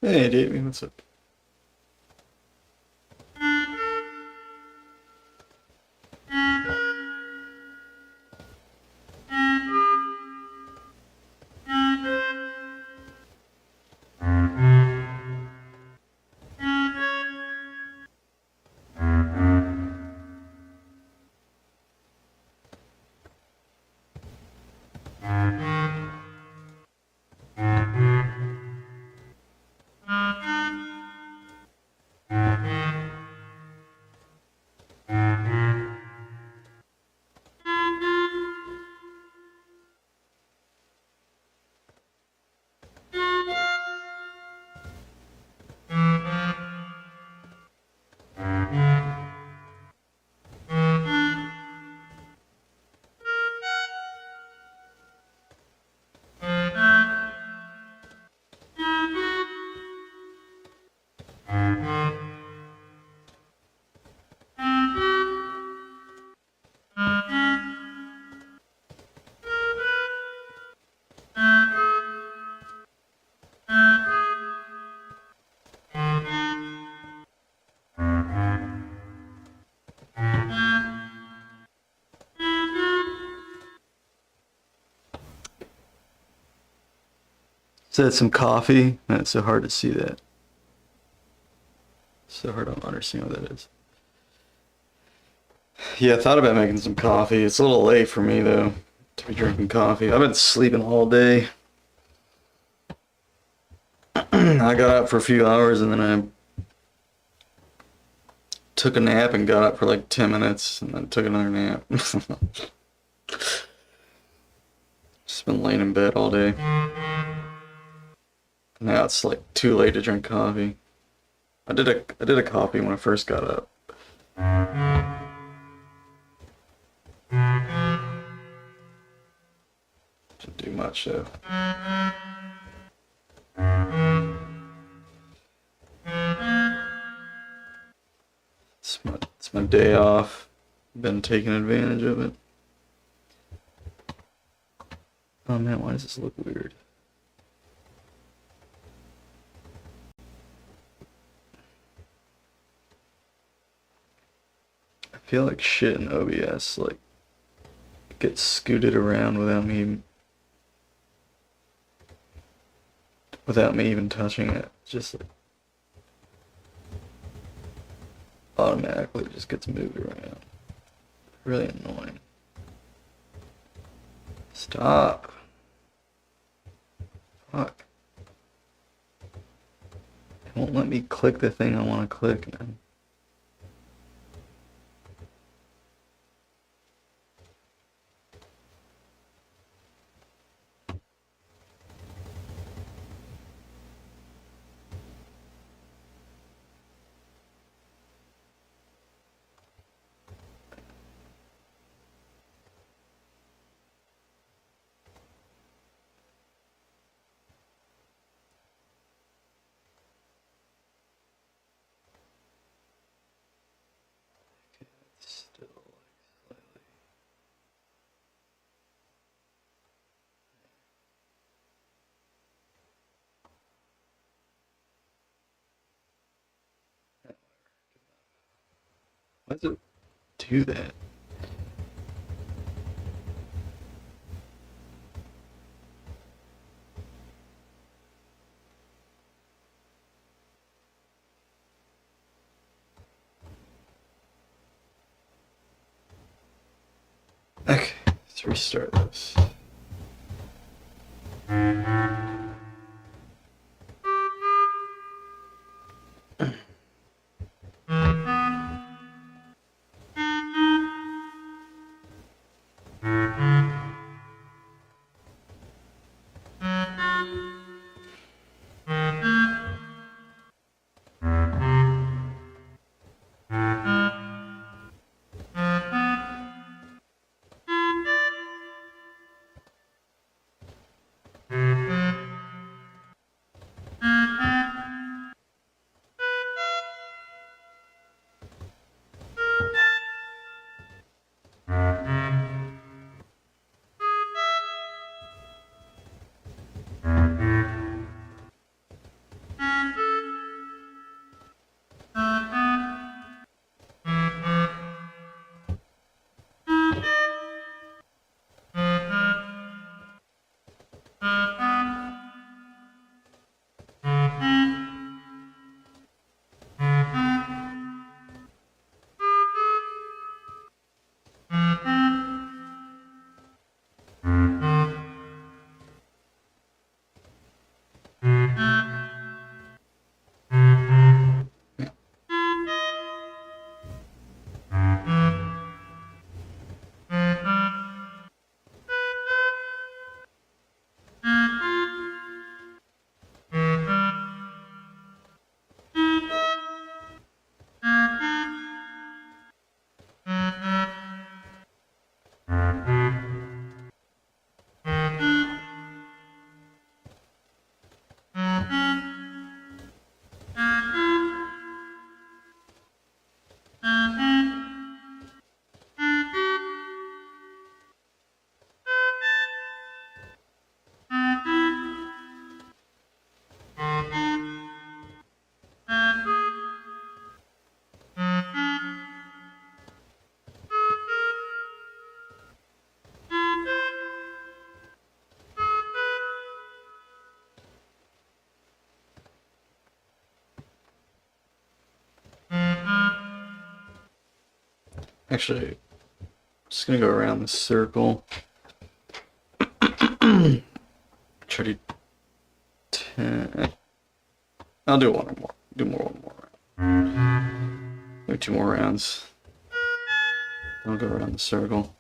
Hey, Davey, what's up? Is that some coffee? Man, it's so hard to see that. So hard to understand what that is. Yeah, I thought about making some coffee. It's a little late for me, though, to be drinking coffee. I've been sleeping all day. I got up for a few hours and then I took a nap and got up for like 10 minutes and then took another nap. Just been laying in bed all day. Now it's like too late to drink coffee. I did a coffee when I first got up. Didn't do much though. It's my day off. Been taking advantage of it. Oh man, why does this look weird? I feel like shit in OBS, like, gets scooted around without me even touching it. Just like automatically just gets moved around. Really annoying. Stop. Fuck. It won't let me click the thing I want to click, man. Still like slightly. Why does it do that? Okay, let's restart this. Actually, just gonna go around the circle. Try to 10. I'll do one more. One more round. Maybe 2 more rounds. I'll go around the circle.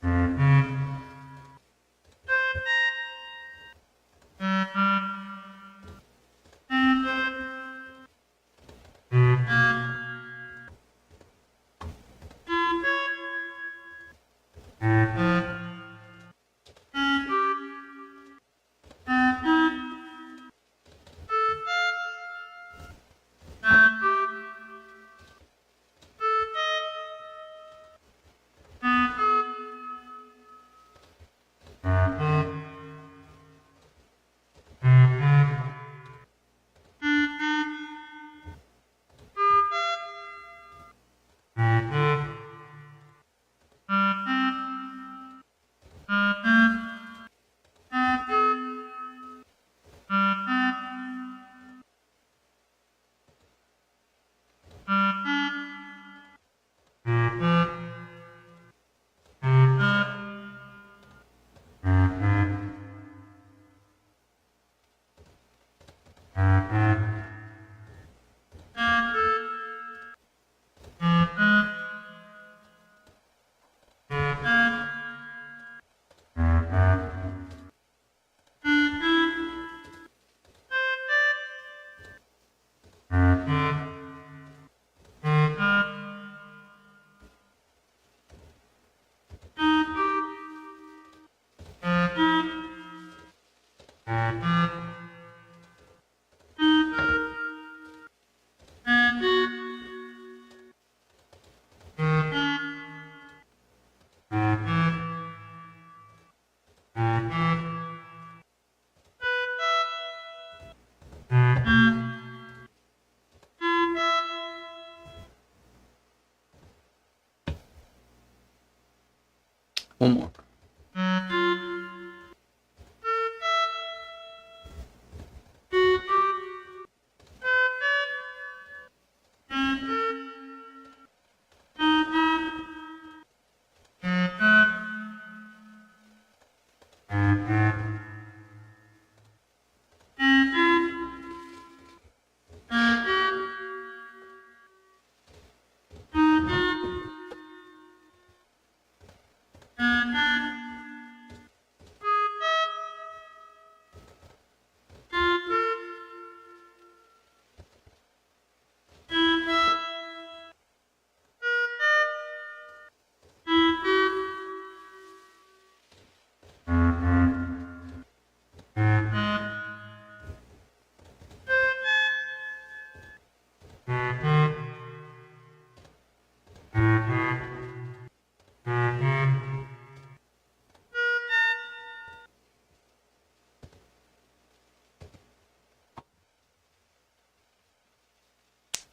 One more.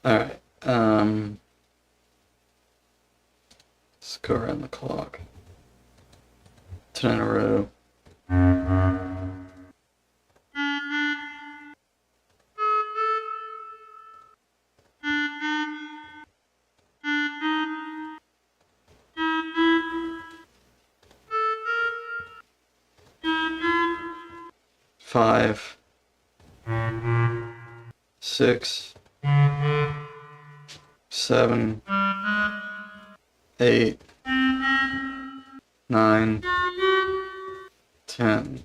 Alright, let's go around the clock. 10 in a row. Five, 6, 7, 8, 9, 10.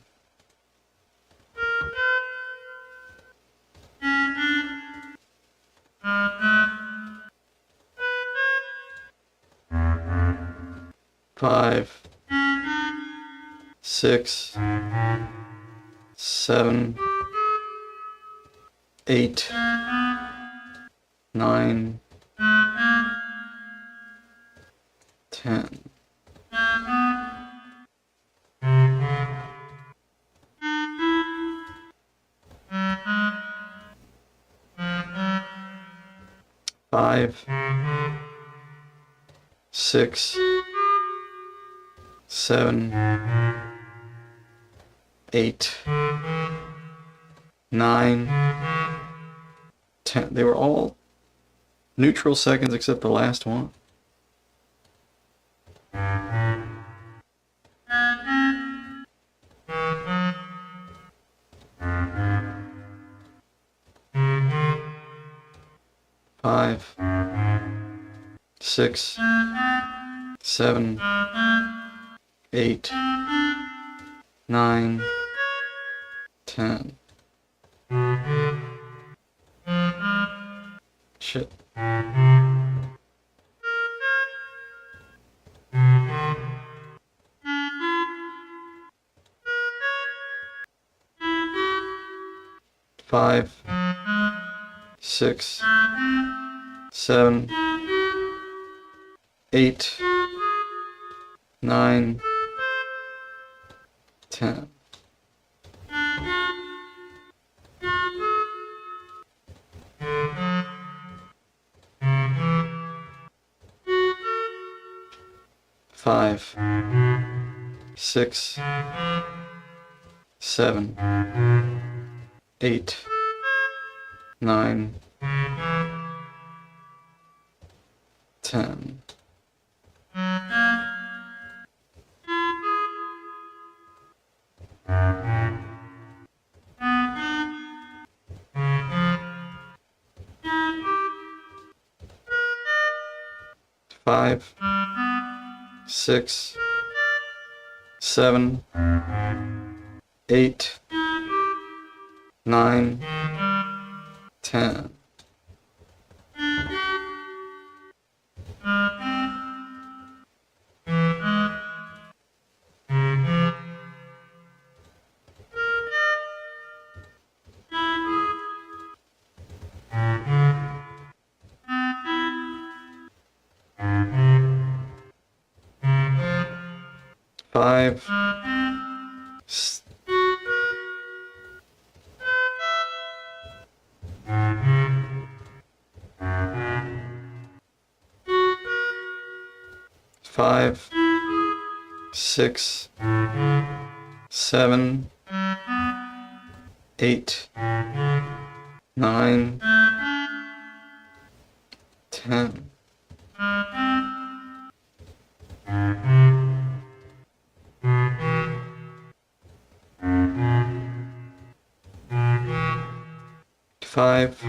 5, 6, 7, 8, 9, 10. 5, 6, 7, 8, 9, 10. They were all neutral seconds except the last one. 5, 6, 7, 8, 9, 10. Shit. 5, 6, 7, 8, 9, 10. 5, 6, 7, 8, 9, 10. 5, 6, 7, 8, 9, 10. 5, 5, 6, 7, 8, 9, 10. 5,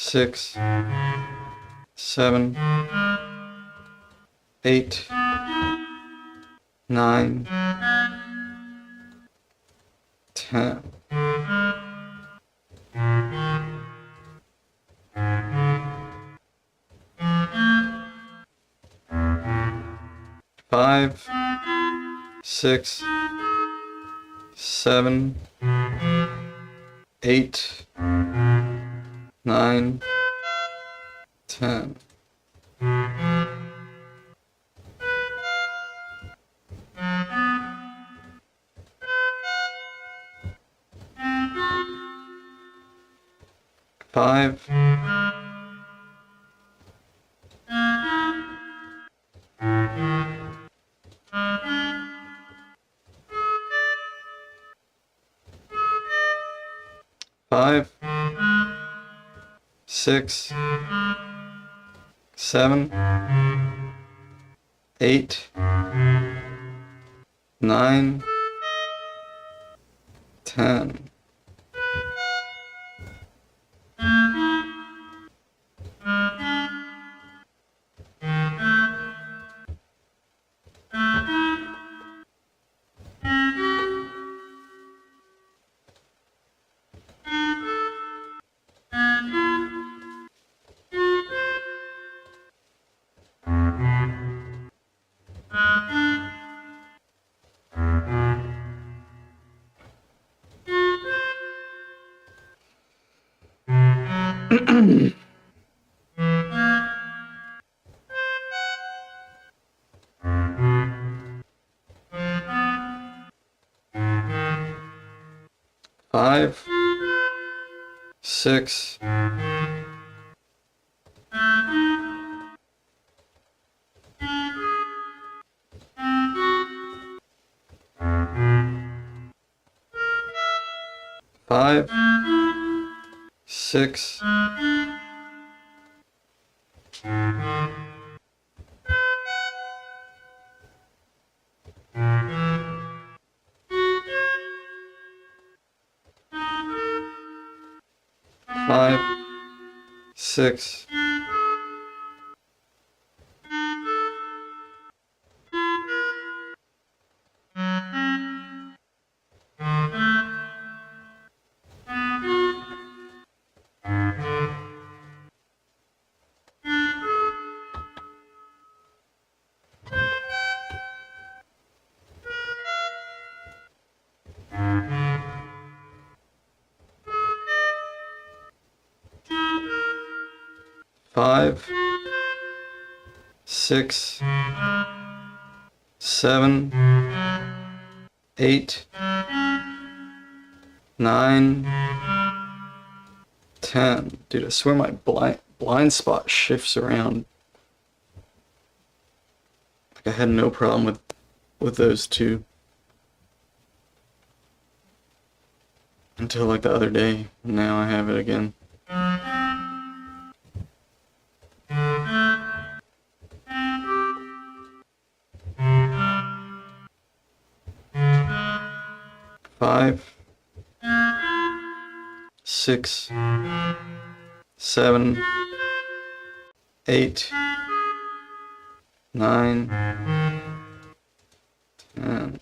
6, 7, 8, 9, 10. 5, 6, 7, 8, 9, 10. 5, 5, 6, 7, 8, 9, 10. 5, 6, 5, 6, 5, 6, 5, 6, 7, 8, 9, 10. Dude, I swear my blind spot shifts around. Like I had no problem with those two until like the other day. Now I have it again. 5, 6, 7, 8, 9, 10.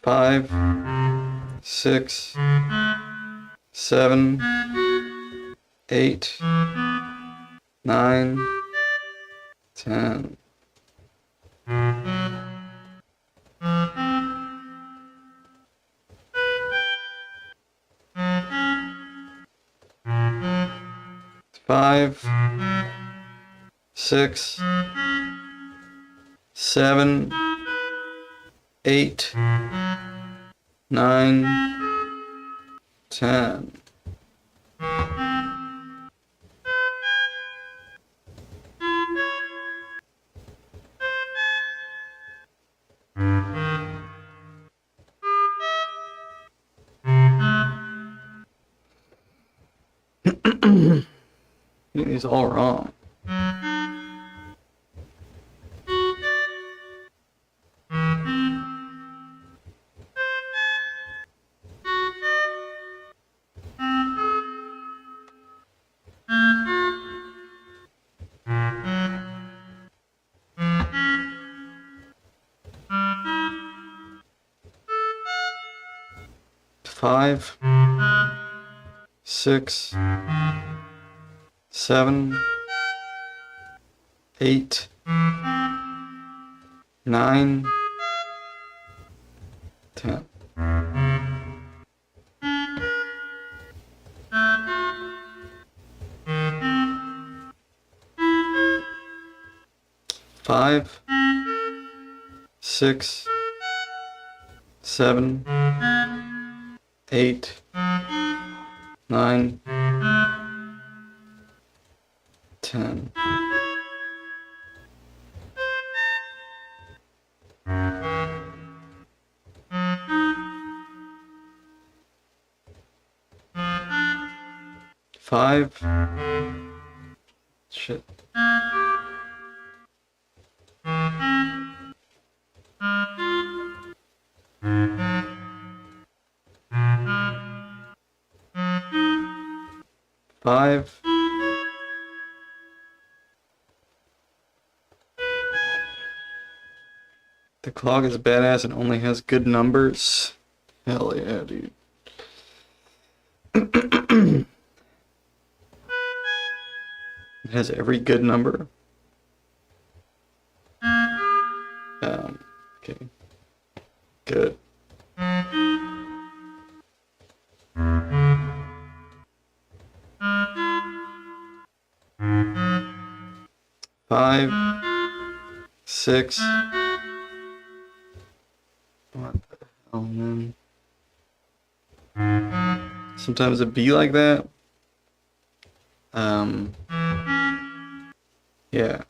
5, 6, 7, 8, 9, 10. 5, 6, 7, 8, 9, 10. 'He's all wrong. 5, 6, 7, 8, 9, 10. 5, 6, 7, 8, 9, 10. 5, shit. 5, the clock is badass and only has good numbers. Hell yeah, dude. It has every good number. Okay. Good. Five, 6. What the hell, man? Sometimes it be like that. Yeah.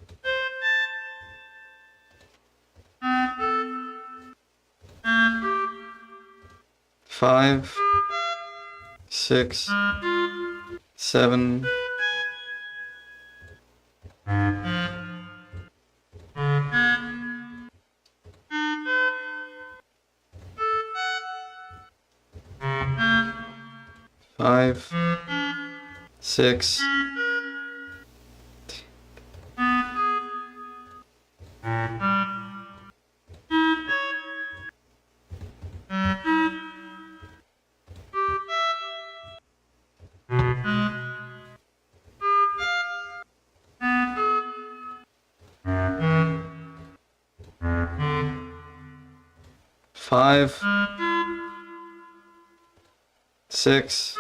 5, 6, 7, 5, 6, 5, 6,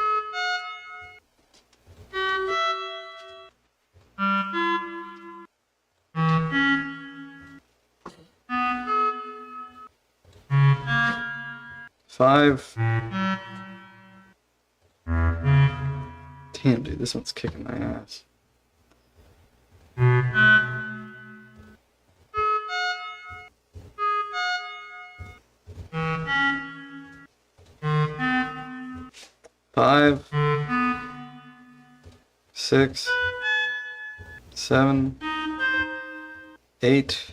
5. Damn, dude, this one's kicking my ass. Five, 6, 7, 8,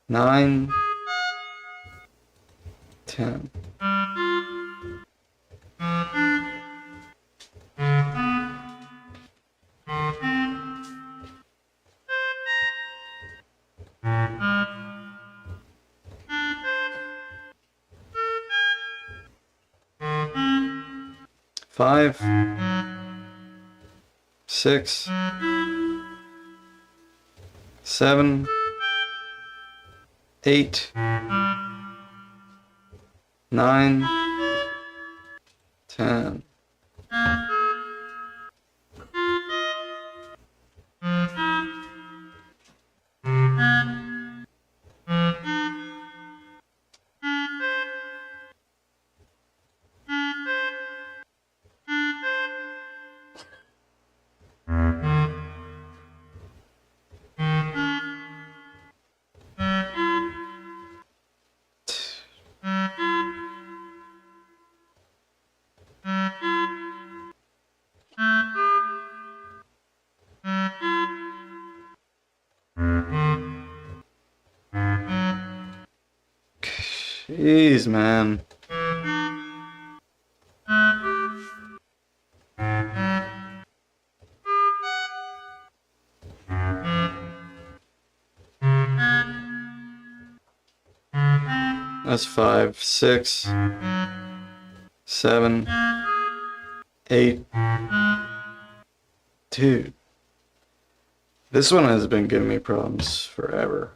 9, 10. Five, 6, 7, 8, 9, 10. Jeez, man. That's 5, 6, 7, 8. Dude. This one has been giving me problems forever.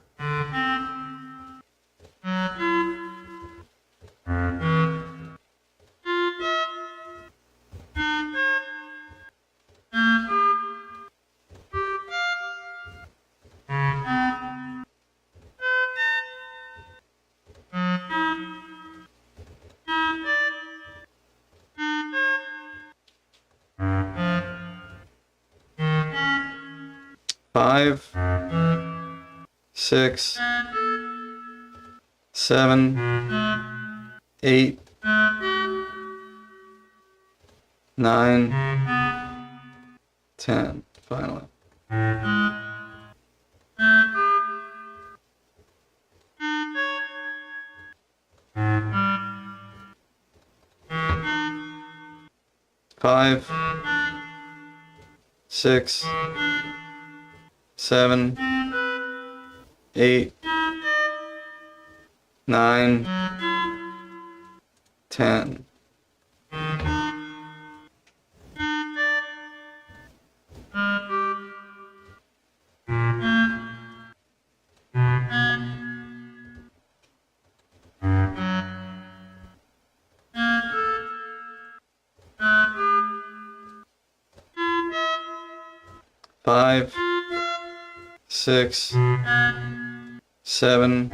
Five, 6, 7, 8, 9, 10. Finally. Five, 6, 7, 8, 9, 10. Five, 6, 7,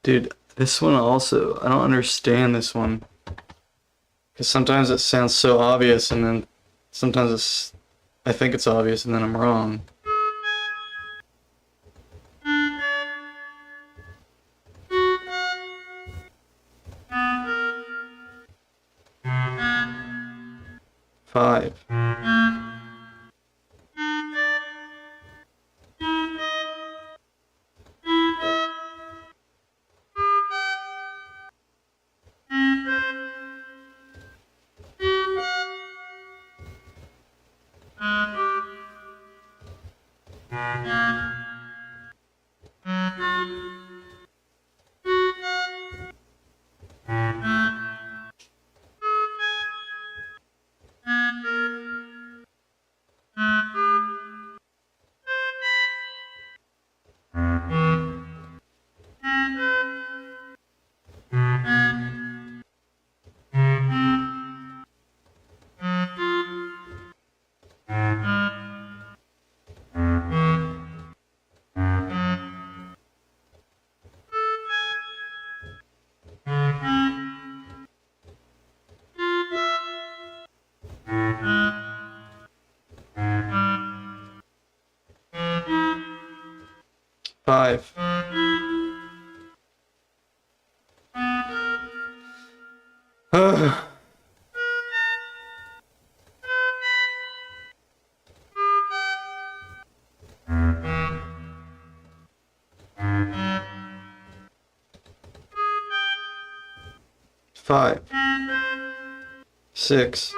dude, this one also, I don't understand this one. Because sometimes it sounds so obvious, and then sometimes I think it's obvious, and then I'm wrong. 5. 5. 5. 6.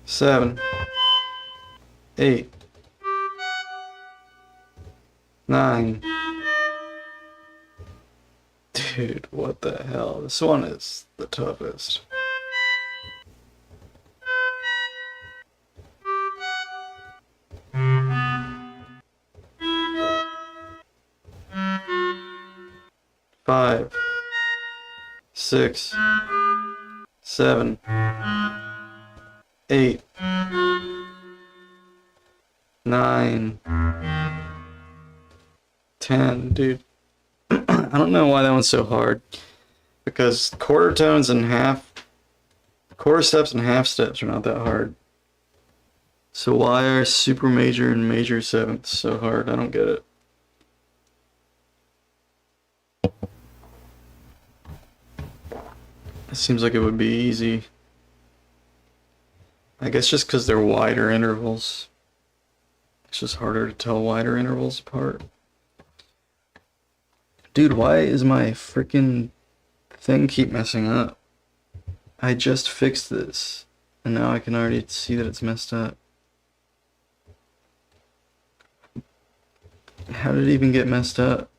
7. 8. 9. Dude, what the hell? This one is the toughest. Five, 6, 7, 8, 9, 10. Dude, I don't know why that one's so hard. Because quarter steps and half steps are not that hard. So why are super major and major sevenths so hard? I don't get it. It seems like it would be easy. I guess just because they're wider intervals. It's just harder to tell wider intervals apart. Dude, why is my freaking thing keep messing up? I just fixed this, and now I can already see that it's messed up. How did it even get messed up?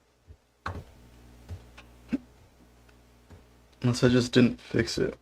Unless I just didn't fix it.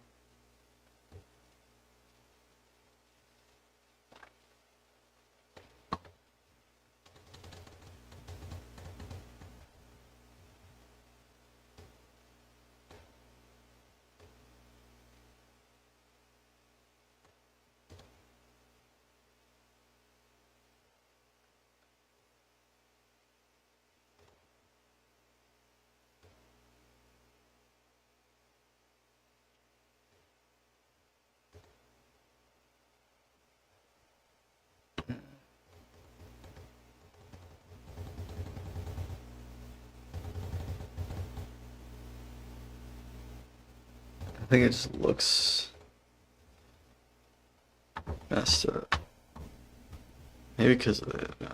I think it just looks messed up. Maybe because of it. No. I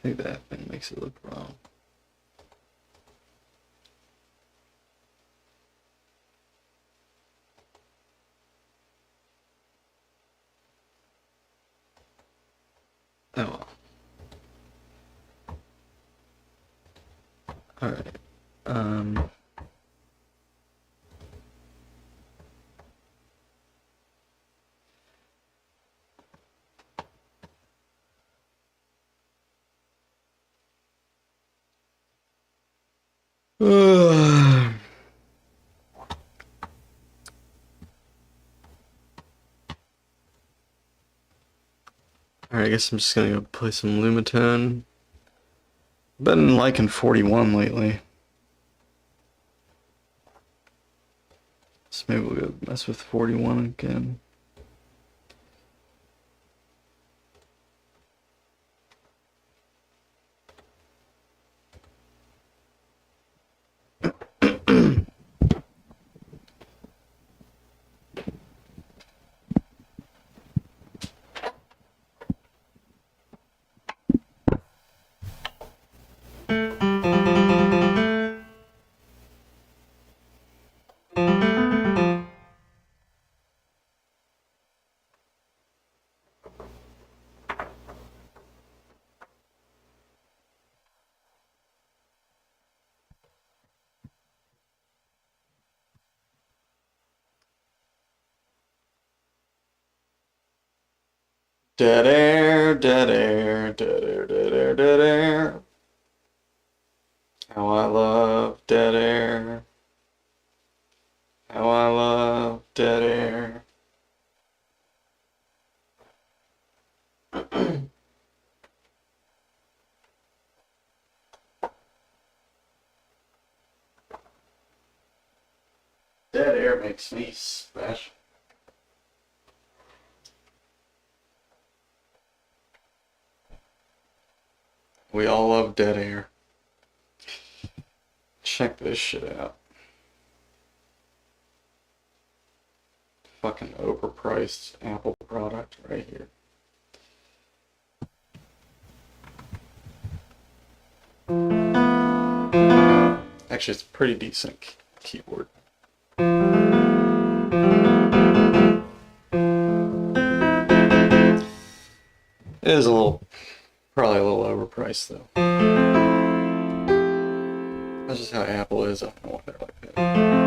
think that thing makes it look wrong. Oh well. Alright. Alright, I guess I'm just gonna go play some lumatone. Been liking 41 lately. It's Maybe we'll go mess with 41 again. Dead air, dead air, dead air, dead air, dead air. How I love dead air. How I love dead air. Dead air makes me special. We all love dead air. Check this shit out. Fucking overpriced Apple product right here. Actually, it's a pretty decent keyboard. It is probably a little overpriced though. That's just how Apple is. I don't know why they're like that.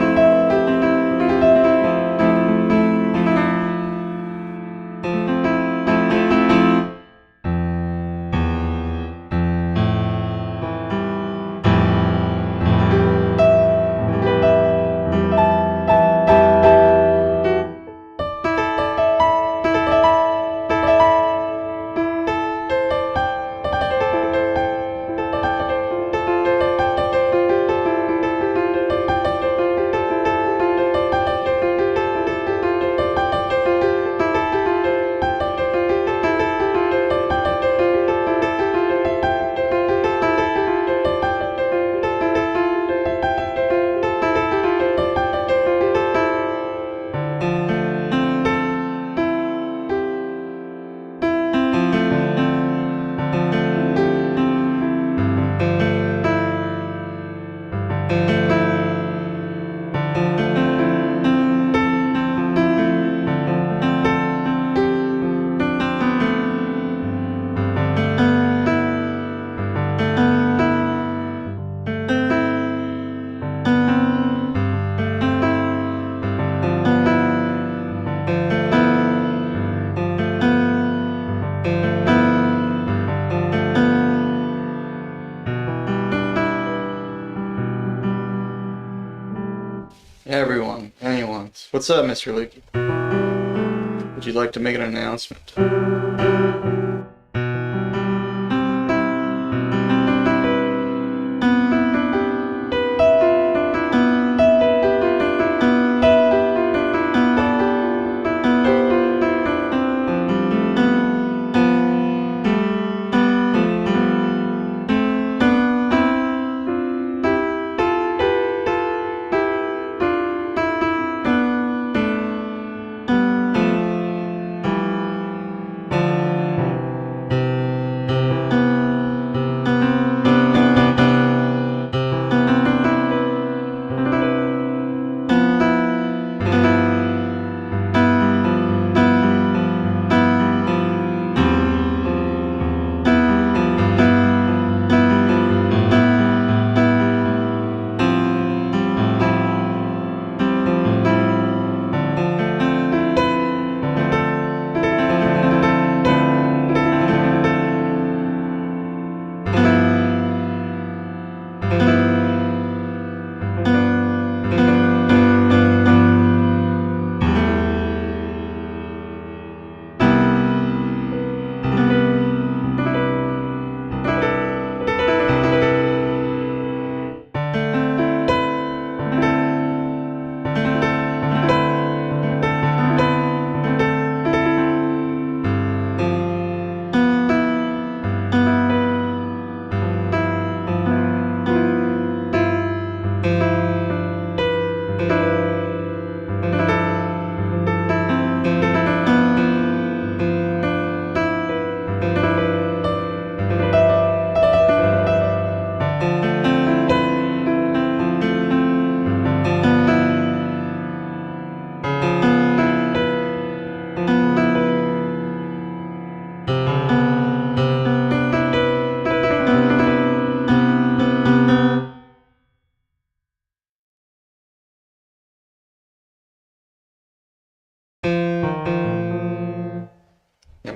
Everyone, anyone. What's up, Mr. Leaky? Would you like to make an announcement?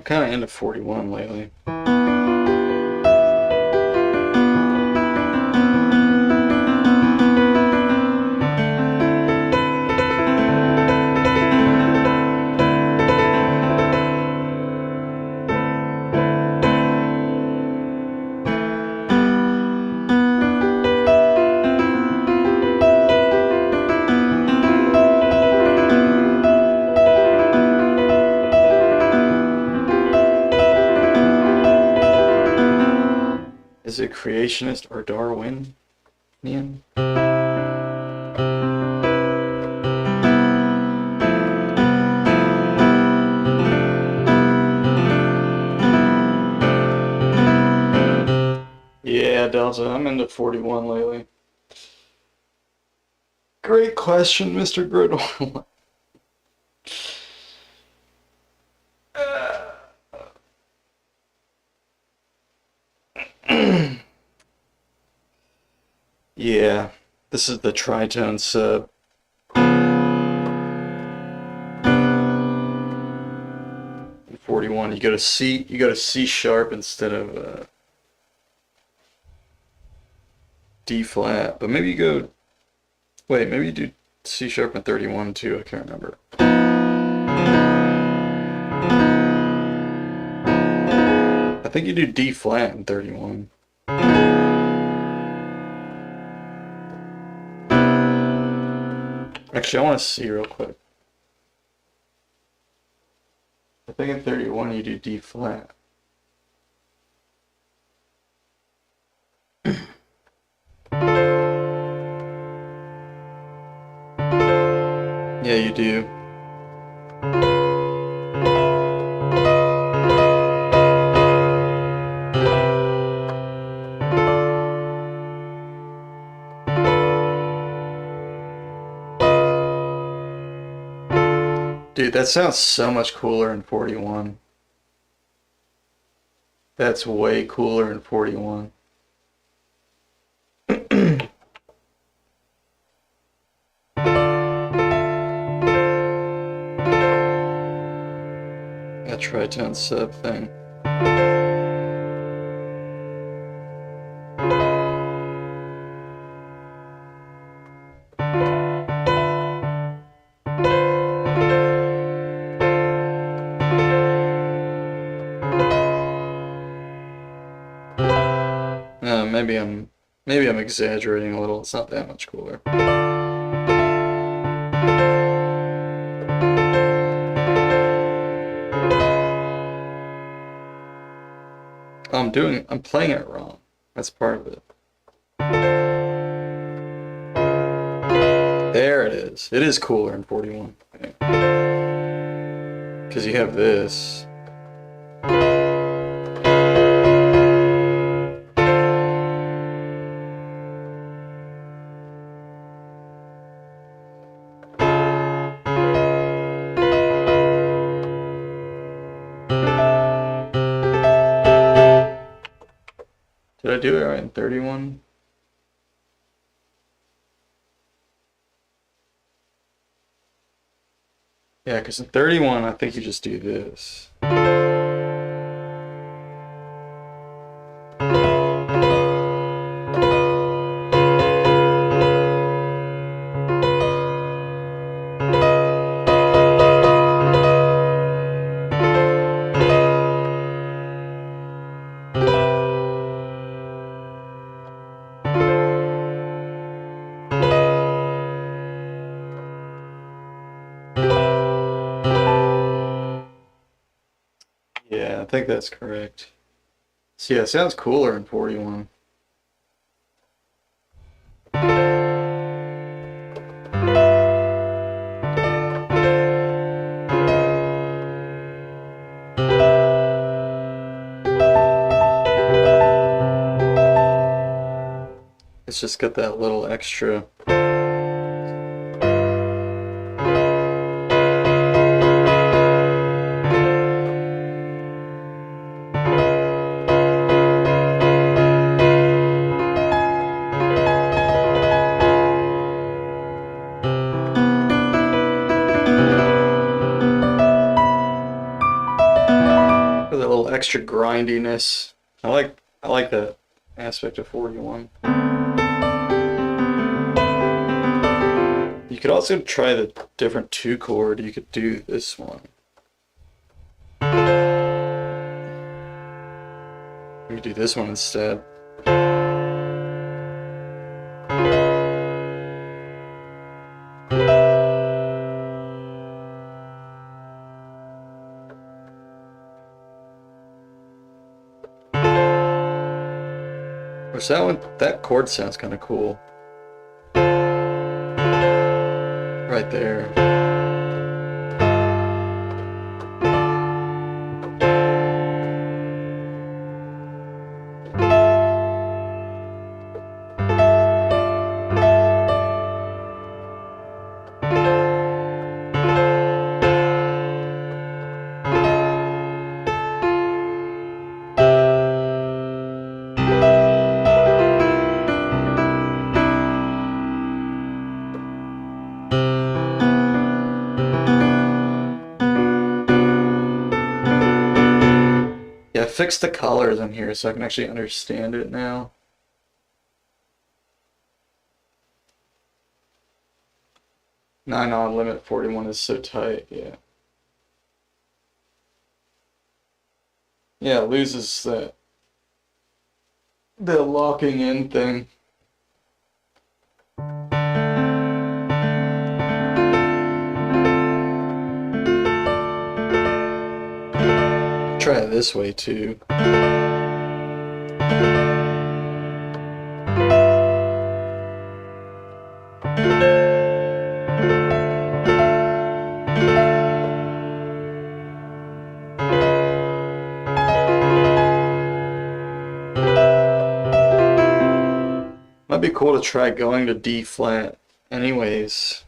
kind of into 41 lately. Is it creationist or Darwinian? Yeah, Delta, I'm into 41 lately. Great question, Mr. Griddle. Yeah, this is the tritone sub. 41, you go to C sharp instead of D flat. But maybe you go, wait, maybe you do C sharp and 31 too, I can't remember. I think you do D flat and 31. Actually, I want to see real quick. I think in 31 you do D flat. Yeah, you do. Dude, that sounds so much cooler in 41. That's way cooler in 41. That tritone sub thing. Maybe I'm exaggerating a little. It's not that much cooler. I'm playing it wrong. That's part of it. There it is. It is cooler in 41. Because you have this. Did I do it right in 31? Yeah, because in 31, I think you just do this. Yeah, I think that's correct. So yeah, it sounds cooler in 41. It's just got that little extra. extra grindiness. I like that aspect of 41. You could also try the different 2-chord. You could do this one. You could do this one instead. Which that chord sounds kind of cool. Right there. Yeah, fix the colors in here so I can actually understand it now. Nine on limit 41 is so tight, yeah. Yeah, it loses the locking in thing. Try it this way too. Might be cool to try going to D flat anyways.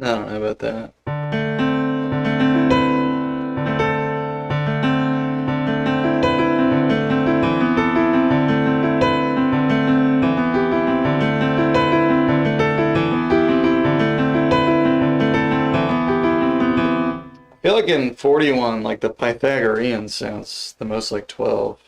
I don't know about that. I feel like in 41, like the Pythagorean sounds the most like 12.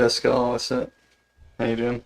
Pascal, what's up? How you doing?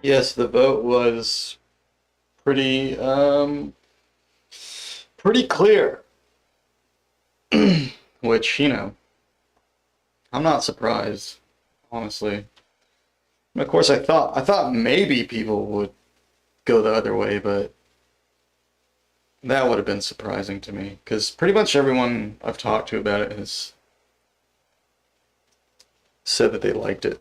Yes, the vote was pretty pretty clear. Which, I'm not surprised, honestly. And of course I thought maybe people would go the other way, but that would have been surprising to me because pretty much everyone I've talked to about it has said that they liked it.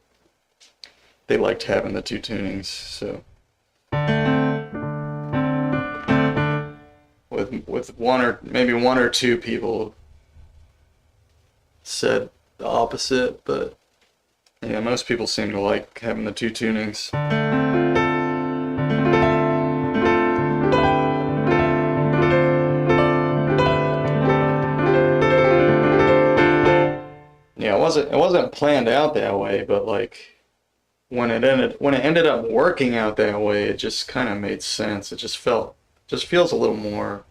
They liked having the two tunings, so with one or maybe one or two people said the opposite, but yeah, most people seem to like having the two tunings. Yeah, it wasn't planned out that way, but like when it ended up working out that way, it just kind of made sense. It just feels a little more.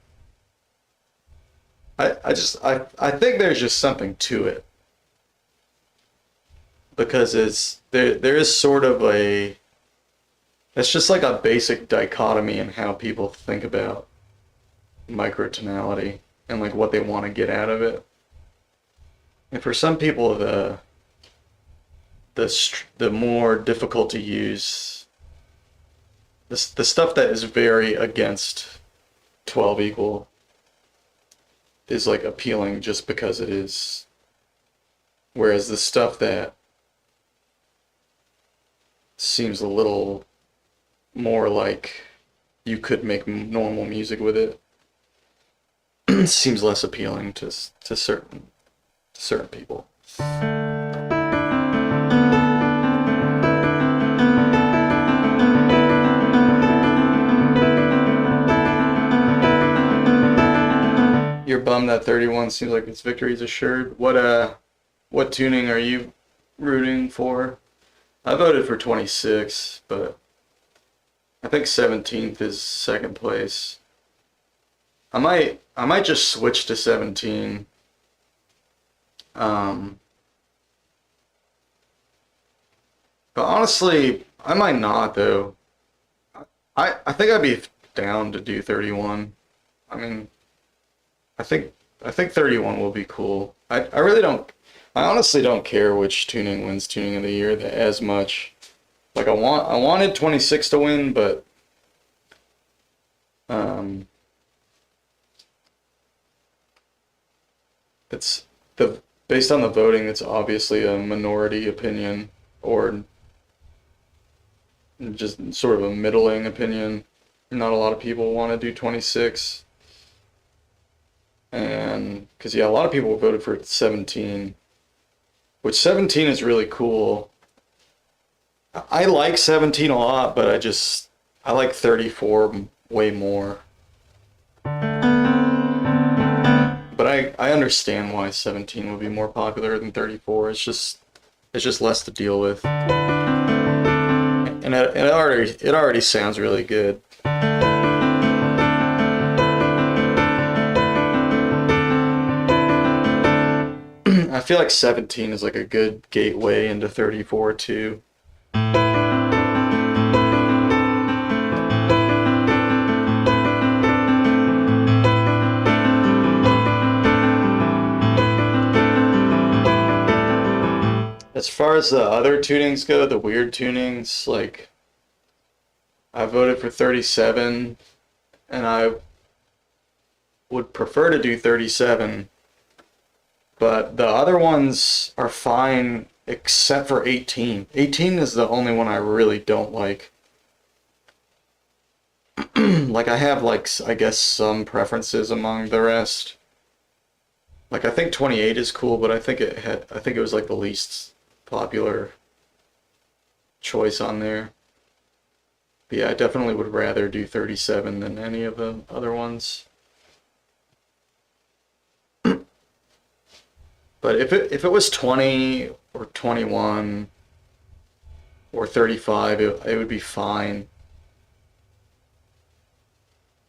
I think there's just something to it because there is sort of it's just like a basic dichotomy in how people think about microtonality and like what they want to get out of it. And for some people, the more difficult to use, the stuff that is very against 12 equal is like appealing just because it is. Whereas the stuff that seems a little more like you could make normal music with it seems less appealing to certain people. You're bummed that 31 seems like its victory is assured. What tuning are you rooting for? I voted for 26, but I think 17th is second place. I might just switch to 17. But honestly, I might not though. I think I'd be down to do 31. I mean, I think 31 will be cool. I really don't. I honestly don't care which tuning wins tuning of the year as much. Like I wanted 26 to win, but it's based on the voting. It's obviously a minority opinion or just sort of a middling opinion. Not a lot of people want to do 26. And because yeah, a lot of people voted for 17, which 17 is really cool. I like 17 a lot, but I like 34 way more. But I understand why 17 would be more popular than 34. It's just less to deal with. And And it already sounds really good. I feel like 17 is like a good gateway into 34 too. As far as the other tunings go, the weird tunings, like I voted for 37 and I would prefer to do 37, but the other ones are fine except for 18. 18 is the only one I really don't like. Like I have like I guess some preferences among the rest. Like I think 28 is cool, but I think it was like the least popular choice on there. But yeah, I definitely would rather do 37 than any of the other ones. But if it was 20 or 21 or 35, it would be fine.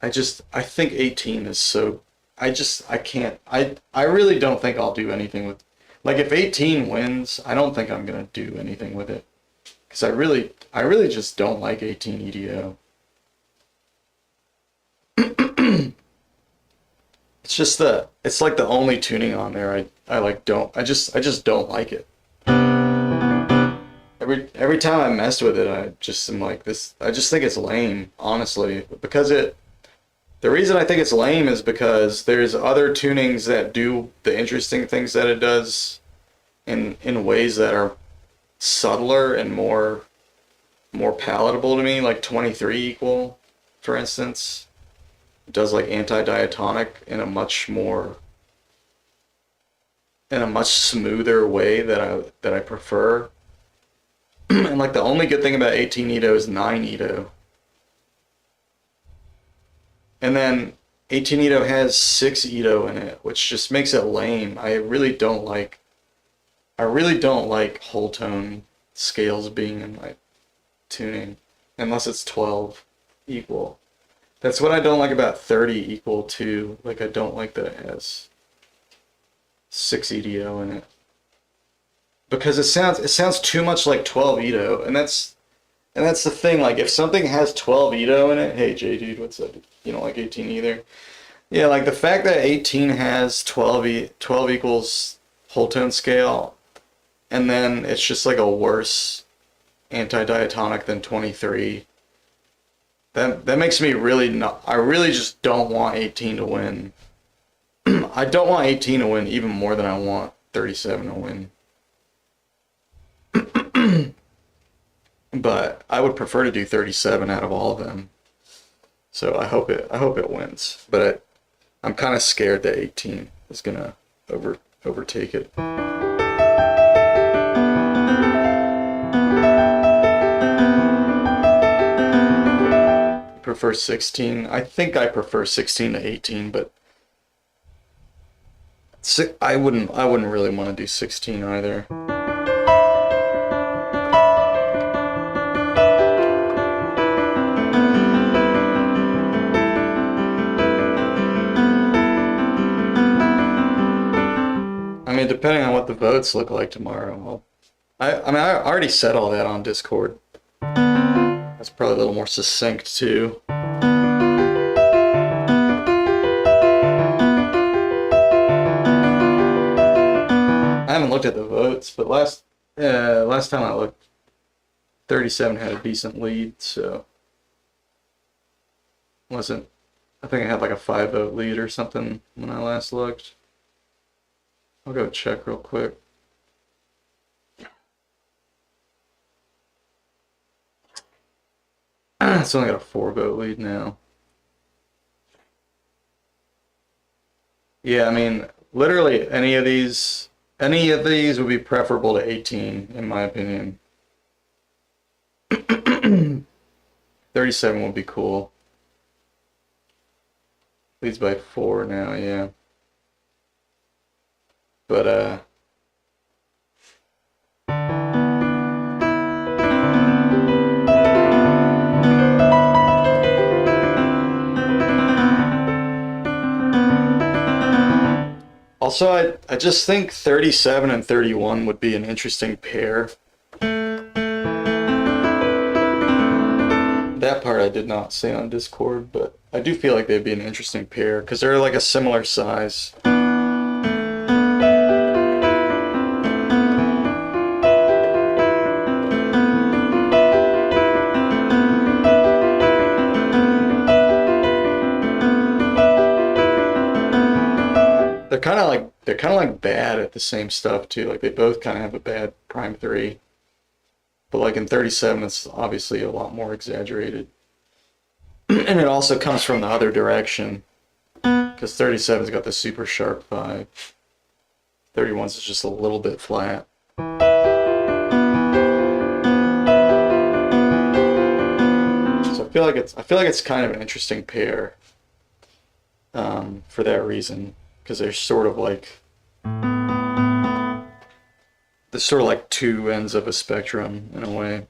I think 18 is so, I can't, I really don't think I'll do anything with, like if 18 wins, I don't think I'm gonna do anything with it. Because I really just don't like 18 EDO. It's like the only tuning on there I just don't like it. Every time I mess with it, I just am like this, I just think it's lame, honestly, because the reason I think it's lame is because there's other tunings that do the interesting things that it does in ways that are subtler and more palatable to me, like 23 equal, for instance. It does like anti-diatonic in a much smoother way that I prefer. And like the only good thing about 18 Edo is 9 Edo. And then 18 Edo has 6 Edo in it, which just makes it lame. I really don't like whole tone scales being in my tuning, unless it's 12 equal. That's what I don't like about 30 equal too. Like I don't like that it has 6 EDO in it. Because it sounds too much like 12 Edo, and that's the thing. Like if something has 12 Edo in it, hey J dude, what's up? You don't like 18 either? Yeah, like the fact that 18 has 12 equals whole tone scale, and then it's just like a worse anti-diatonic than 23. That makes me really not. I really just don't want 18 to win. I don't want 18 to win even more than I want 37 to win. But I would prefer to do 37 out of all of them. So I hope it wins. But I'm kind of scared that 18 is gonna overtake it. Prefer 16. I think I prefer 16 to 18, but I wouldn't really want to do 16 either. I mean, depending on what the votes look like tomorrow, I already said all that on Discord. That's probably a little more succinct too. I haven't looked at the votes, but last time I looked, 37 had a decent lead, so I think I had like a 5-vote lead or something when I last looked. I'll go check real quick. It's only got a 4-vote lead now. Yeah, I mean, literally any of these would be preferable to 18, in my opinion. 37 would be cool. Leads by 4 now, yeah. But Also, I just think 37 and 31 would be an interesting pair. That part I did not say on Discord, but I do feel like they'd be an interesting pair because they're like a similar size. They're kind of like bad at the same stuff too. Like they both kind of have a bad prime 3. But like in 37 it's obviously a lot more exaggerated. And it also comes from the other direction. Because 37's got the super sharp vibe. 31's is just a little bit flat. So I feel like it's kind of an interesting pair. For that reason. Because they're sort of like two ends of a spectrum in a way.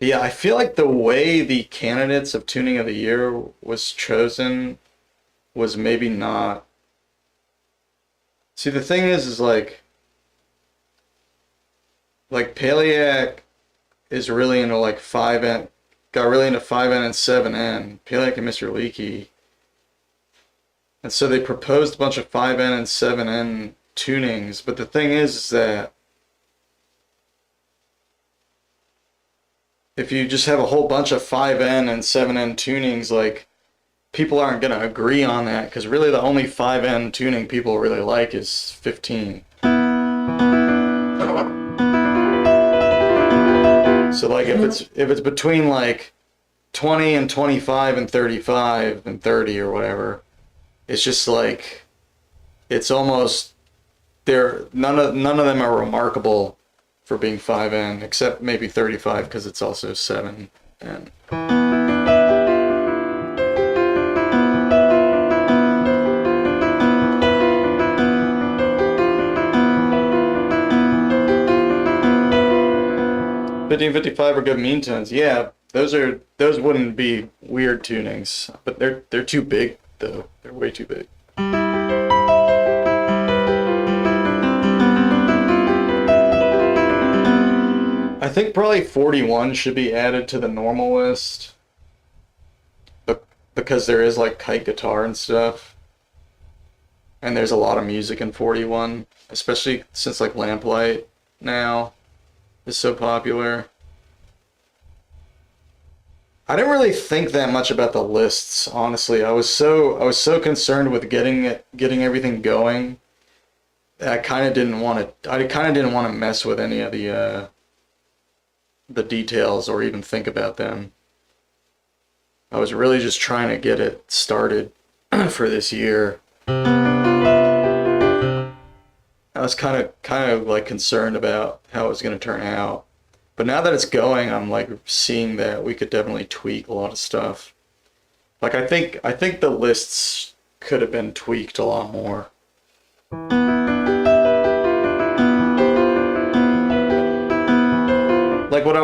Yeah, I feel like the way the candidates of tuning of the year was chosen was maybe not. See, the thing is like Paliak is really into like 5N, got really into 5N and 7N, Paliak and Mr. Leaky. And so they proposed a bunch of 5N and 7N tunings, but the thing is that if you just have a whole bunch of 5N and 7N tunings, like, people aren't going to agree on that, because really the only 5N tuning people really like is 15. So like if it's between like 20 and 25 and 35 and 30 or whatever, it's just like, it's almost, none of them are remarkable for being 5N, except maybe 35 because it's also 7N. Fifteen 55 are good mean tones. Yeah, those wouldn't be weird tunings, but they're too big though. They're way too big. I think probably 41 should be added to the normal list, because there is like kite guitar and stuff, and there's a lot of music in 41, especially since like Lamplight now is so popular. I didn't really think that much about the lists, honestly. I was so concerned with getting everything going that I kind of didn't want to mess with any of the details or even think about them. I was really just trying to get it started for this year. I was kind of like concerned about how it was going to turn out. But now that it's going, I'm like seeing that we could definitely tweak a lot of stuff. Like I think the lists could have been tweaked a lot more. Like what I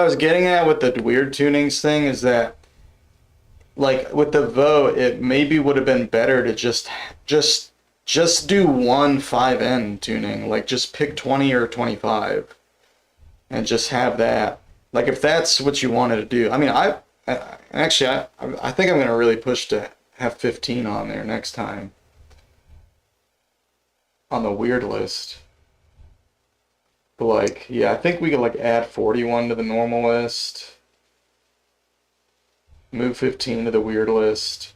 was getting at with the weird tunings thing is that, like with the vote, it maybe would have been better to just do one 5N tuning, like just pick 20 or 25 and just have that. Like if that's what you wanted to do. I mean, I think I'm going to really push to have 15 on there next time on the weird list. But like, yeah, I think we could like add 41 to the normal list, move 15 to the weird list.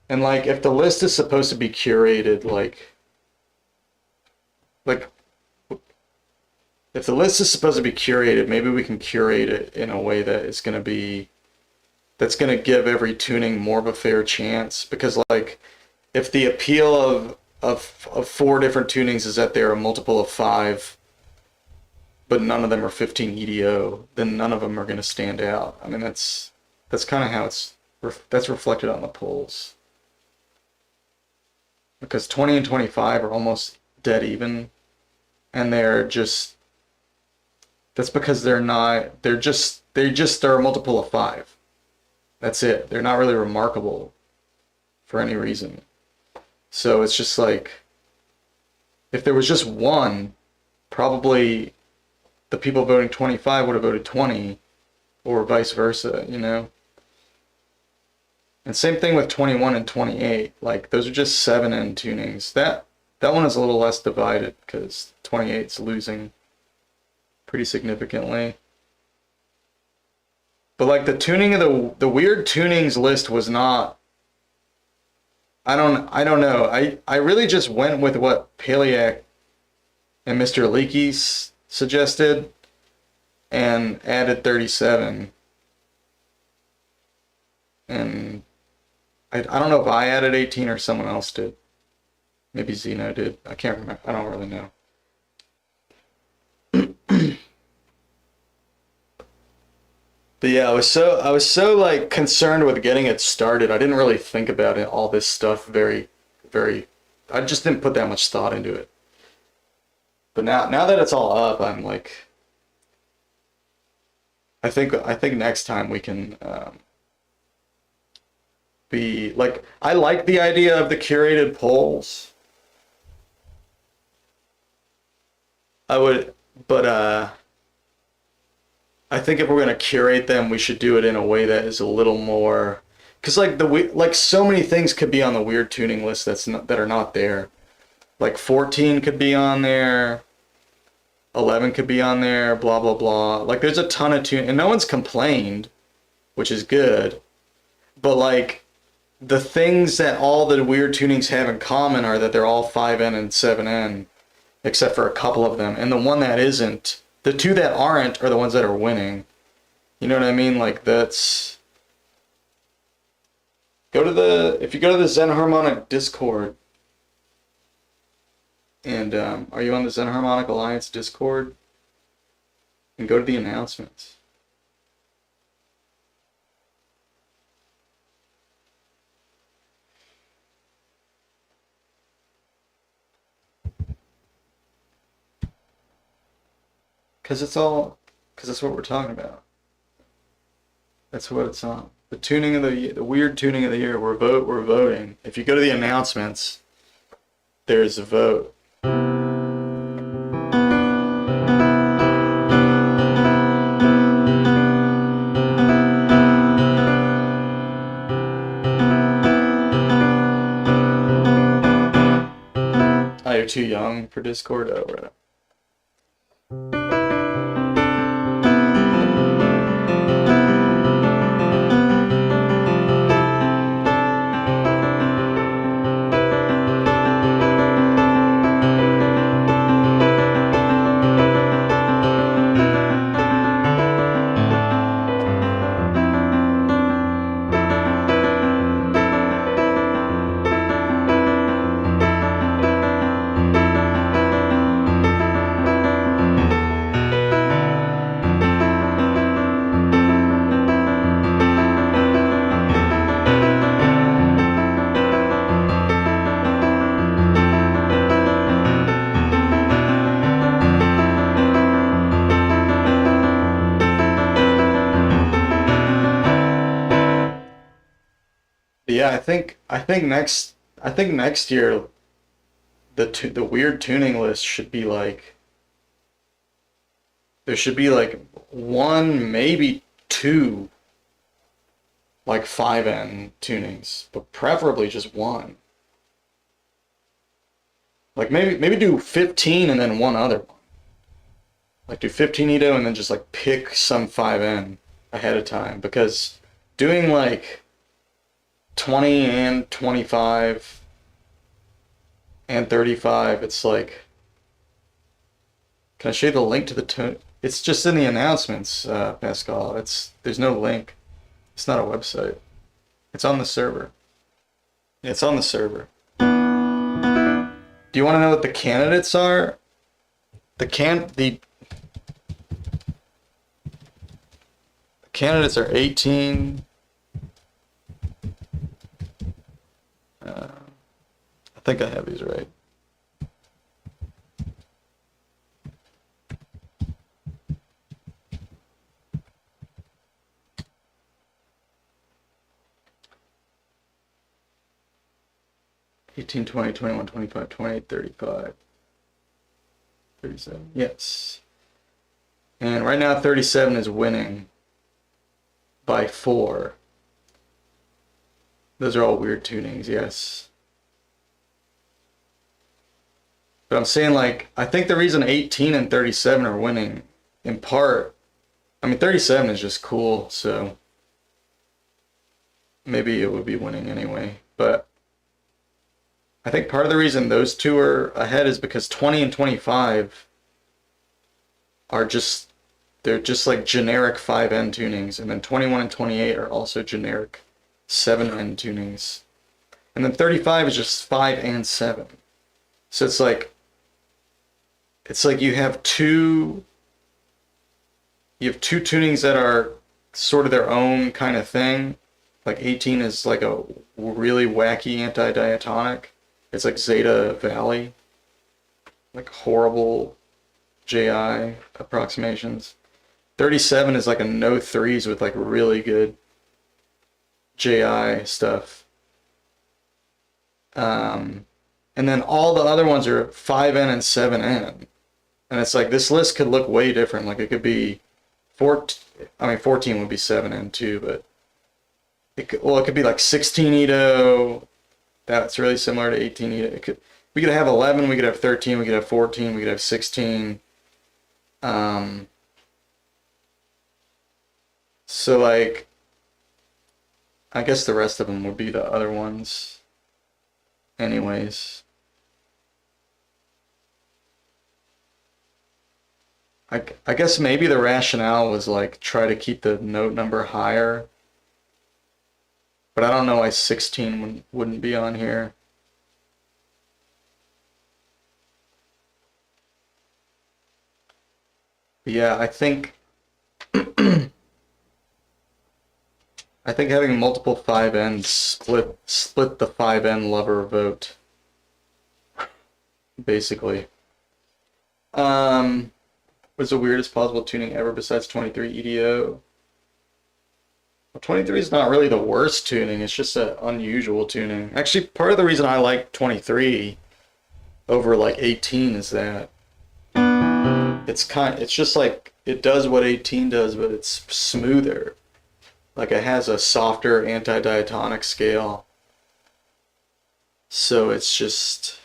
And like if the list is supposed to be curated, like if the list is supposed to be curated, maybe we can curate it in a way that it's going to be, that's going to give every tuning more of a fair chance. Because like, if the appeal of 4 different tunings is that they're a multiple of 5, but none of them are 15 EDO, then none of them are going to stand out. I mean, that's kind of how that's reflected on the polls. Because 20 and 25 are almost dead even, and they're just, that's because they're a multiple of 5. That's it. They're not really remarkable for any reason. So it's just like, if there was just one, probably the people voting 25 would have voted 20, or vice versa, you know? And same thing with 21 and 28. Like, those are just 7N tunings. That one is a little less divided because 28's losing pretty significantly. But like, the tuning of the weird tunings list was not, I don't know. I really just went with what Paliak and Mr. Leakey suggested and added 37. And I don't know if I added 18 or someone else did. Maybe Zeno did. I can't remember. I don't really know. But yeah, I was so like concerned with getting it started. I didn't really think about it, all this stuff very, very. I just didn't put that much thought into it. But now that it's all up, I'm like, I think next time we can be like, I like the idea of the curated polls. I would, but I think if we're gonna curate them, we should do it in a way that is a little more, because like so many things could be on the weird tuning list that are not there. Like 14 could be on there, 11 could be on there, blah blah blah. Like there's a ton of tune, and no one's complained, which is good. But like, the things that all the weird tunings have in common are that they're all 5N and 7N, except for a couple of them. And the one that isn't, the 2 that aren't are the ones that are winning. You know what I mean? Like, that's... If you go to the xenharmonic Discord, and are you on the xenharmonic Alliance Discord? And go to the announcements. Because that's what we're talking about. That's what it's on. The tuning of the weird tuning of the year. We're voting. If you go to the announcements, there's a vote. Oh, you're too young for Discord? Oh, right. Yeah, I think next year the weird tuning list should be like, there should be like 1, maybe 2 like 5N tunings, but preferably just 1. Like maybe do 15 and then 1 other one. Like do 15 EDO and then just like pick some 5N ahead of time, because doing like 20 and 25 and 35, it's like, Can I show you the link to the tone? It's just in the announcements, Pascal. There's no link. It's not a website. It's on the server. It's on the server. Do you want to know what the candidates are? The candidates are 18. I think I have these right. $18, $20, $21, $25, $28, $35, $37. Yes. And right now 37 is winning by 4. Those are all weird tunings, yes. But I'm saying, like, I think the reason 18 and 37 are winning, in part, I mean, 37 is just cool, so maybe it would be winning anyway. But I think part of the reason those two are ahead is because 20 and 25 are just, they're just like generic 5N tunings, and then 21 and 28 are also generic 7N tunings. And then 35 is just 5 and 7. So it's like you have two tunings that are sort of their own kind of thing. Like 18 is like a really wacky anti-diatonic. It's like Zeta Valley, like horrible JI approximations. 37 is like a no threes with like really good JI stuff. And then all the other ones are 5N and 7N. And it's like this list could look way different. Like it could be 14, I mean 14 would be 7N too, but it could be like 16 Edo. That's really similar to 18 Edo. We could have 11, we could have 13, we could have 14, we could have 16. So like, I guess the rest of them would be the other ones anyways. I guess maybe the rationale was like try to keep the note number higher. But I don't know why 16 wouldn't be on here. But yeah, I think I think having multiple 5Ns split the 5N lover vote. Basically. What's the weirdest possible tuning ever besides 23 EDO? Well, 23 is not really the worst tuning, it's just an unusual tuning. Actually, part of the reason I like 23 over like 18 is that it's just like it does what 18 does, but it's smoother. Like it has a softer anti-diatonic scale. So it's just,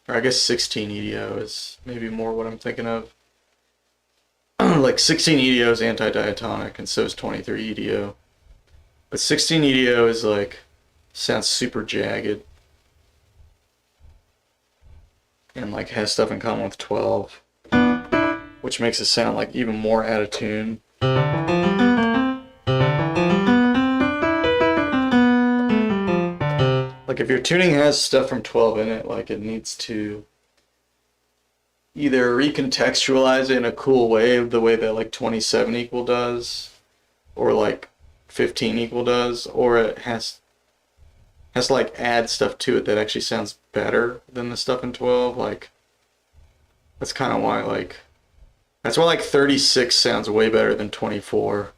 or I guess 16 EDO is maybe more what I'm thinking of. Like 16 EDO is anti-diatonic and so is 23 EDO. But 16 EDO is like, sounds super jagged. And like has stuff in common with 12. Which makes it sound like even more out of tune. Like if your tuning has stuff from 12 in it, like it needs to either recontextualize it in a cool way, the way that like 27 equal does, or like 15 equal does, or it has to like add stuff to it that actually sounds better than the stuff in 12. Like that's kind of why that's why like 36 sounds way better than 24,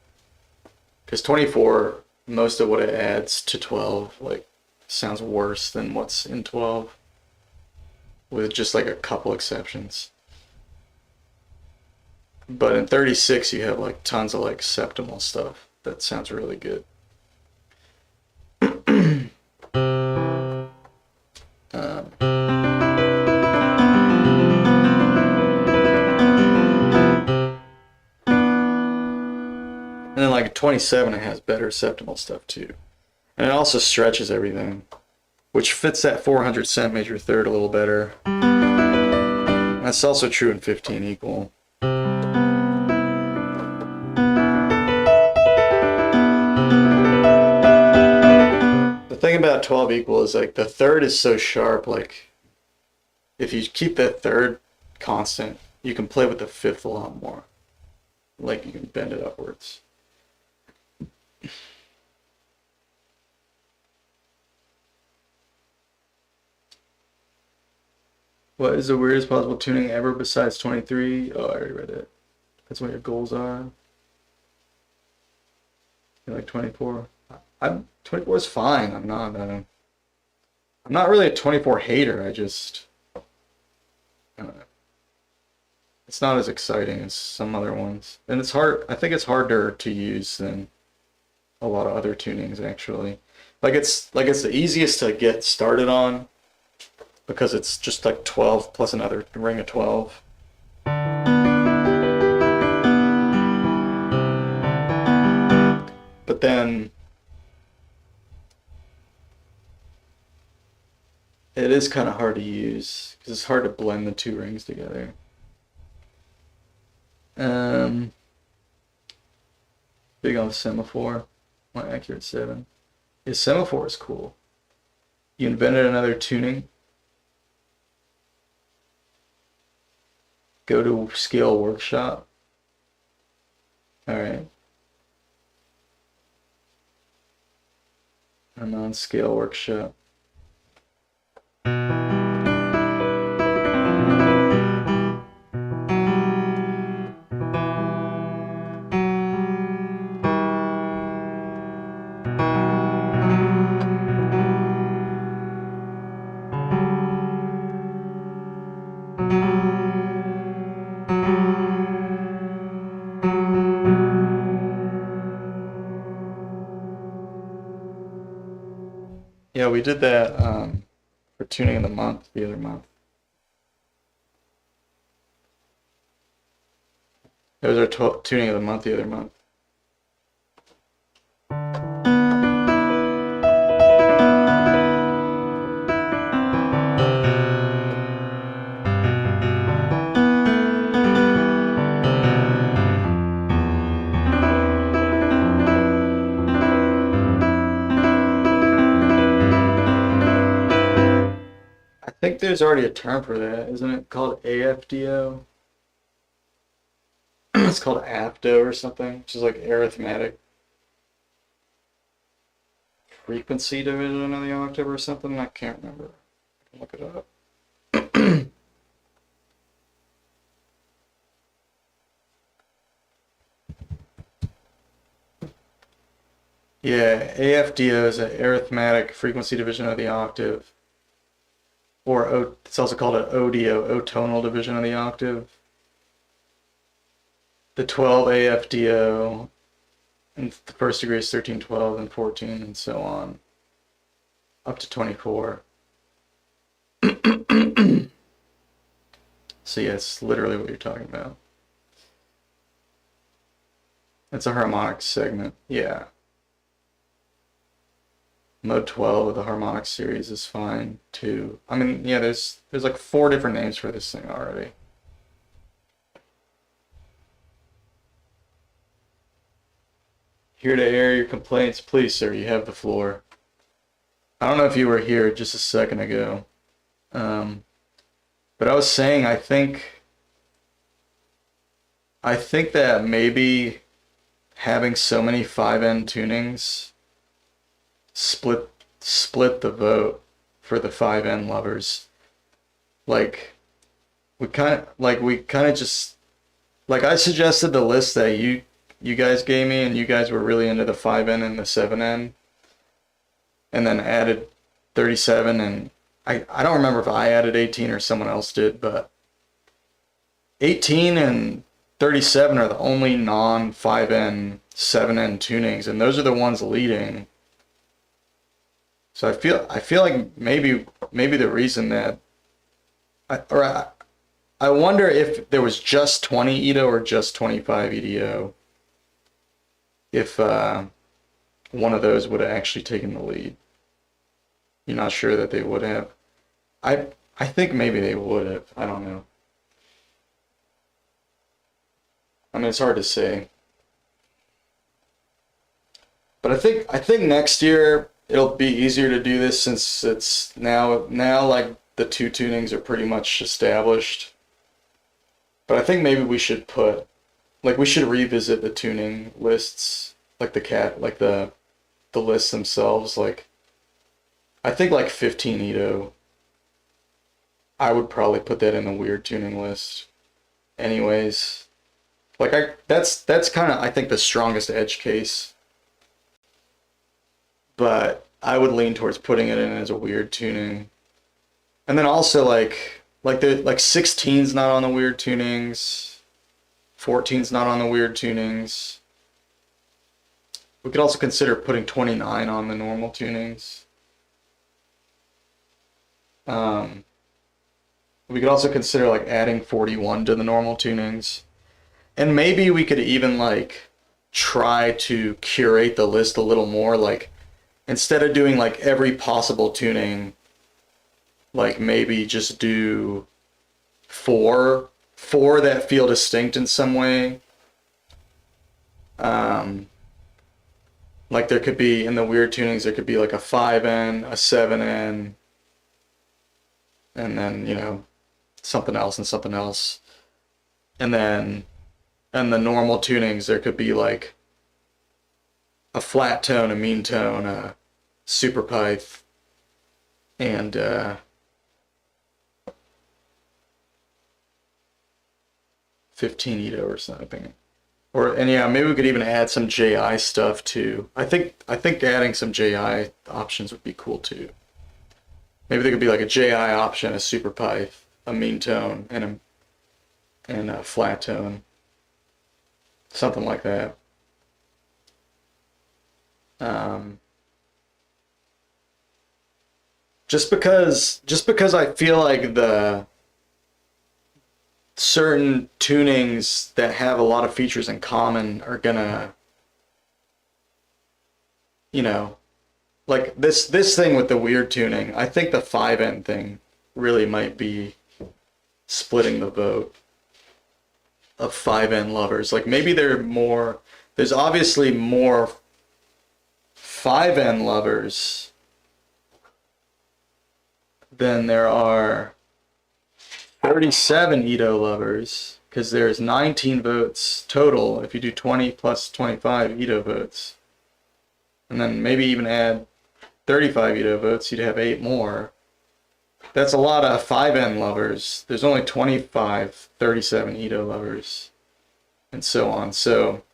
because 24, most of what it adds to 12 like sounds worse than what's in 12, with just like a couple exceptions. But in 36 you have like tons of like septimal stuff that sounds really good. And then like 27 it has better septimal stuff too. And it also stretches everything, which fits that 400 cent major third a little better. And That's also true in 15 equal. The thing about 12 equal is like the third is so sharp, like if you keep that third constant, you can play with the fifth a lot more. Like you can bend it upwards. What is the weirdest possible tuning ever besides 23? Oh, I already read it. That's what your goals are. You like 24? 24 is fine. I'm not really a 24 hater. I don't know. It's not as exciting as some other ones, and it's hard. I think it's harder to use than a lot of other tunings actually. It's the easiest to get started on because it's just like 12 plus another ring of 12. But then it is kind of hard to use because it's hard to blend the two rings together. Big on semaphore, my accurate 7. His semaphore is cool. You invented another tuning. Go to scale workshop. Alright. I'm on scale workshop. Yeah, we did that for tuning of the month the other month. It was our tuning of the month the other month. I think there's already a term for that, isn't it? Called AFDO? It's called AFDO or something, which is like arithmetic frequency division of the octave or something. I can't remember. I can look it up. Yeah, AFDO is an arithmetic frequency division of the octave. Or it's also called an ODO, O-tonal division of the octave. The 12 AFDO, and the first degree is 13, 12, and 14, and so on, up to 24. So yeah, it's literally what you're talking about. It's a harmonic segment, yeah. Mode 12 of the harmonic series is fine too. I mean, yeah, there's like 4 different names for this thing already. Here to air your complaints, please, sir. You have the floor. I don't know if you were here just a second ago, but I was saying I think that maybe having so many 5N tunings split the vote for the 5N lovers. Like we kind of just like I suggested the list that you guys gave me, and you guys were really into the 5N and the 7N, and then added 37, and I don't remember if I added 18 or someone else did, but 18 and 37 are the only non-5N 7N tunings, and those are the ones leading. So I feel like maybe the reason that I wonder if there was just 20 EDO or just 25 EDO, if one of those would have actually taken the lead. You're not sure that they would have. I think maybe they would have. I don't know. I mean, it's hard to say. But I think next year it'll be easier to do this since it's now like the two tunings are pretty much established. But I think maybe we should we should revisit the tuning lists, like the lists themselves. Like I think like 15 Ito, I would probably put that in the weird tuning list. Anyways, that's kind of I think the strongest edge case. But I would lean towards putting it in as a weird tuning. And then also like 16's not on the weird tunings, 14's not on the weird tunings. We could also consider putting 29 on the normal tunings. We could also consider like adding 41 to the normal tunings. And maybe we could even like try to curate the list a little more, like instead of doing like every possible tuning, like maybe just do four that feel distinct in some way. Like there could be in the weird tunings, there could be like a 5N, a 7N, and then something else and something else. And then in the normal tunings, there could be like a flat tone, a mean tone, a super pipes, and 15 Ito or something. And yeah, maybe we could even add some JI stuff too. I think adding some JI options would be cool too. Maybe there could be like a JI option, a super pipe, a mean tone, and a flat tone. Something like that. Just because I feel like the certain tunings that have a lot of features in common are gonna, like this thing with the weird tuning. I think the 5N thing really might be splitting the vote of 5N lovers. Like maybe there's obviously more 5N lovers than there are 37 Ito lovers, because there's 19 votes total if you do 20 plus 25 Ito votes. And then maybe even add 35 Ito votes, you'd have 8 more. That's a lot of 5N lovers. There's only 25, 37 Ito lovers, and so on. So,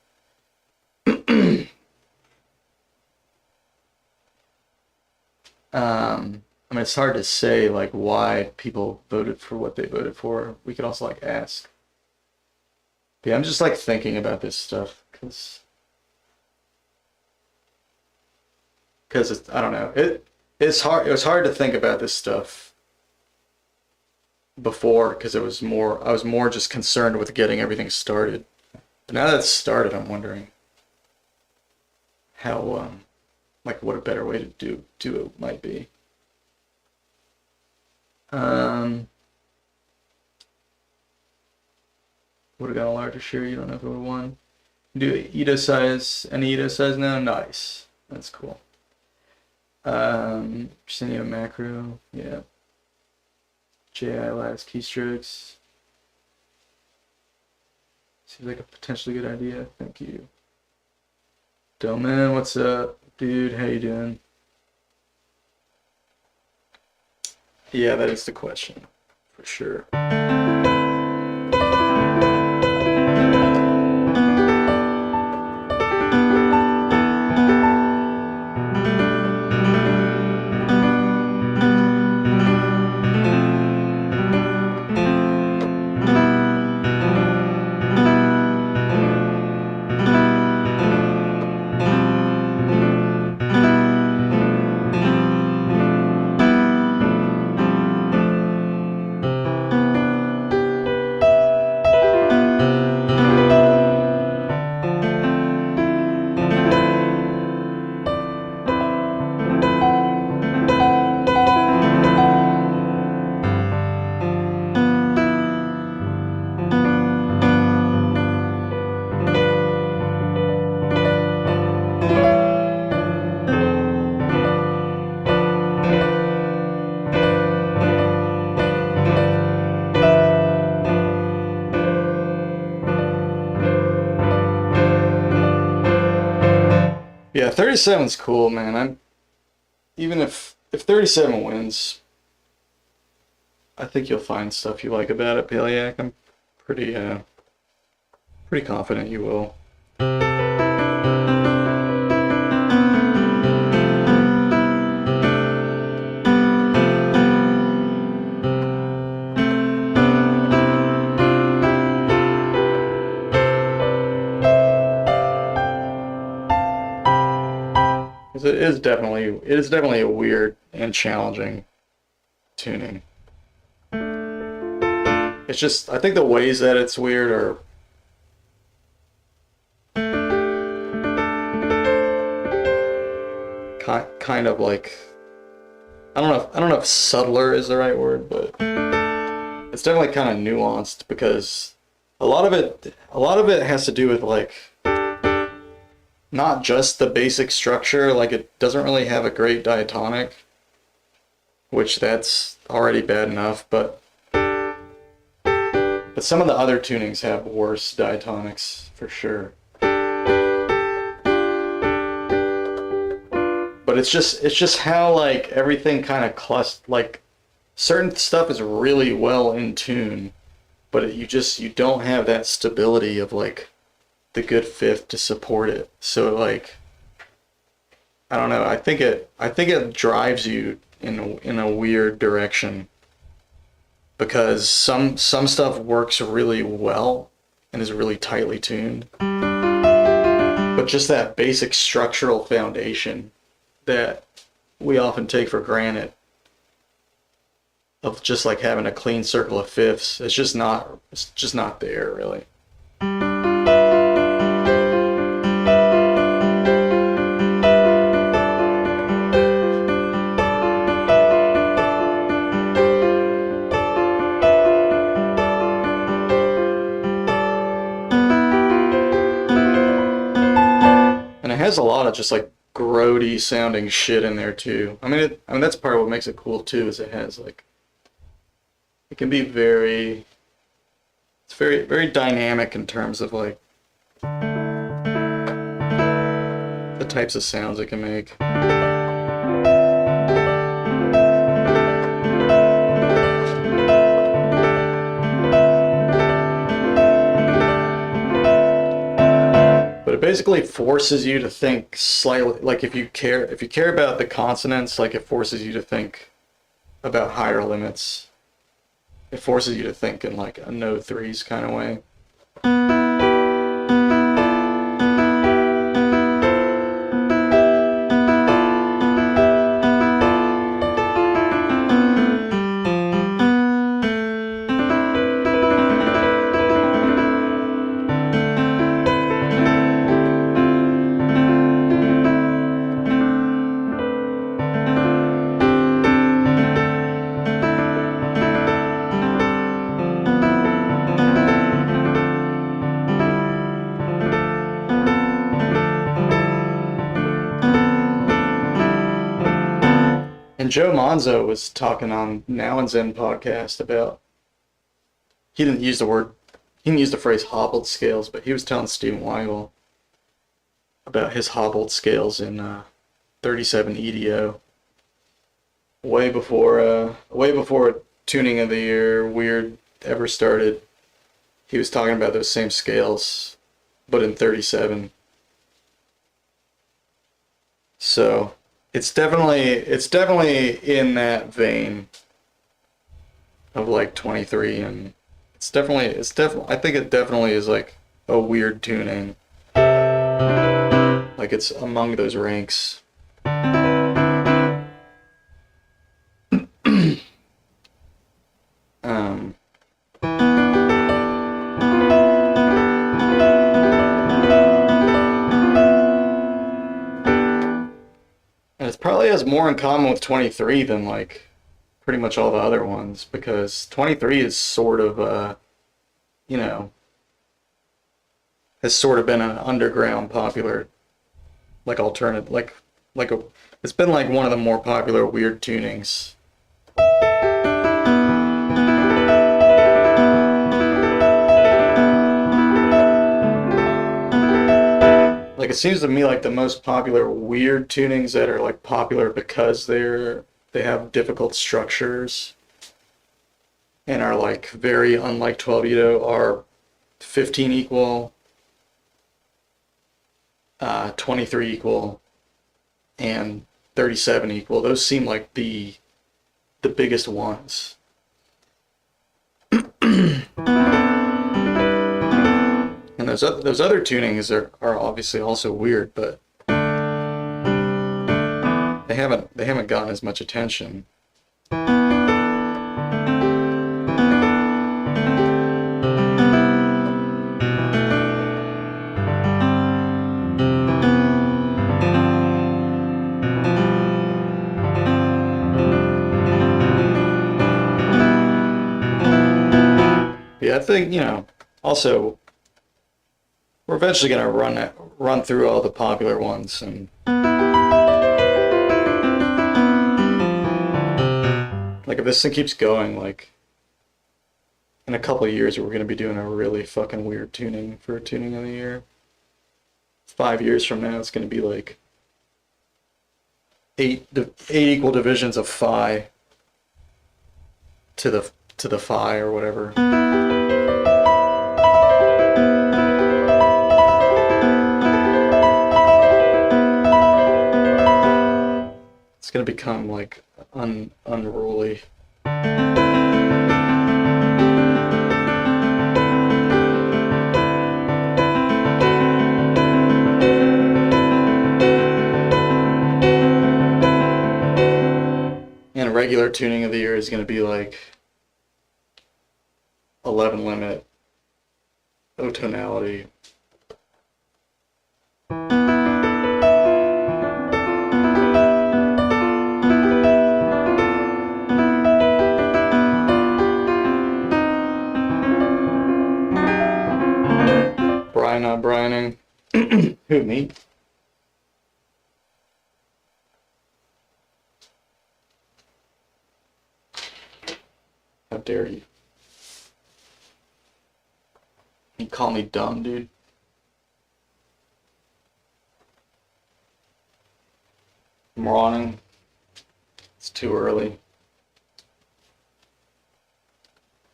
I mean, it's hard to say like why people voted for what they voted for. We could also like ask. But yeah, I'm just like thinking about this stuff because I don't know. It's hard. It was hard to think about this stuff before because I was more just concerned with getting everything started. But now that it's started, I'm wondering how like what a better way to do it might be. Would have got a larger share. You don't know if it would have won. Do Ito size, any Ito size now? Nice. That's cool. Just any macro. Yeah. JI last keystrokes. Seems like a potentially good idea. Thank you. Doman, what's up? Dude, how you doing? Yeah, that is the question, for sure. Yeah, 37's cool, man. Even if 37 wins, I think you'll find stuff you like about it, Paliak. I'm pretty confident you will. 'Cause it is definitely a weird and challenging tuning. It's just, I think the ways that it's weird are kind of like, I don't know if subtler is the right word, but it's definitely kind of nuanced because a lot of it has to do with like not just the basic structure, like it doesn't really have a great diatonic, which that's already bad enough, but some of the other tunings have worse diatonics for sure. But it's just how like everything kind of like certain stuff is really well in tune, but you don't have that stability of like the good fifth to support it. So like I don't know, I think it drives you in a weird direction because some stuff works really well and is really tightly tuned. But just that basic structural foundation that we often take for granted of just like having a clean circle of fifths, it's just not there really. And it has a lot of just like grody sounding shit in there too. I mean that's part of what makes it cool too, is it has like, it can be very very dynamic in terms of like the types of sounds it can make. But it basically forces you to think slightly, like if you care about the consonants, like it forces you to think about higher limits. It forces you to think in like a no threes kind of way. And Joe Manzo was talking on Now and Zen podcast about, he didn't use the phrase hobbled scales, but he was telling Stephen Weigel about his hobbled scales in 37 EDO. Way before Tuning of the Year Weird ever started, he was talking about those same scales, but in 37. So it's definitely in that vein of like 23, and I think it definitely is like a weird tuning. Like it's among those ranks. And it probably has more in common with 23 than like pretty much all the other ones, because 23 is sort of has sort of been an underground popular, like alternative, it's been like one of the more popular weird tunings. Like Like, it seems to me like the most popular weird tunings that are like popular because they have difficult structures and are like very unlike 12 are 15 equal, 23 equal, and 37 equal. Those seem like the biggest ones. And those other tunings are obviously also weird, but they haven't gotten as much attention. Yeah, I think, also we're eventually gonna run through all the popular ones, and like if this thing keeps going, like in a couple of years we're gonna be doing a really fucking weird tuning for tuning of the year. 5 years from now it's gonna be like eight equal divisions of phi to the phi or whatever. It's gonna become like unruly. And a regular tuning of the year is gonna be like 11 limit, O tonality. Brian not brianing. Who, me? How dare you? You call me dumb, dude? Morning. It's too early.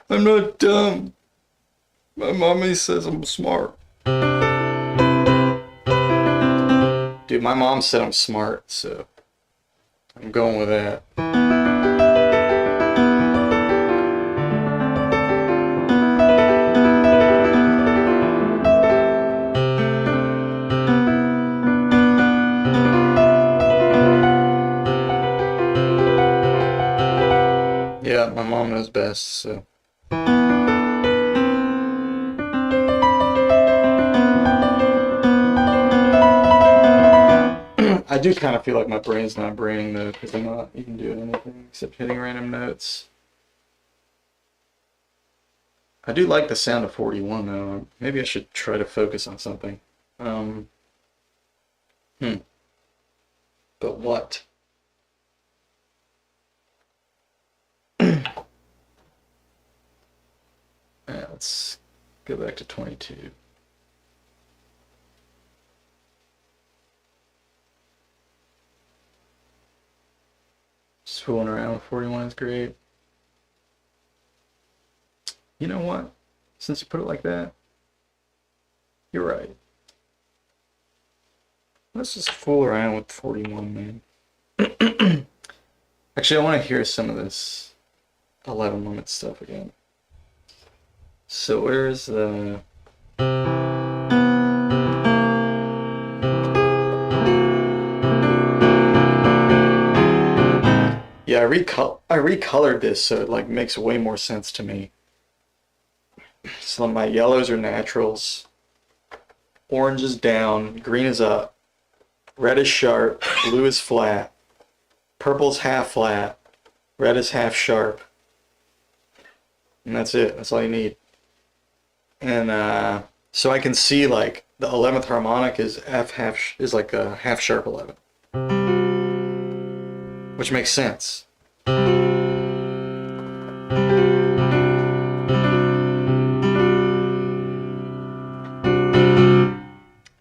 I'm not dumb. My mommy says I'm smart. Dude, my mom said I'm smart, so I'm going with that. Yeah, my mom knows best, so. I do kind of feel like my brain's not braining though, because I'm not even doing anything except hitting random notes. I do like the sound of 41 though. Maybe I should try to focus on something. But what? Let's go back to 22. Just fooling around with 41 is great. You know what? Since you put it like that, you're right. Let's just fool around with 41, man. Actually, I want to hear some of this 11 limit stuff again. So where's the... Yeah, I recolored this so it like makes way more sense to me. So my yellows are naturals, orange is down, green is up, red is sharp, blue is flat, purple's half flat, red is half sharp. And that's it. That's all you need. And so I can see like the 11th harmonic is is like a half sharp 11, which makes sense.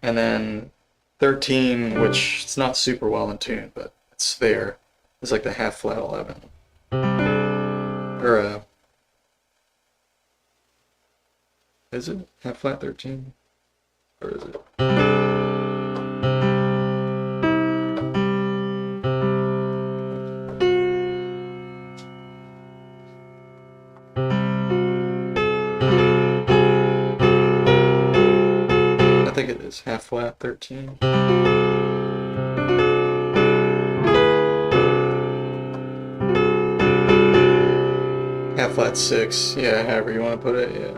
And then 13, which it's not super well in tune, but it's there. It's like the half flat 11. Or is it half flat 13? Or is it? I think it is half flat 13. Half flat 6, yeah, however you want to put it, yeah.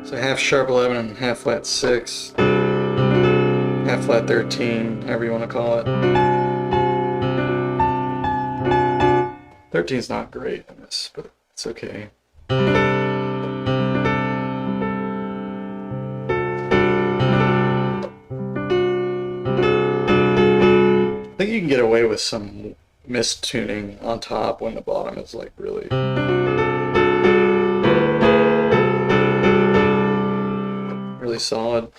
So half sharp 11 and half flat 6. Half flat 13, however you want to call it. 13's not great in this, but it's okay. I think you can get away with some mistuning on top when the bottom is like really solid.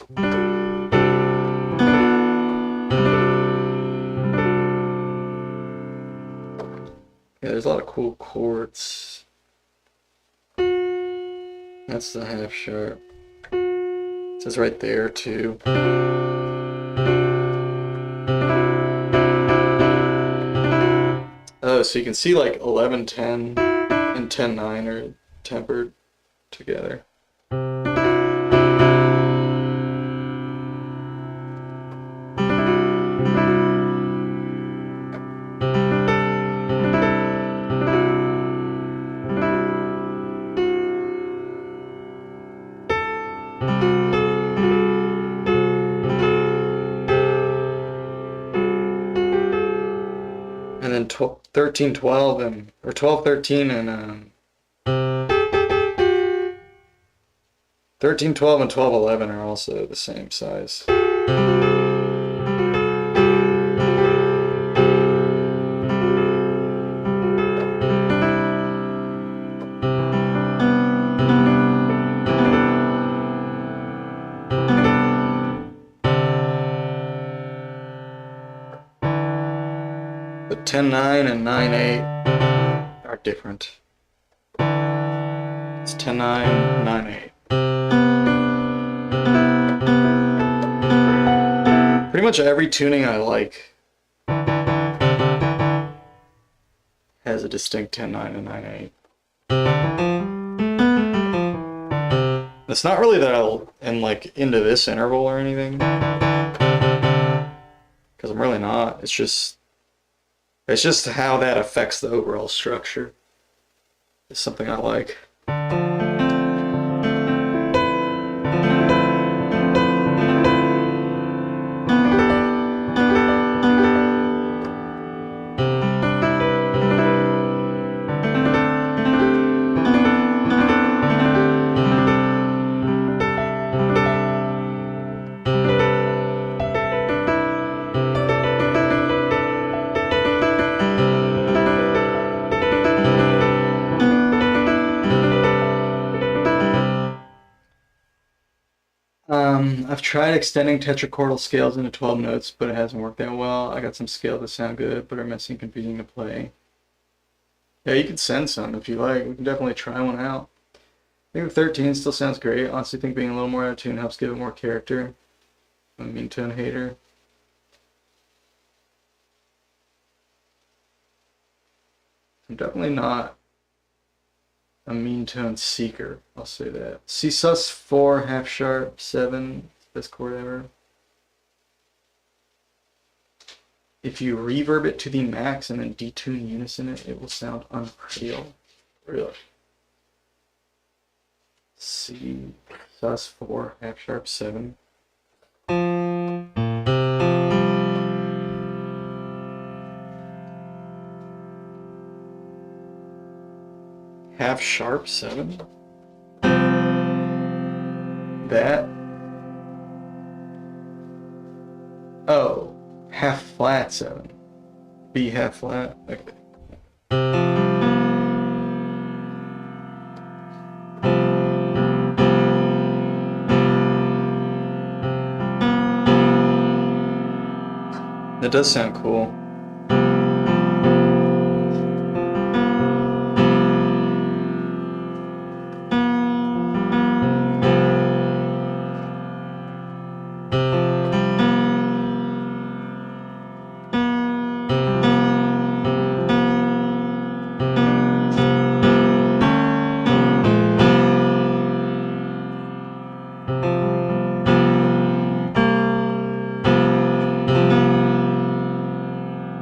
Yeah, there's a lot of cool chords. That's the half sharp. It says right there too. Oh, so you can see like 11-10 and 10-9 are tempered together. And then 13-12 and or 12-13 and 13-12 and 12-11 are also the same size. But 10-9 and 9-8 are different. It's 10-9, 9-8. Pretty much every tuning I like has a distinct 10-9 and 9-8. It's not really that I'm like into this interval or anything, because I'm really not. It's just how that affects the overall structure. It's something I like. I've tried extending tetrachordal scales into 12 notes, but it hasn't worked that well. I got some scales that sound good, but are messy and confusing to play. Yeah, you can send some if you like. We can definitely try one out. I think the 13 still sounds great. Honestly, I think being a little more out of tune helps give it more character. I'm a mean tone hater. I'm definitely not a mean tone seeker, I'll say that. C sus 4, half sharp 7, best chord ever. If you reverb it to the max and then detune unison it will sound unreal. Really. C sus 4, half sharp 7. Half sharp 7? That? Oh, half flat 7. B half flat? Okay. does sound cool.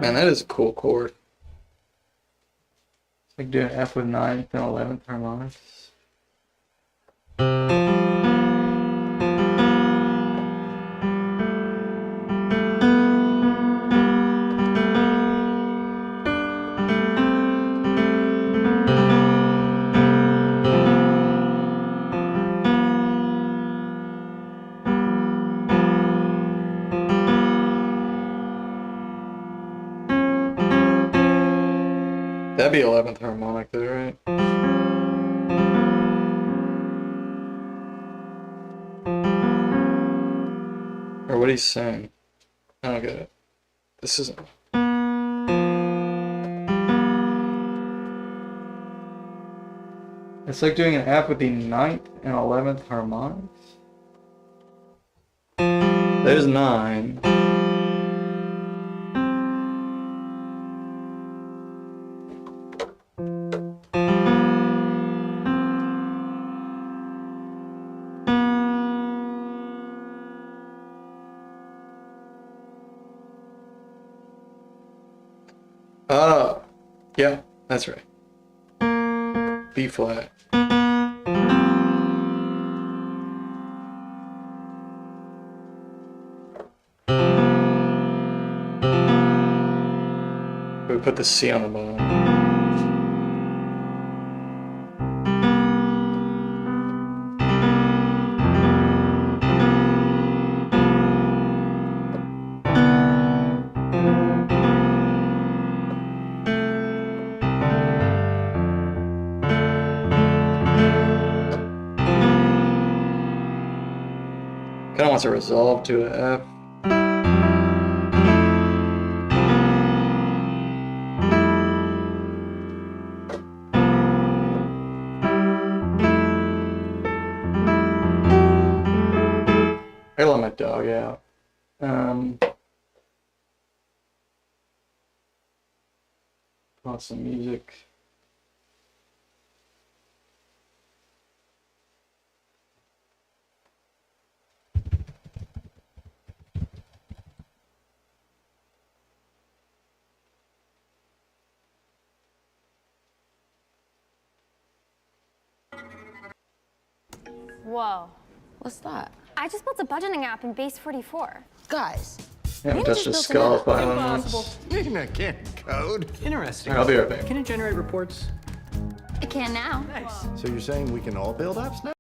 Man, that is a cool chord. It's like doing F with 9th and 11th harmonics. That'd be 11th harmonic though, right? Or what he's saying. I don't get it. This isn't. It's like doing an F with the 9th and 11th harmonics. There's 9. Oh, yeah, that's right. B flat. We put the C on the bottom. Kind of wants to resolve to an F. I let my dog out. Put on some music. Whoa. What's that? I just built a budgeting app in Base 44. Guys. Yeah, Maybe just a just skull built file on Impossible. this. You can't code. Interesting. I'll be right back. Can it generate reports? It can now. Nice. So you're saying we can all build apps now?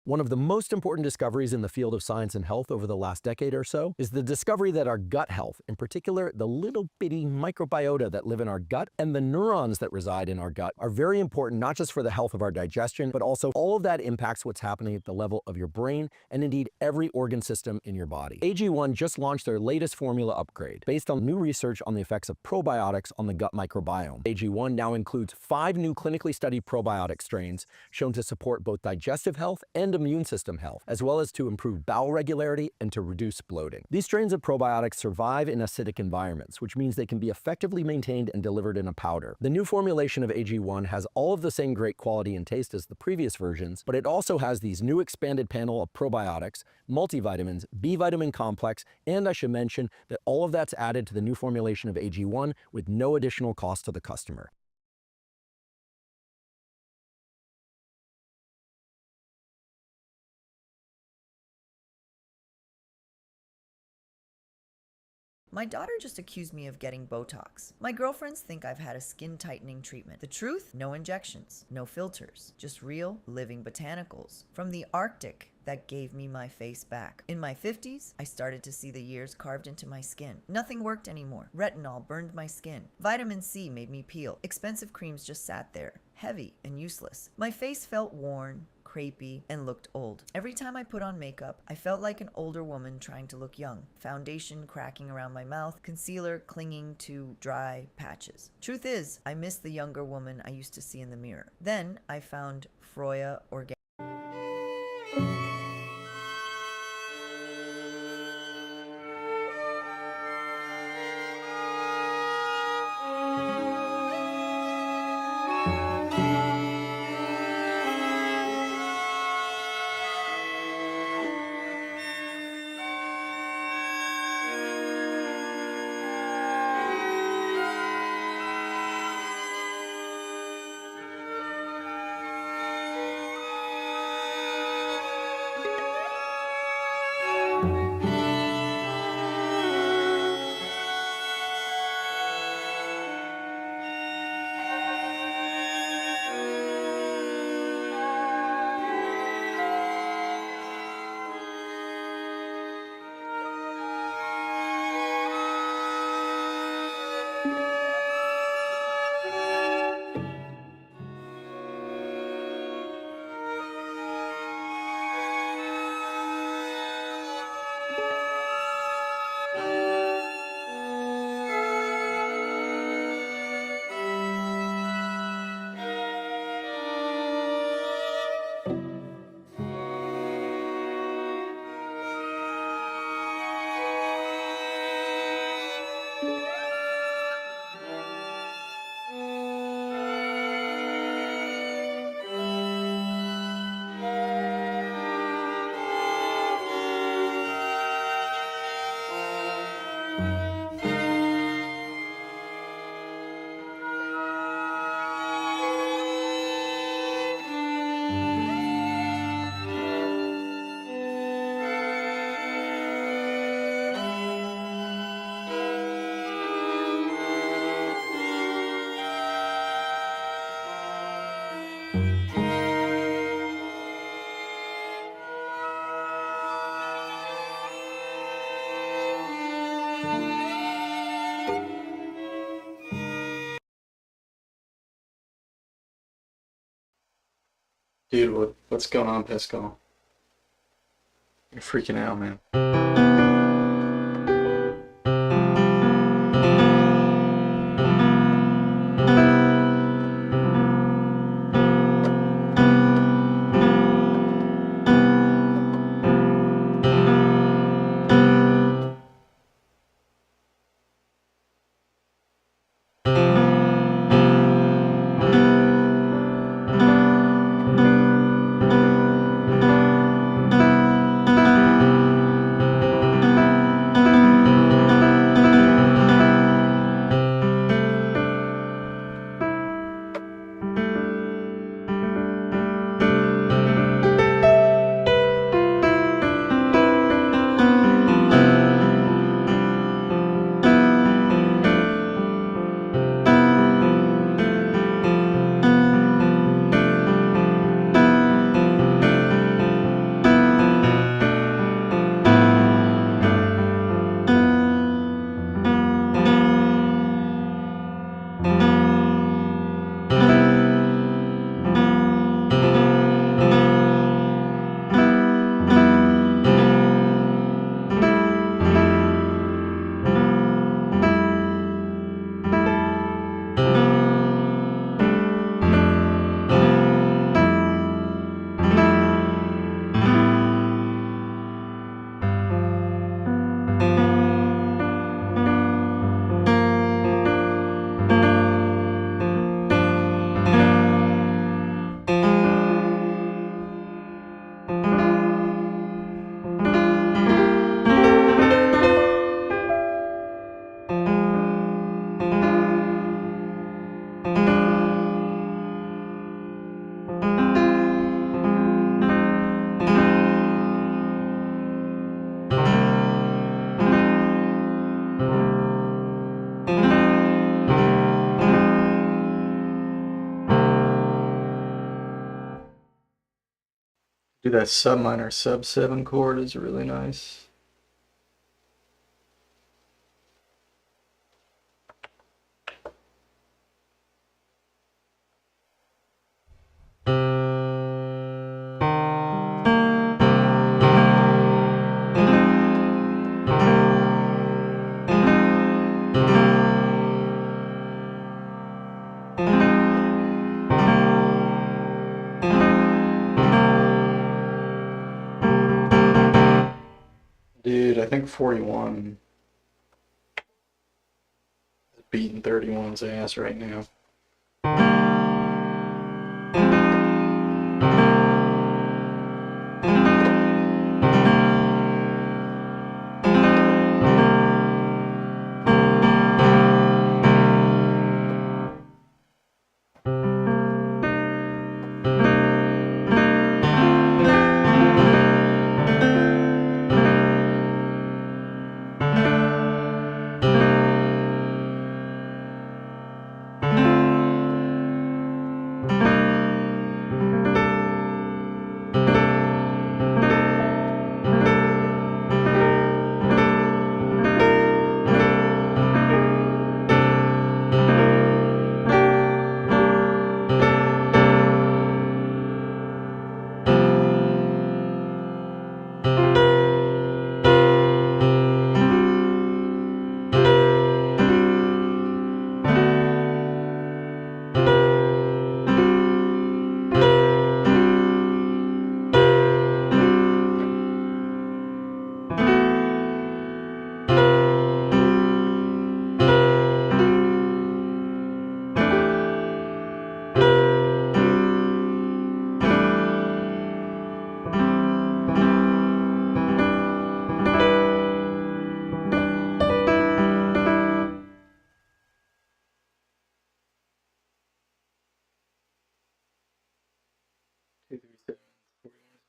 One of the most important discoveries in the field of science and health over the last decade or so is the discovery that our gut health, in particular the little bitty microbiota that live in our gut and the neurons that reside in our gut, are very important not just for the health of our digestion, but also all of that impacts what's happening at the level of your brain and indeed every organ system in your body. AG1 just launched their latest formula upgrade based on new research on the effects of probiotics on the gut microbiome. AG1 now includes 5 new clinically studied probiotic strains shown to support both digestive health and immune system health, as well as to improve bowel regularity and to reduce bloating. These strains of probiotics survive in acidic environments, which means they can be effectively maintained and delivered in a powder. The new formulation of AG1 has all of the same great quality and taste as the previous versions, but it also has these new expanded panel of probiotics, multivitamins, B vitamin complex, and I should mention that all of that's added to the new formulation of AG1 with no additional cost to the customer. My daughter just accused me of getting Botox. My girlfriends think I've had a skin tightening treatment. The truth? No injections, no filters, just real living botanicals from the Arctic that gave me my face back. In my 50s, I started to see the years carved into my skin. Nothing worked anymore. Retinol burned my skin. Vitamin C made me peel. Expensive creams just sat there, heavy and useless. My face felt worn, crepey, and looked old. Every time I put on makeup, I felt like an older woman trying to look young. Foundation cracking around my mouth, concealer clinging to dry patches. Truth is, I miss the younger woman I used to see in the mirror. Then I found Froya Organic. Dude, what's going on, Pisco? You're freaking out, man. Do that sub minor sub 7 chord is really nice. Dude, I think 41 is beating 31's ass right now.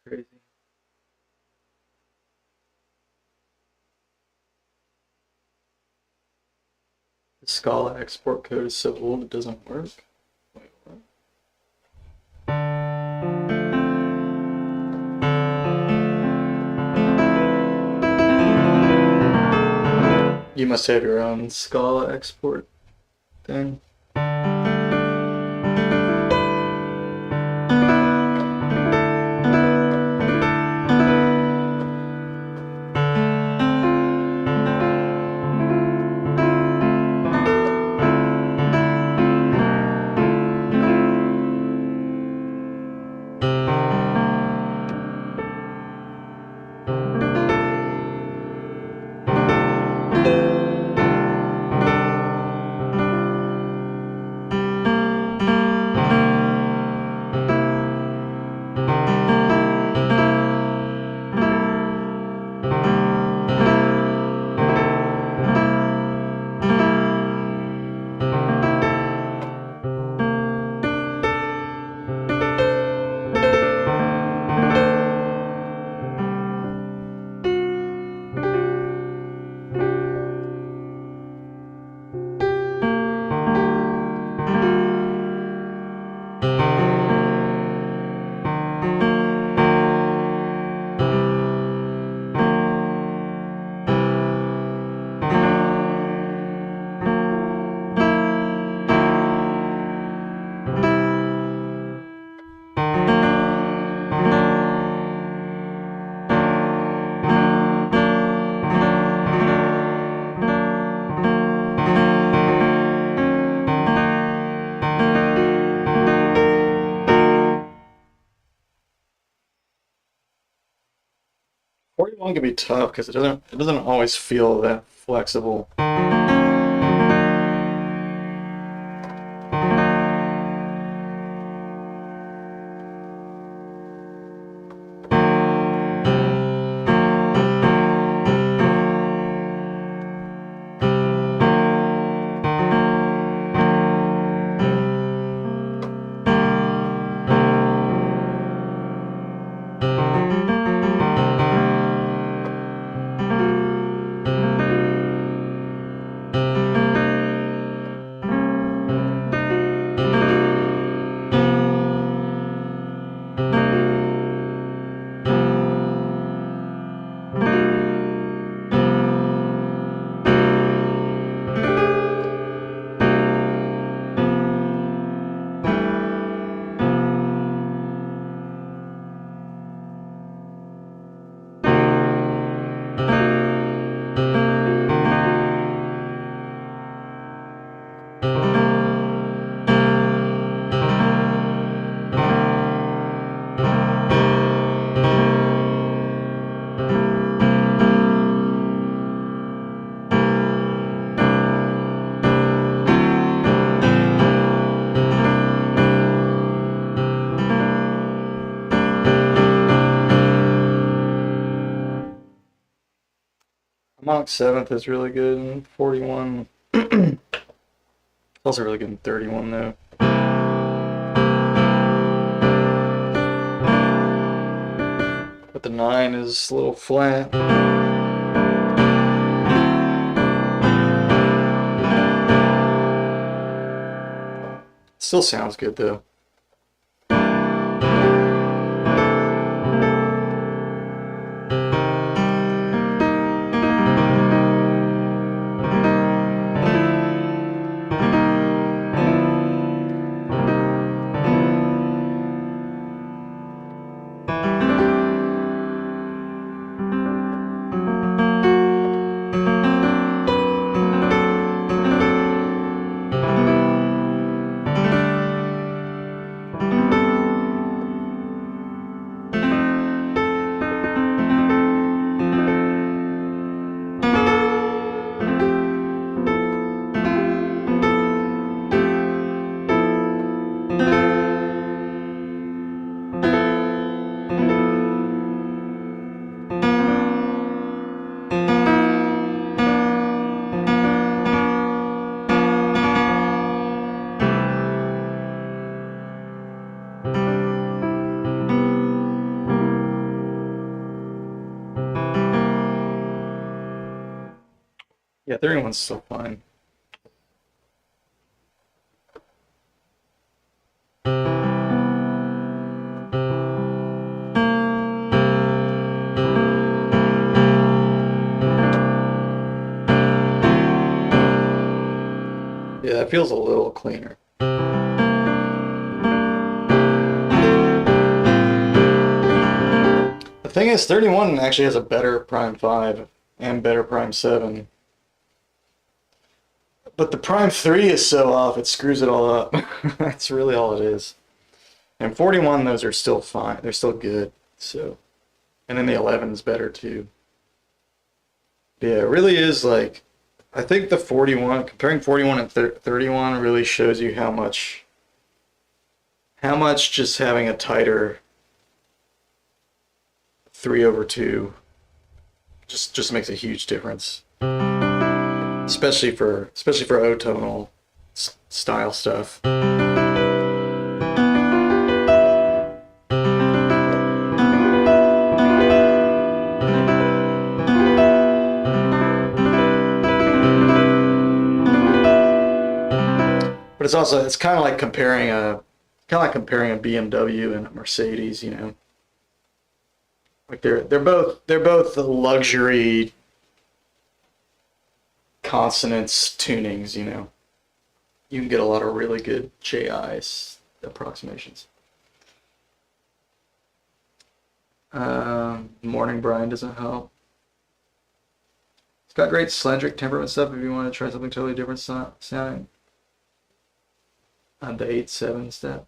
Crazy. The Scala export code is so old it doesn't work. Wait, what? You must have your own Scala export thing. One can be tough because it doesn't always feel that flexible. xenharmonic 7th is really good in 41. It's also really good in 31 though. But the 9 is a little flat. Still sounds good though. Yeah, 31's still fine. Yeah, it feels a little cleaner. The thing is, 31 actually has a better prime 5 and better prime 7. But the prime 3 is so off, it screws it all up. That's really all it is. And 41, those are still fine. They're still good. So, and then the 11 is better too. But yeah, it really is like, I think the 41, comparing 41 and 31 really shows you how much just having a tighter 3/2 just makes a huge difference. Especially for O-tonal style stuff. But it's kind of like comparing a BMW and a Mercedes, you know. Like they're both the luxury consonants tunings, you know. You can get a lot of really good JIs approximations. Morning Brian doesn't help. It's got great Slendrick temperament stuff if you want to try something totally different sounding. On the 8/7 step.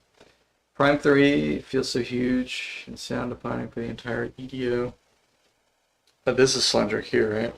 Prime 3 feels so huge and sound defining for the entire EDO. But this is Slendrick here, right?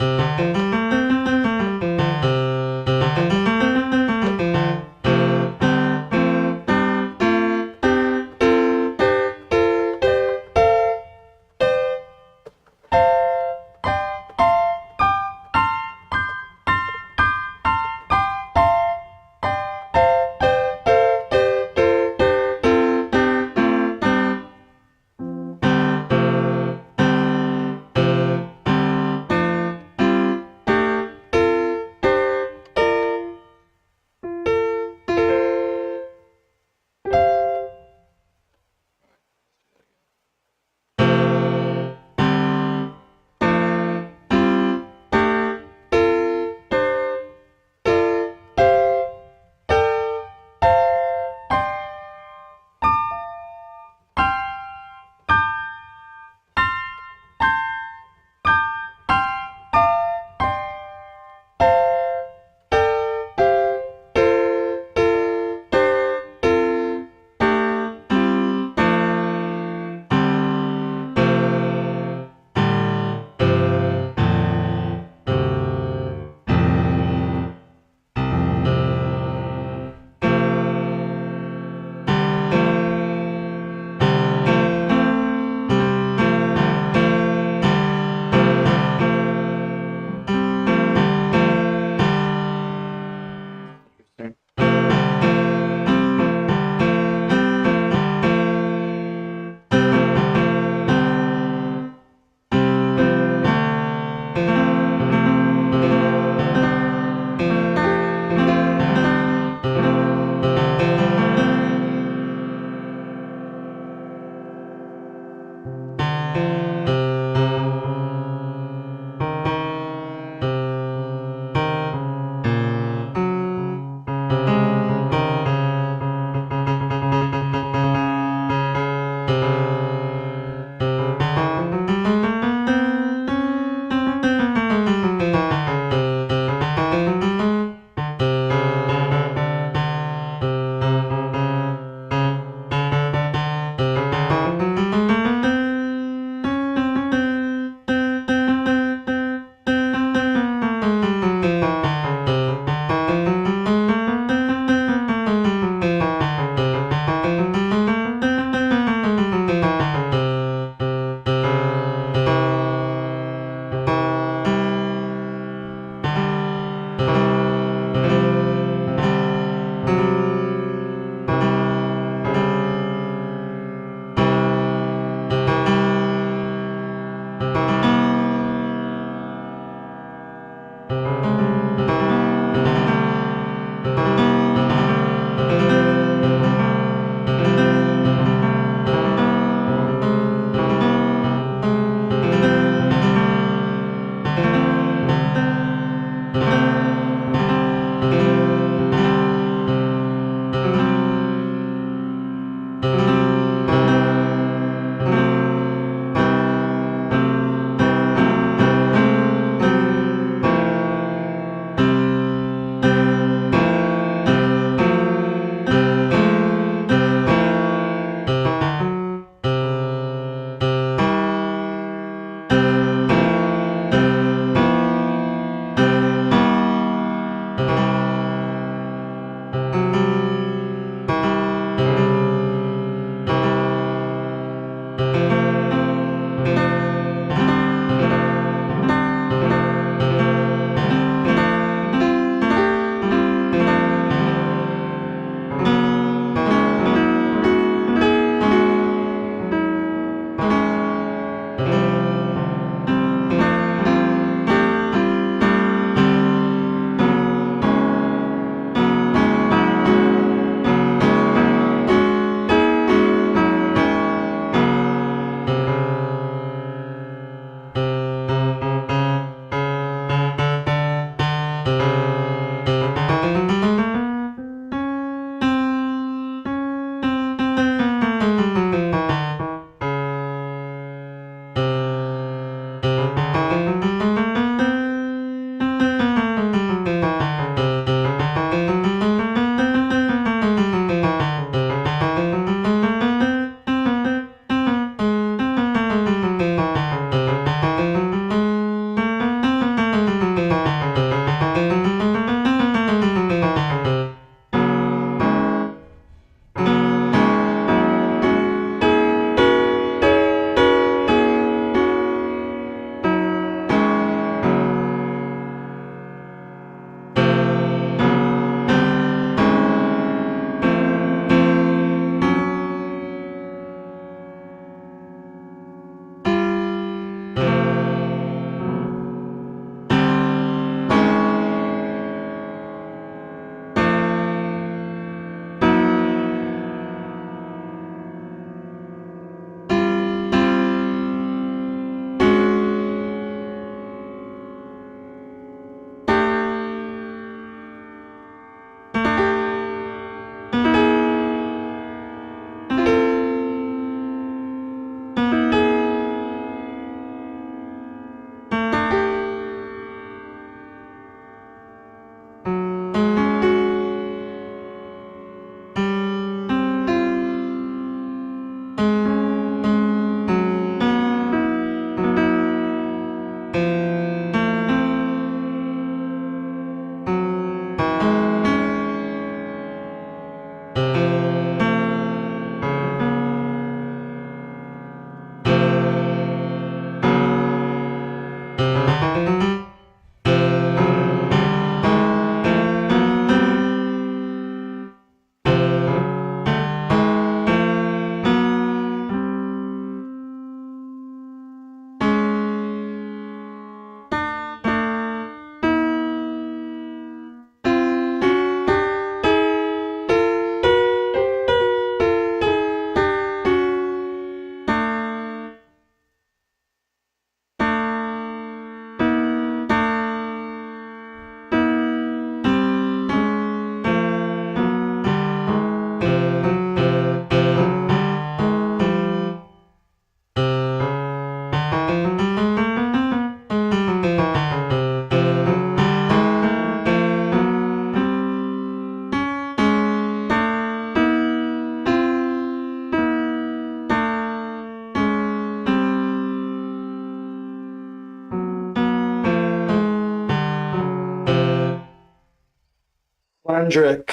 Slendrick.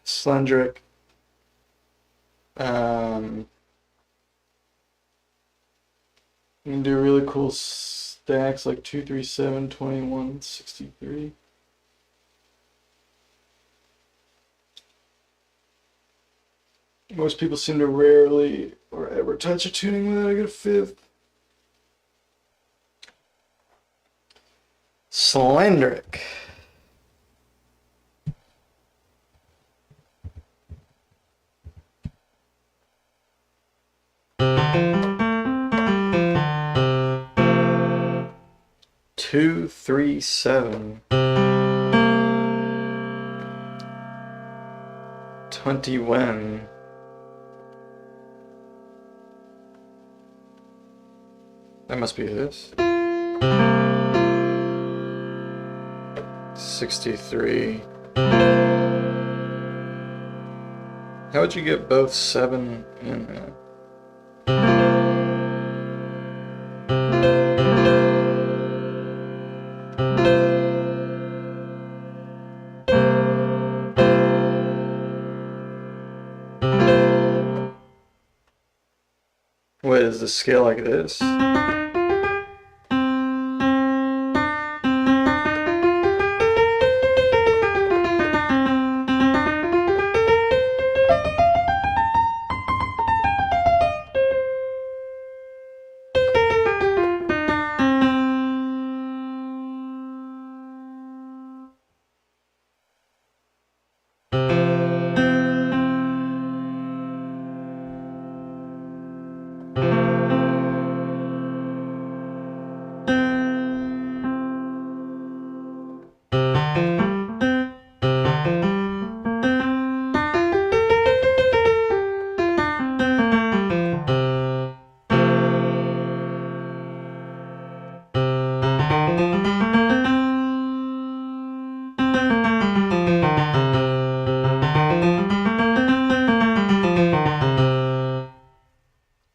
Slendrick. You can do really cool stacks like 2, 3, 7, 21, 63. Most people seem to rarely or ever touch a tuning without a good fifth. Slendrick. Two, 3, 7. 21. That must be this. 63. How would you get both 7 and that? Wait, is the scale like this?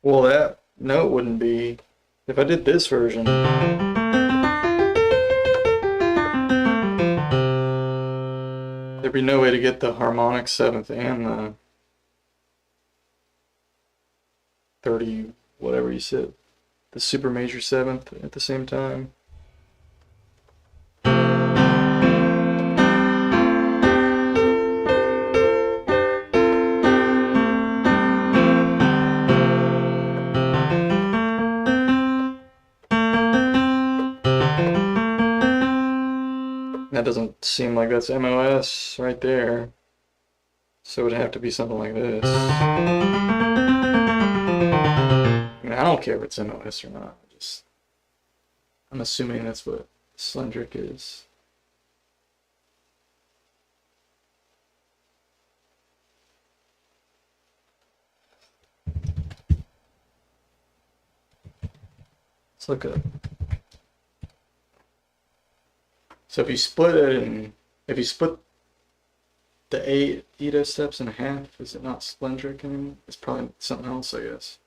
Well, that note wouldn't be. If I did this version, there'd be no way to get the harmonic 7th and the 30, whatever you said, the super major 7th at the same time. That doesn't seem like that's MOS right there. So it would have to be something like this. I mean, I don't care if it's MOS or not. I'm assuming that's what Slendrick is. Let's look up. So if you split it in, if you split the 8 Edo steps in half, is it not Slendrick anymore? It's probably something else, I guess.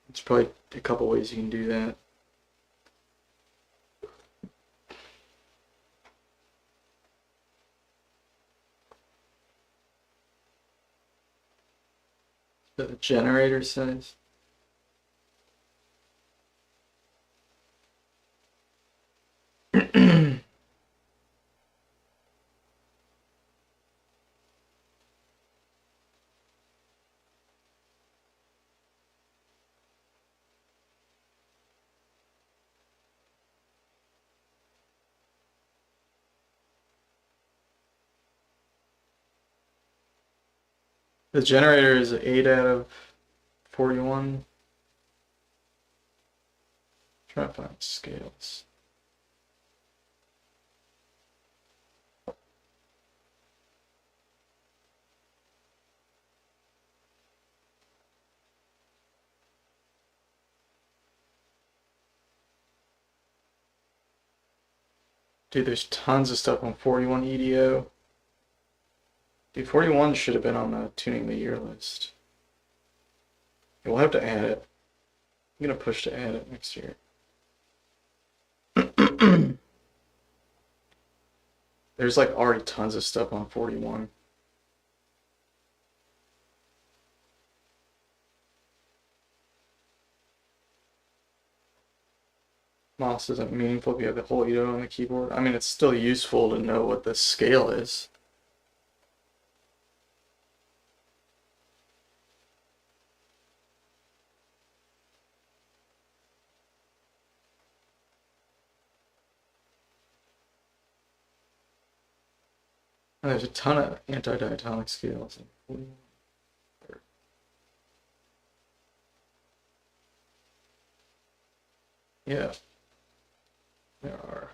There's probably a couple ways you can do that. The generator says. The generator is 8 out of 41. Try to find scales. Dude, there's tons of stuff on 41 EDO. Dude, 41 should have been on the tuning the year list. We'll have to add it. I'm gonna push to add it next year. There's like already tons of stuff on 41. Mouse isn't meaningful if you have the whole EDO on the keyboard. I mean, it's still useful to know what the scale is. And there's a ton of anti-diatonic scales. Yeah, there are.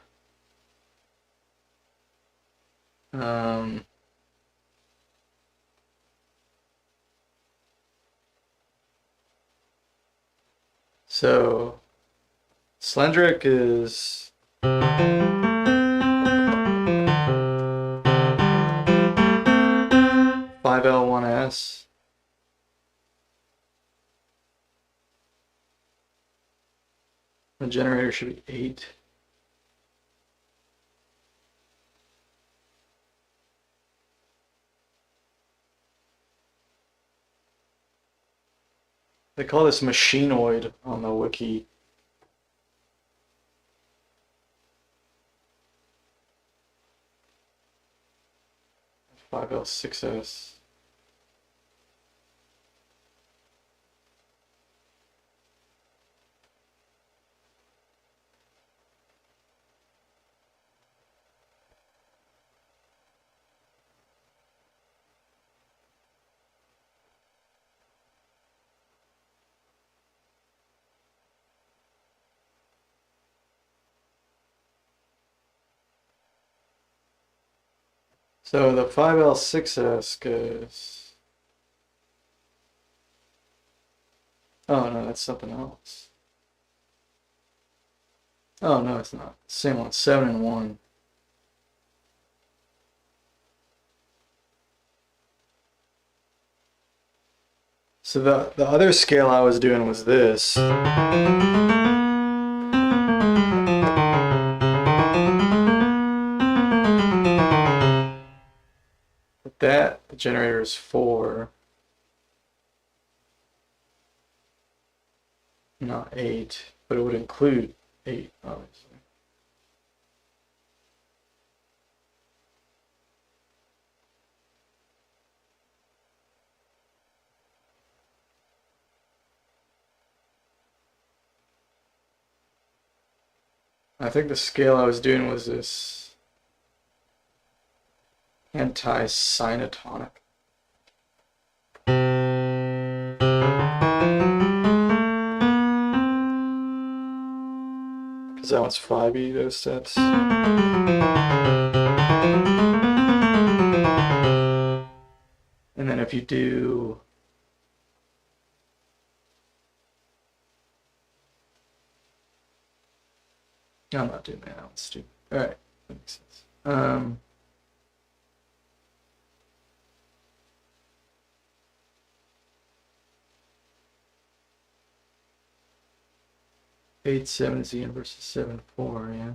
So Slendrick is 5L1S. The generator should be 8. They call this machinoid on the wiki. Five L6S. So the 5L6S goes. Oh no, that's something else. Oh no, it's not. Same one, 7 and 1. So the other scale I was doing was this. But that, the generator is 4. Not 8, but it would include 8, obviously. I think the scale I was doing was this anti-sinotonic. Because that one's 5E, those steps. And then if you do no, I'm not doing that. That one's stupid. Alright, that makes sense. 8/7 is the inverse of 7/4, yeah.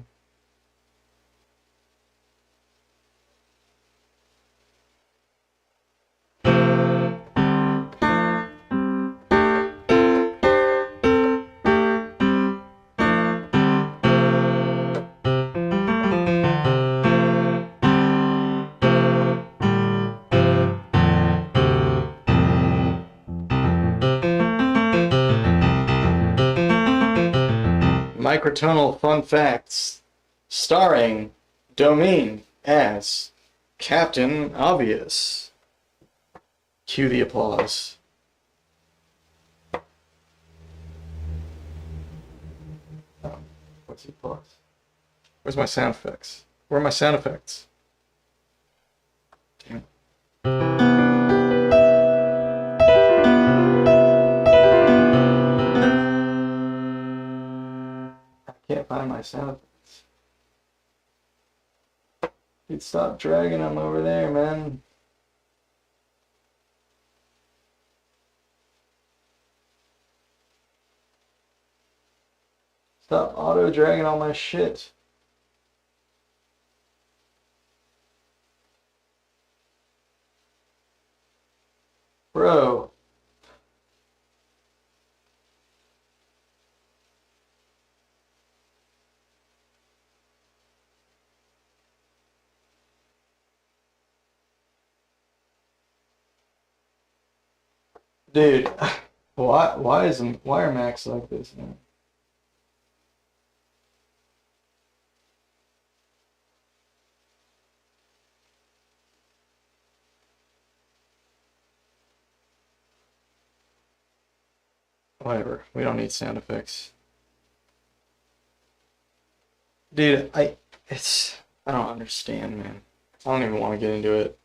Microtonal fun facts, starring Domain as Captain Obvious. Cue the applause. What's the applause? Where's my sound effects? Where are my sound effects? Damn it. Can't find my sound effects. Dude, stop dragging them over there, man. Stop auto dragging all my shit. Bro. Dude, why are Macs like this, man? Whatever, we don't need sound effects. Dude, I don't understand, man. I don't even want to get into it.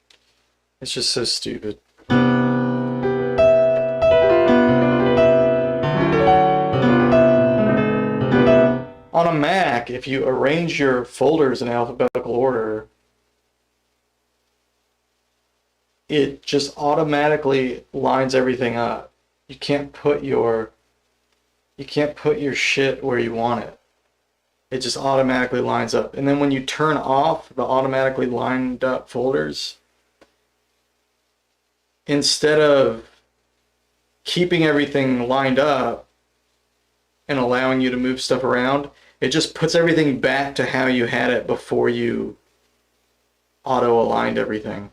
It's just so stupid. I on Mac, if you arrange your folders in alphabetical order, it just automatically lines everything up. You can't put your shit where you want it. It just automatically lines up. And then when you turn off the automatically lined up folders, instead of keeping everything lined up and allowing you to move stuff around, it just puts everything back to how you had it before you auto-aligned everything.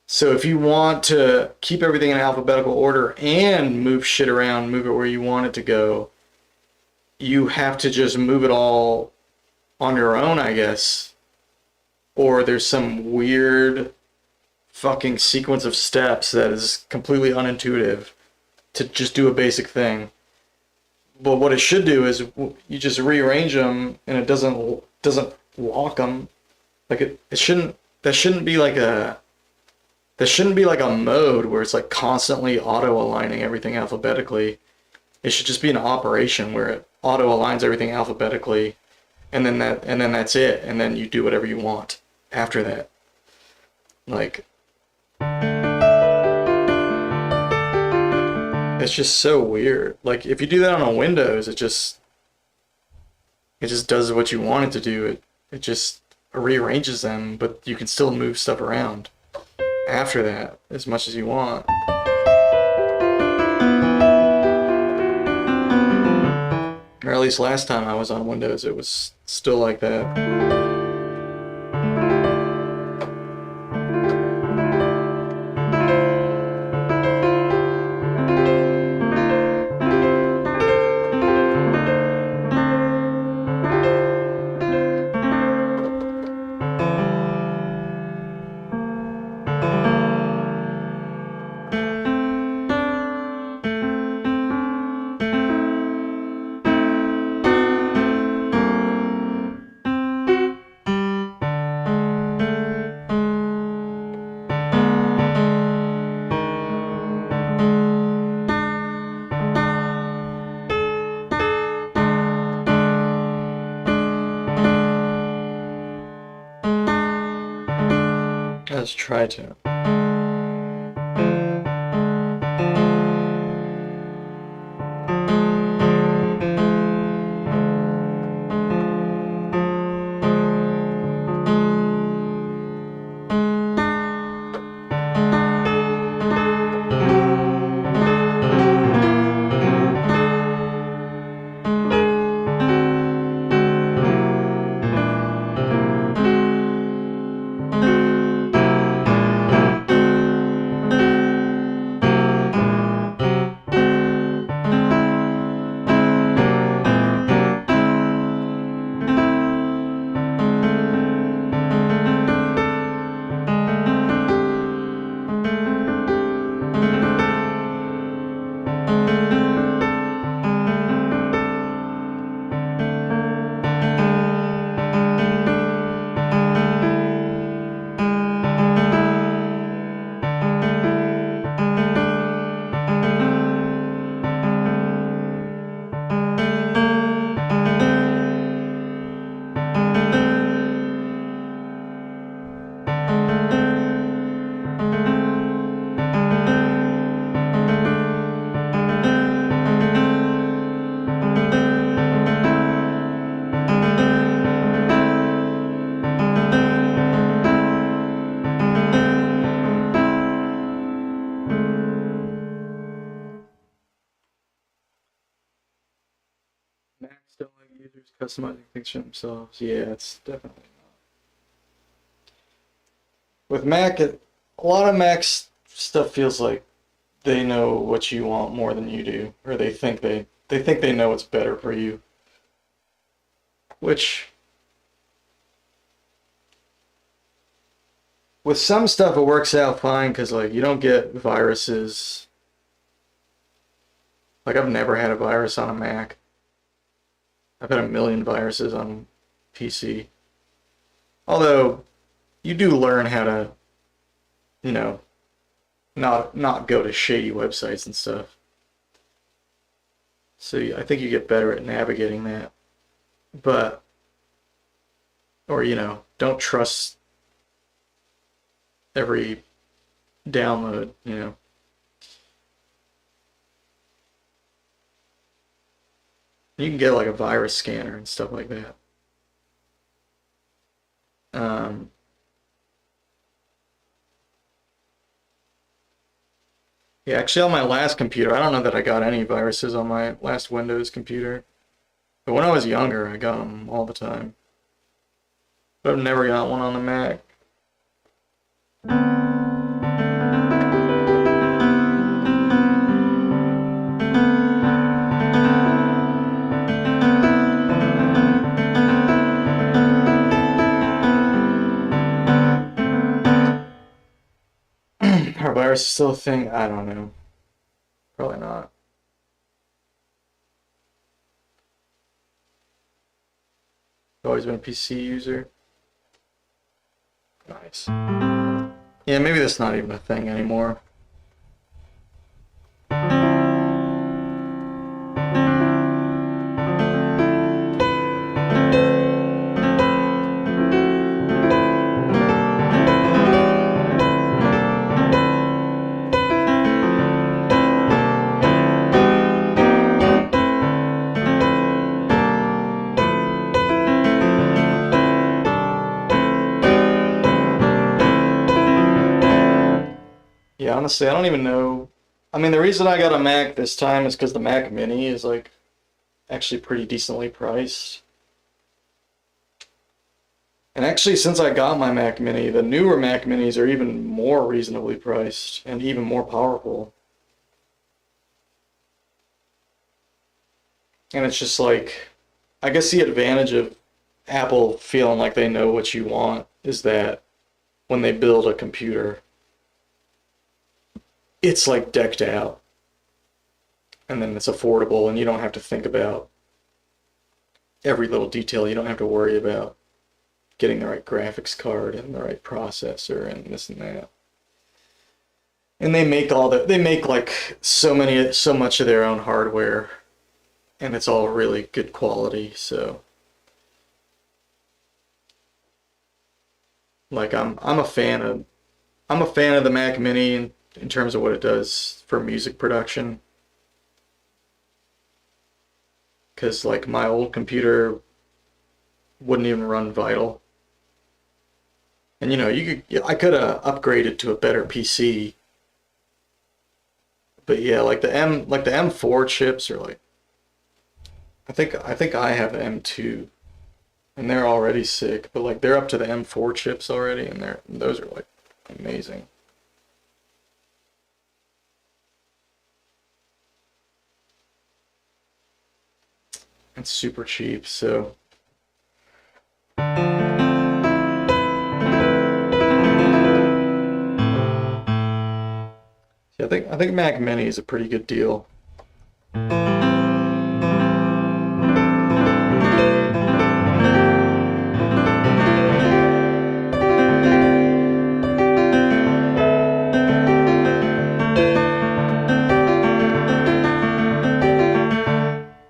So if you want to keep everything in alphabetical order and move shit around, move it where you want it to go, you have to just move it all on your own, I guess. Or there's some weird fucking sequence of steps that is completely unintuitive to just do a basic thing. But what it should do is you just rearrange them, and it doesn't lock them. Like it shouldn't. That shouldn't be like a mode where it's like constantly auto aligning everything alphabetically. It should just be an operation where it auto aligns everything alphabetically, and then that's it. And then you do whatever you want after that. Like, it's just so weird. Like, if you do that on a Windows, it just does what you want it to do. It just rearranges them, but you can still move stuff around after that as much as you want. Or at least last time I was on Windows, it was still like that. Let's try to. Macs don't like users customizing things for themselves. Yeah, it's definitely not. With Mac, a lot of Mac's stuff feels like they know what you want more than you do, or they think they know what's better for you. Which, with some stuff it works out fine because like you don't get viruses. Like I've never had a virus on a Mac. I've had a million viruses on PC. Although you do learn how to, you know, not go to shady websites and stuff. So I think you get better at navigating that. but, or, you know, don't trust every download, you know. You can get like a virus scanner and stuff like that. Yeah, actually on my last computer, I don't know that I got any viruses on my last Windows computer. But when I was younger, I got them all the time. But I've never got one on the Mac. Are viruses still a thing? I don't know. Probably not. I've always been a PC user. Nice. Yeah, maybe that's not even a thing anymore. Yeah, honestly, I don't even know. I mean, the reason I got a Mac this time is because the Mac Mini is like actually pretty decently priced. And actually, since I got my Mac Mini, the newer Mac Minis are even more reasonably priced and even more powerful. And it's just like, I guess the advantage of Apple feeling like they know what you want is that when they build a computer, it's like decked out. And then it's affordable and you don't have to think about every little detail. You don't have to worry about getting the right graphics card and the right processor and this and that. And they make like so much of their own hardware, and it's all really good quality. So like I'm a fan of the Mac Mini in terms of what it does for music production. Because like my old computer wouldn't even run Vital. And you know, I could have upgraded to a better PC. But yeah, like the M4 chips are like, I think I have the M2 and they're already sick, but like they're up to the M4 chips already and those are like amazing. It's super cheap, so yeah, I think Mac Mini is a pretty good deal.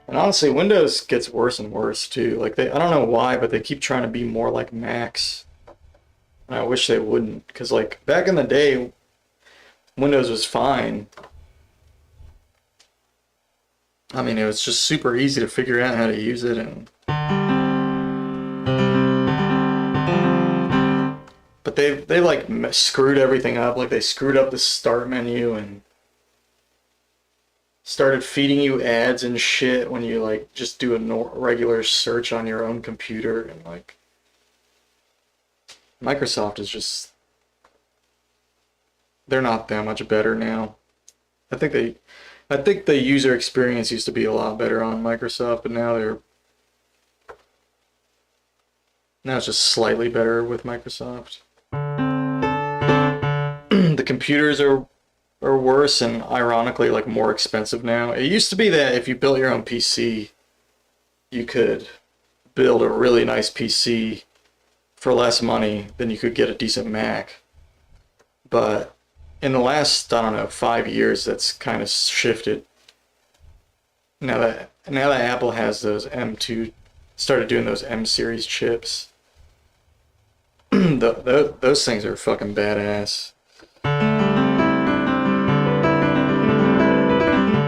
And honestly, Windows gets worse and worse too. Like I don't know why, but they keep trying to be more like Macs. And I wish they wouldn't, because like back in the day, Windows was fine. I mean, it was just super easy to figure out how to use it, but they like screwed everything up. Like they screwed up the start menu and started feeding you ads and shit when you like just do a regular search on your own computer. And like Microsoft is just, they're not that much better now. I think the user experience used to be a lot better on Microsoft, but now it's just slightly better with Microsoft. The computers are worse and ironically like more expensive now. It used to be that if you built your own PC, you could build a really nice PC for less money than you could get a decent Mac. But in the last, I don't know, 5 years, that's kind of shifted. Now that Apple has those M2 started doing those M series chips. Those things are fucking badass.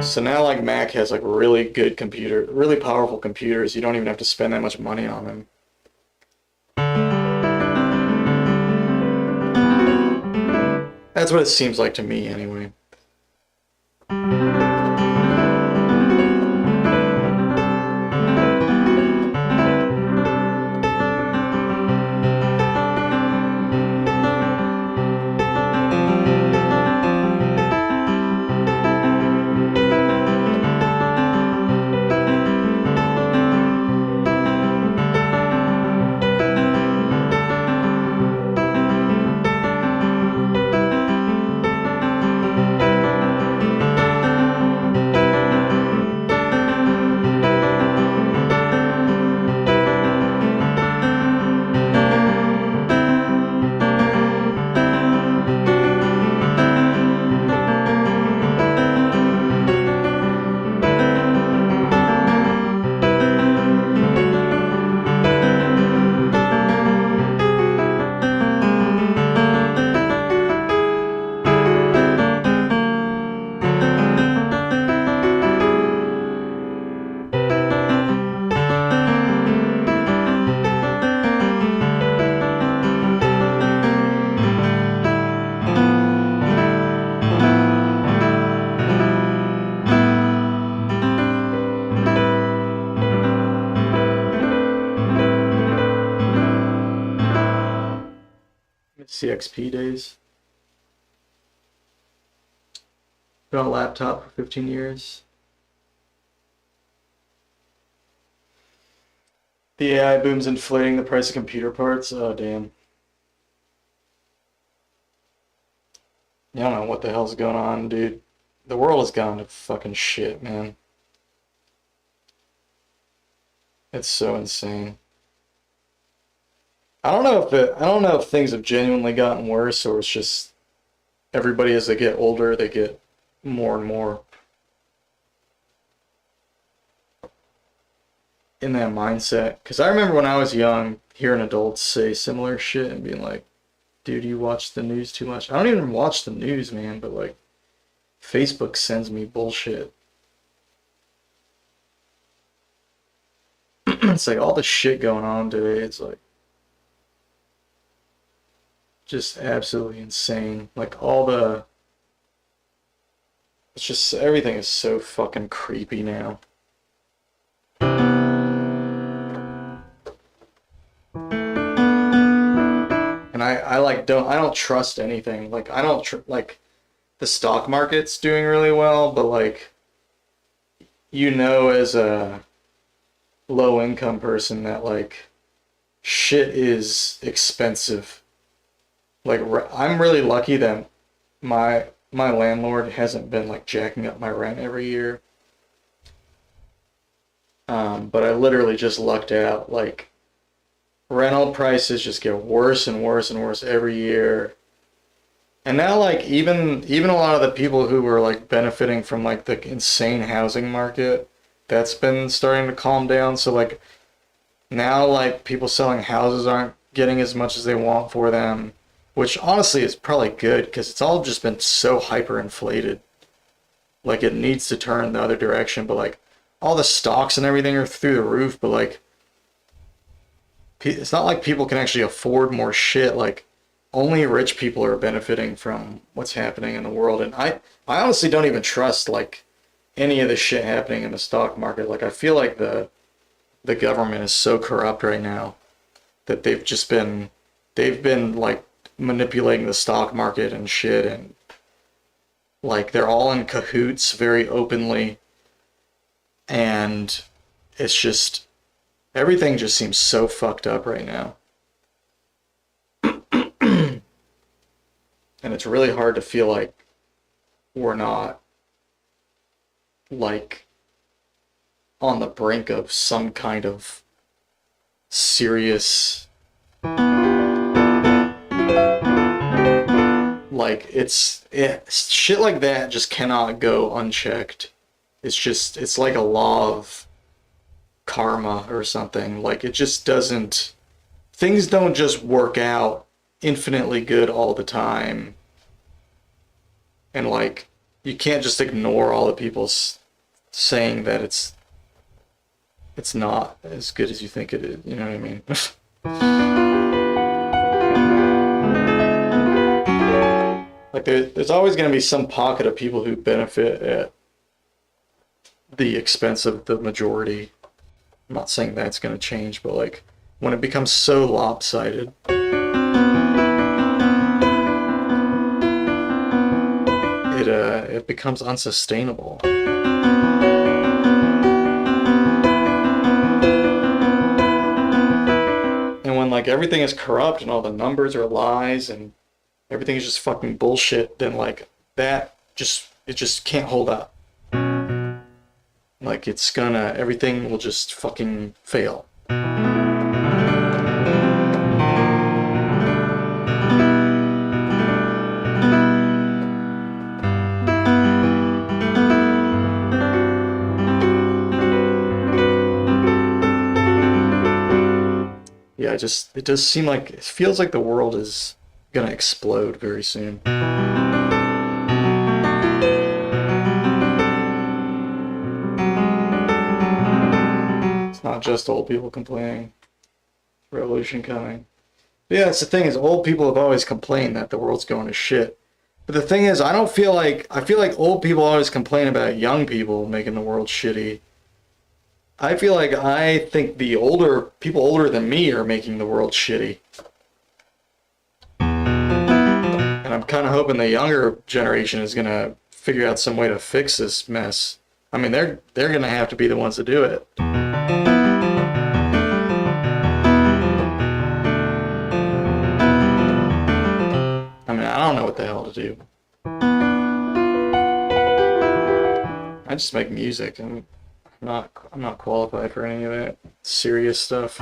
So now like Mac has like really good really powerful computers. You don't even have to spend that much money on them. That's what it seems like to me anyway. CXP days. Been on a laptop for 15 years. The AI boom's inflating the price of computer parts. Oh, damn. I don't know what the hell's going on, dude. The world has gone to fucking shit, man. It's so insane. I don't know if things have genuinely gotten worse or it's just everybody as they get older, they get more and more in that mindset. Because I remember when I was young, hearing adults say similar shit and being like, dude, you watch the news too much. I don't even watch the news, man, but like, Facebook sends me bullshit. It's like all the shit going on today, it's like just absolutely insane. Like it's just, everything is so fucking creepy now. And I like I don't trust anything. Like I don't like the stock market's doing really well, but like as a low income person that like shit is expensive. Like I'm really lucky that my landlord hasn't been like jacking up my rent every year. But I literally just lucked out. Like rental prices just get worse and worse and worse every year. And now like even a lot of the people who were like benefiting from like the insane housing market, that's been starting to calm down. So like now like people selling houses aren't getting as much as they want for them, which honestly is probably good because it's all just been so hyperinflated. Like it needs to turn the other direction, but like all the stocks and everything are through the roof, but like it's not like people can actually afford more shit. Like only rich people are benefiting from what's happening in the world. And I honestly don't even trust like any of the shit happening in the stock market. Like I feel like the government is so corrupt right now that they've been like manipulating the stock market and shit, and like they're all in cahoots very openly, and it's just everything just seems so fucked up right now. And it's really hard to feel like we're not like on the brink of some kind of serious like shit like that just cannot go unchecked. It's like a law of karma or something. Like, it just doesn't, things don't just work out infinitely good all the time. And like, you can't just ignore all the people saying that it's not as good as you think it is. You know what I mean? Like, there's always going to be some pocket of people who benefit at the expense of the majority. I'm not saying that's going to change, but like, when it becomes so lopsided, it becomes unsustainable. And when like everything is corrupt and all the numbers are lies and everything is just fucking bullshit, then like that it just can't hold up. Like, everything will just fucking fail. Yeah, it does seem like, it feels like the world is gonna explode very soon. It's not just old people complaining. Revolution coming. But yeah, that's the thing, is old people have always complained that the world's going to shit. But the thing is, I feel like old people always complain about young people making the world shitty. I think the people older than me are making the world shitty. And I'm kind of hoping the younger generation is going to figure out some way to fix this mess. I mean, they're going to have to be the ones to do it. I mean, I don't know what the hell to do. I just make music. I'm not qualified for any of that serious stuff.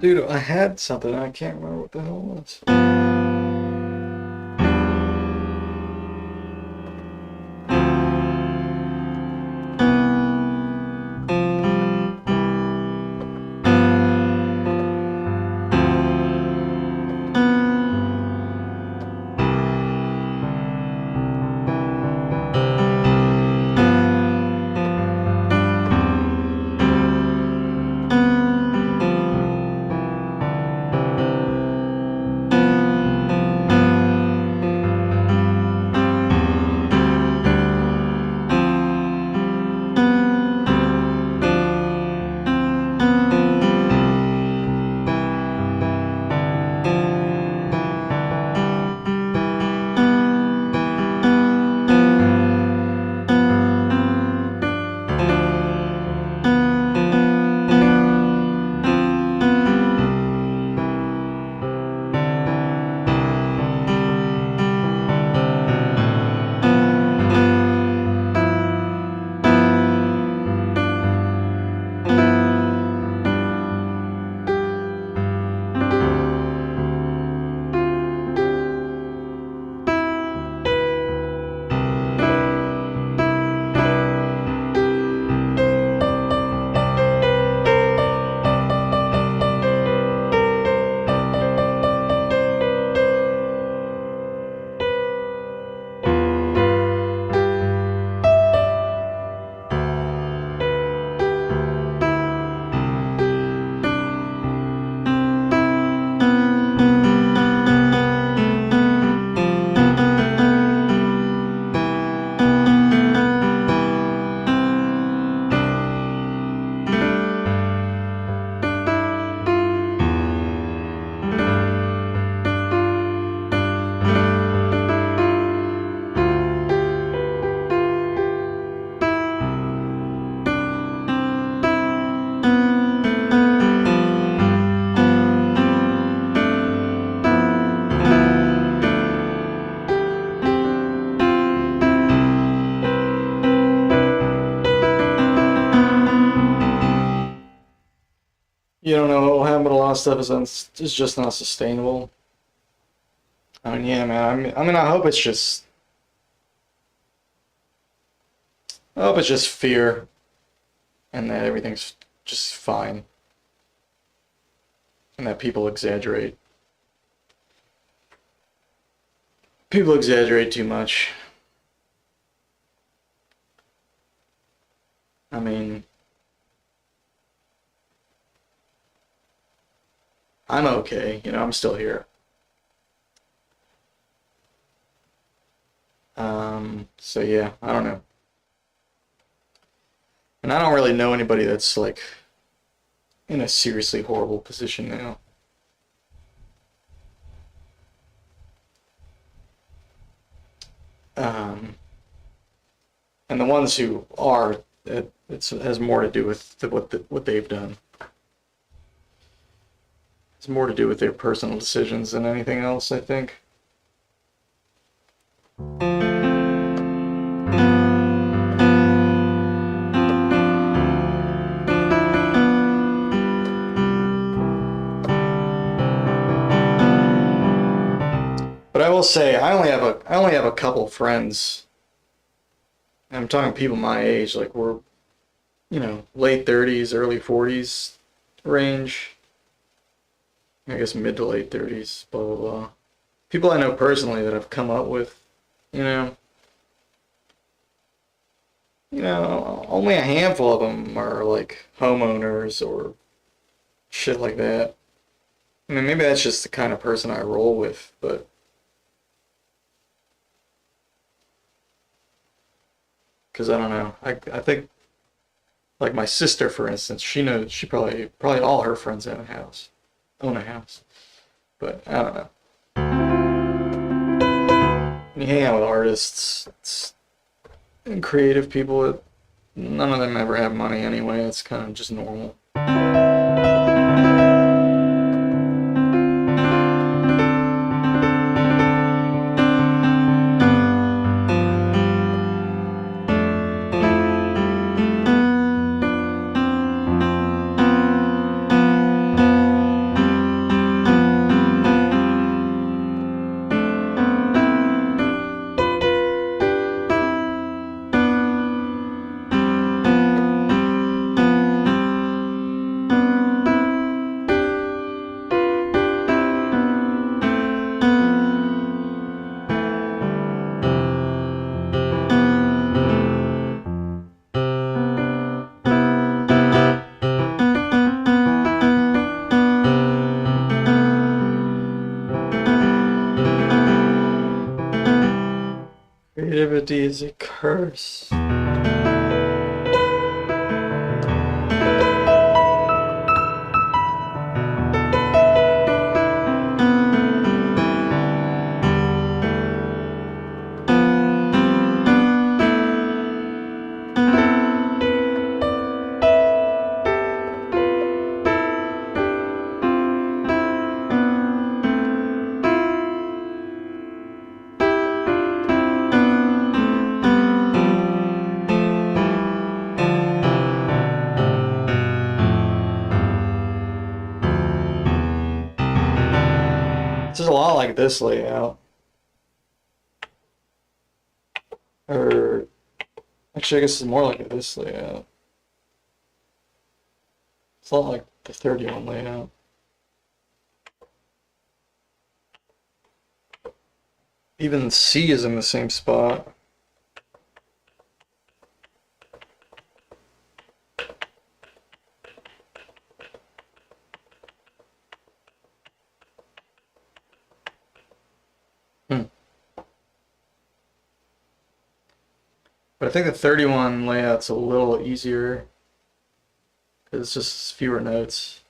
Dude, I had something, I can't remember what the hell it was. you don't know what will happen, but a lot of stuff is just not sustainable. I mean, yeah, man. I hope it's just. I hope it's just fear, and that everything's just fine, and that people exaggerate. People exaggerate too much. I mean, I'm okay, you know, I'm still here. So yeah, I don't know. And I don't really know anybody that's like in a seriously horrible position now. And the ones who are, it has more to do with what they've done. It's more to do with their personal decisions than anything else, I think. But I will say, I only have a couple friends. I'm talking people my age, like we're, you know, late 30s, early 40s range. I guess mid to late 30s, blah, blah, blah. People I know personally that I've come up with, you know, only a handful of them are like homeowners or shit like that. I mean, maybe that's just the kind of person I roll with, but because I don't know. I think like my sister, for instance, she probably all her friends own a house. But I don't know. When you hang out with artists and creative people, none of them ever have money anyway. It's kind of just normal. Creativity is a curse. This is a lot like this layout. Or, actually, I guess it's more like this layout. It's a lot like the 31 layout. Even C is in the same spot. But I think the 31 layout's a little easier because it's just fewer notes.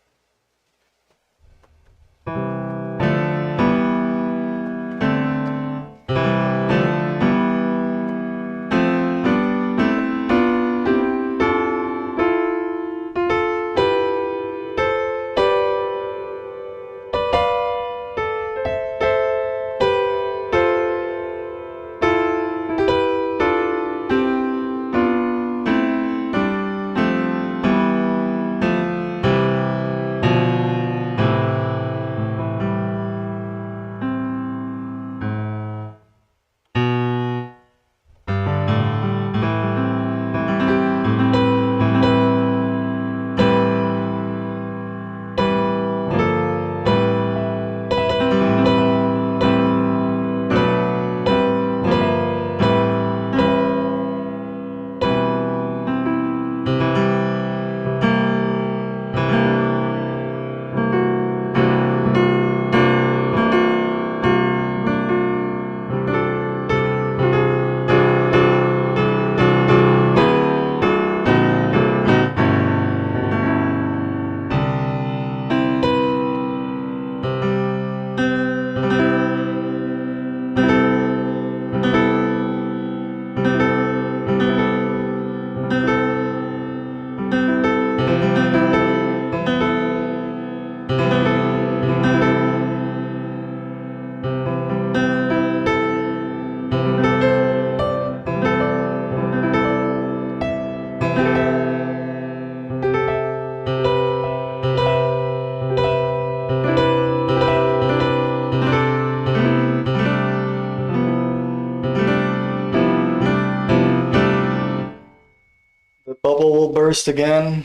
first again.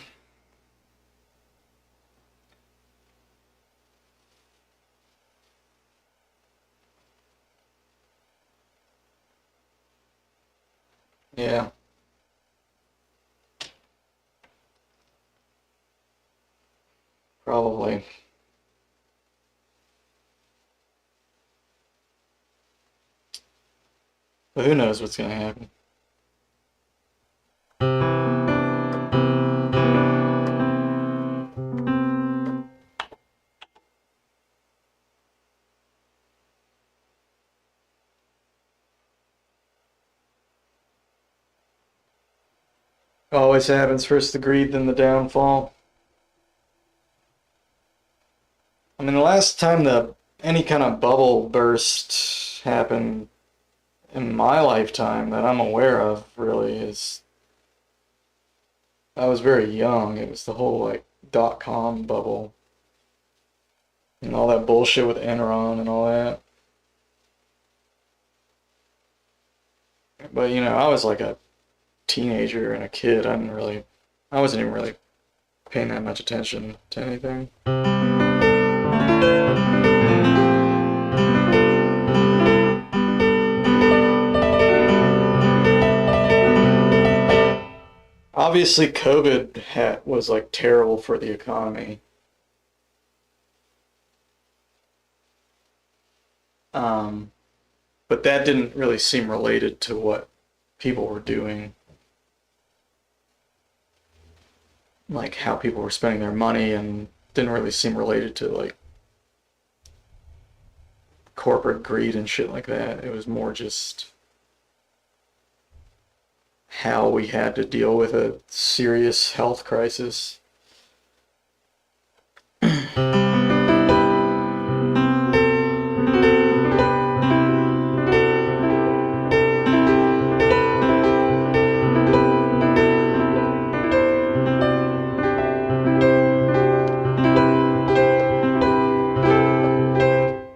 Yeah. Probably. But who knows what's going to happen. Always happens, first the greed, then the downfall. I mean, the last time any kind of bubble burst happened in my lifetime that I'm aware of, really, is I was very young. It was the whole, like, .com bubble. And all that bullshit with Enron and all that. But, you know, I was like a teenager and a kid. I wasn't even really paying that much attention to anything. Obviously, COVID was like terrible for the economy. But that didn't really seem related to what people were doing. Like how people were spending their money, and didn't really seem related to like corporate greed and shit like that. It was more just how we had to deal with a serious health crisis.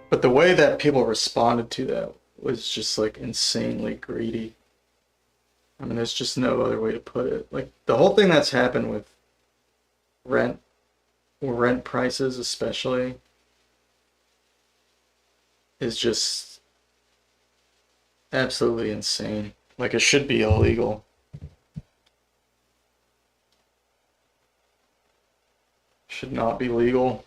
But the way that people responded to that was just like insanely greedy. I mean, there's just no other way to put it. Like, the whole thing that's happened with rent prices especially, is just absolutely insane. Like, it should be illegal. Should not be legal.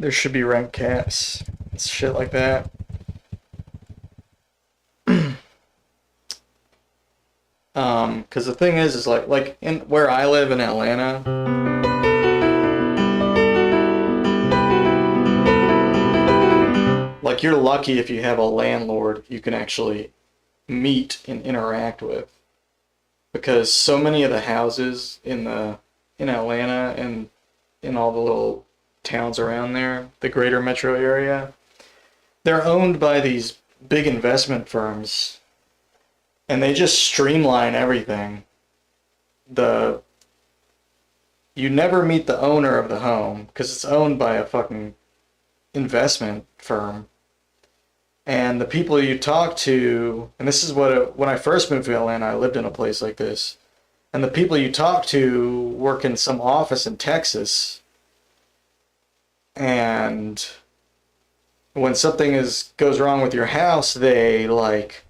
There should be rent caps. It's shit like that. Because the thing is like in where I live in Atlanta, like, you're lucky if you have a landlord you can actually meet and interact with, because so many of the houses in Atlanta and in all the little towns around there, the greater metro area, they're owned by these big investment firms, and they just streamline everything. You never meet the owner of the home because it's owned by a fucking investment firm. And the people you talk to, and this is when I first moved to Atlanta, I lived in a place like this, and the people you talk to work in some office in Texas, and when something goes wrong with your house, they like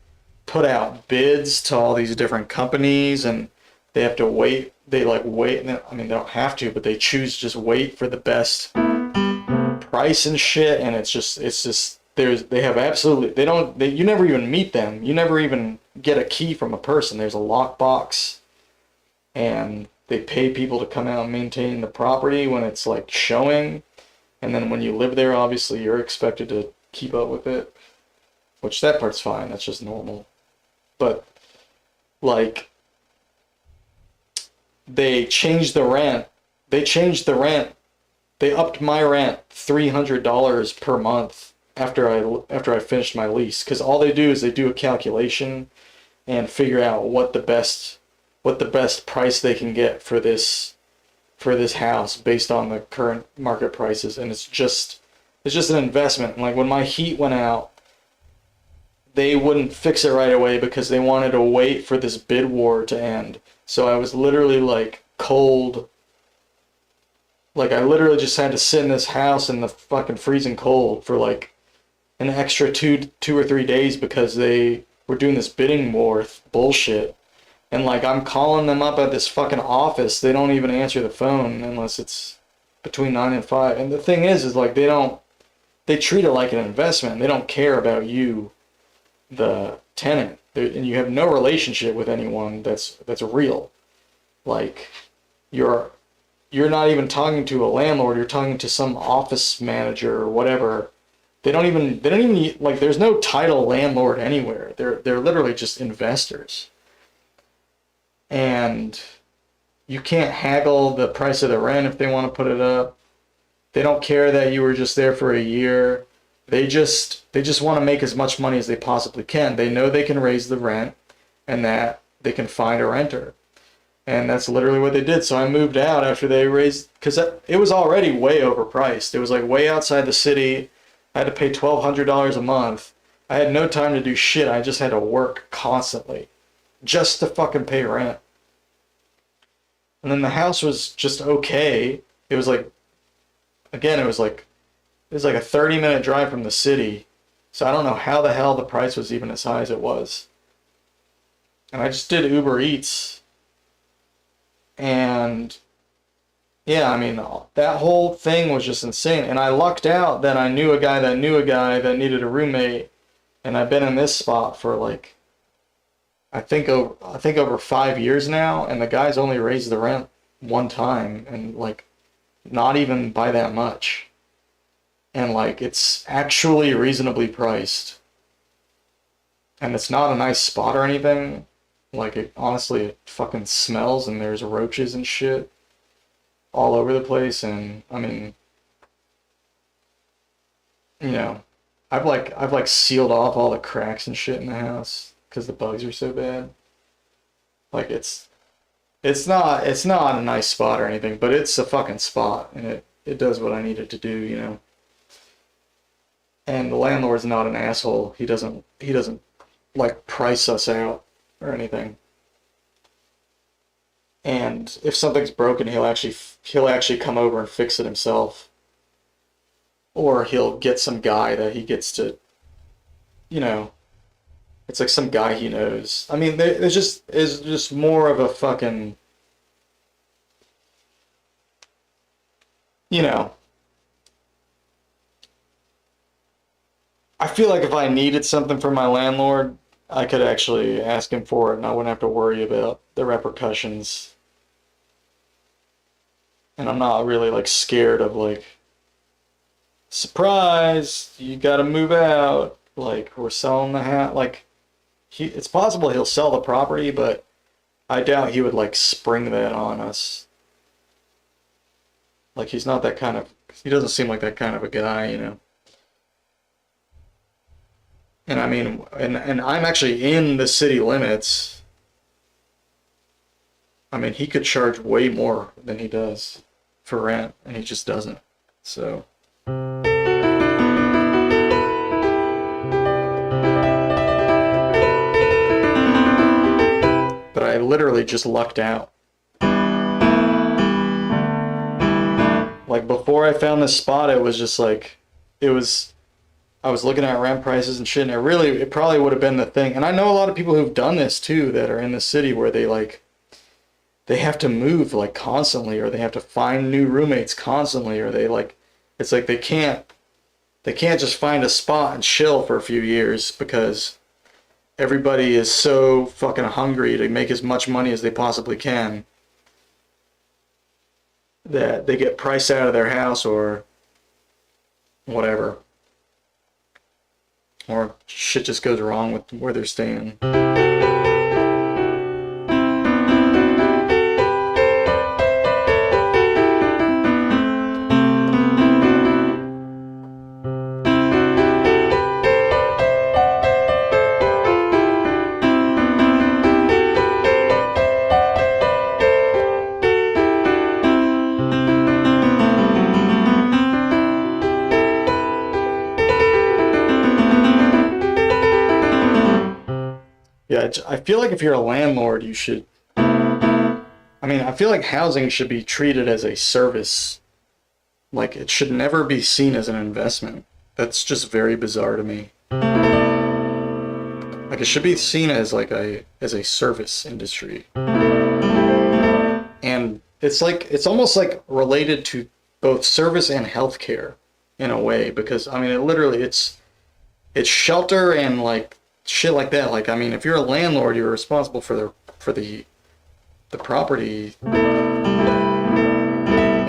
put out bids to all these different companies, and they have to wait. They like wait. I mean, they don't have to, but they choose to just wait for the best price and shit. And it's just they have absolutely, you never even meet them. You never even get a key from a person. There's a lockbox, and they pay people to come out and maintain the property when it's like showing. And then when you live there, obviously you're expected to keep up with it, which that part's fine. That's just normal. But like, they changed the rent. They upped my rent $300 per month after I finished my lease, because all they do is they do a calculation and figure out what the best price they can get for this house based on the current market prices. And it's just an investment. Like, when my heat went out, they wouldn't fix it right away because they wanted to wait for this bid war to end. So I was literally like cold. Like, I literally just had to sit in this house in the fucking freezing cold for like an extra two or 3 days because they were doing this bidding war bullshit. And like, I'm calling them up at this fucking office. They don't even answer the phone unless it's between 9 and 5. And the thing is like, they treat it like an investment. They don't care about you, the tenant. And you have no relationship with anyone that's real. Like, you're not even talking to a landlord. You're talking to some office manager or whatever. They don't even like, there's no title landlord anywhere. They're literally just investors. And you can't haggle the price of the rent if they want to put it up. They don't care that you were just there for a year. They just want to make as much money as they possibly can. They know they can raise the rent and that they can find a renter. And that's literally what they did. So I moved out after they raised, because it was already way overpriced. It was like way outside the city. I had to pay $1,200 a month. I had no time to do shit. I just had to work constantly just to fucking pay rent. And then the house was just okay. It was like, again, it was like a 30-minute drive from the city. So I don't know how the hell the price was even as high as it was. And I just did Uber Eats. And yeah, I mean, that whole thing was just insane. And I lucked out that I knew a guy that knew a guy that needed a roommate. And I've been in this spot for like, I think over 5 years now. And the guy's only raised the rent one time, and like, not even by that much. And like, it's actually reasonably priced. And it's not a nice spot or anything. Like, it fucking smells, and there's roaches and shit all over the place. And I mean, you know, I've sealed off all the cracks and shit in the house because the bugs are so bad. Like, it's not a nice spot or anything, but it's a fucking spot, and it does what I need it to do, you know. And the landlord's not an asshole. He doesn't like price us out or anything. And if something's broken, he'll actually come over and fix it himself. Or he'll get some guy that he gets to, you know, it's like some guy he knows. I mean, it's just more of a fucking, you know, I feel like if I needed something from my landlord, I could actually ask him for it and I wouldn't have to worry about the repercussions. And I'm not really like scared of like, surprise, you gotta move out. Like, we're selling the house. Like, it's possible he'll sell the property, but I doubt he would like spring that on us. Like, he doesn't seem like that kind of a guy, you know. And I mean, and I'm actually in the city limits. I mean, he could charge way more than he does for rent, and he just doesn't. So. But I literally just lucked out. Like, before I found this spot, it was just like, I was looking at rent prices and shit, and it probably would have been the thing. And I know a lot of people who've done this too, that are in the city where they have to move like constantly, or they have to find new roommates constantly, or it's like they can't just find a spot and chill for a few years because everybody is so fucking hungry to make as much money as they possibly can that they get priced out of their house or whatever. Or shit just goes wrong with where they're staying. Yeah, I feel like if you're a landlord, you should, I I mean, I feel like housing should be treated as a service. Like, it should never be seen as an investment. That's just very bizarre to me. Like, it should be seen as like as a service industry. And it's like, it's almost like related to both service and healthcare in a way, because I mean, it literally, it's shelter and like shit like that. Like, I mean, if you're a landlord, you're responsible for the property. Like,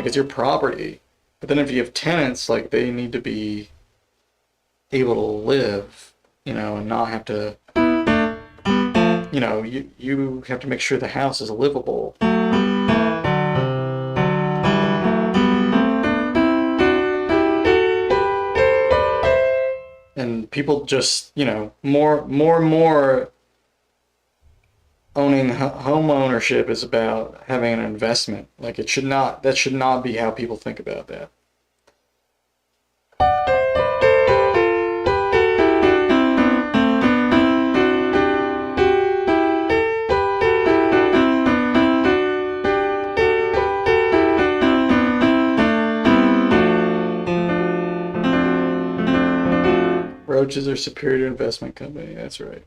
it's your property. But then if you have tenants, like, they need to be able to live, you know, and not have to, you know, you have to make sure the house is livable. And people just, you know, more and more owning home ownership is about having an investment. Like, it should not, that should not be how people think about that. Roaches are superior to investment company. That's right.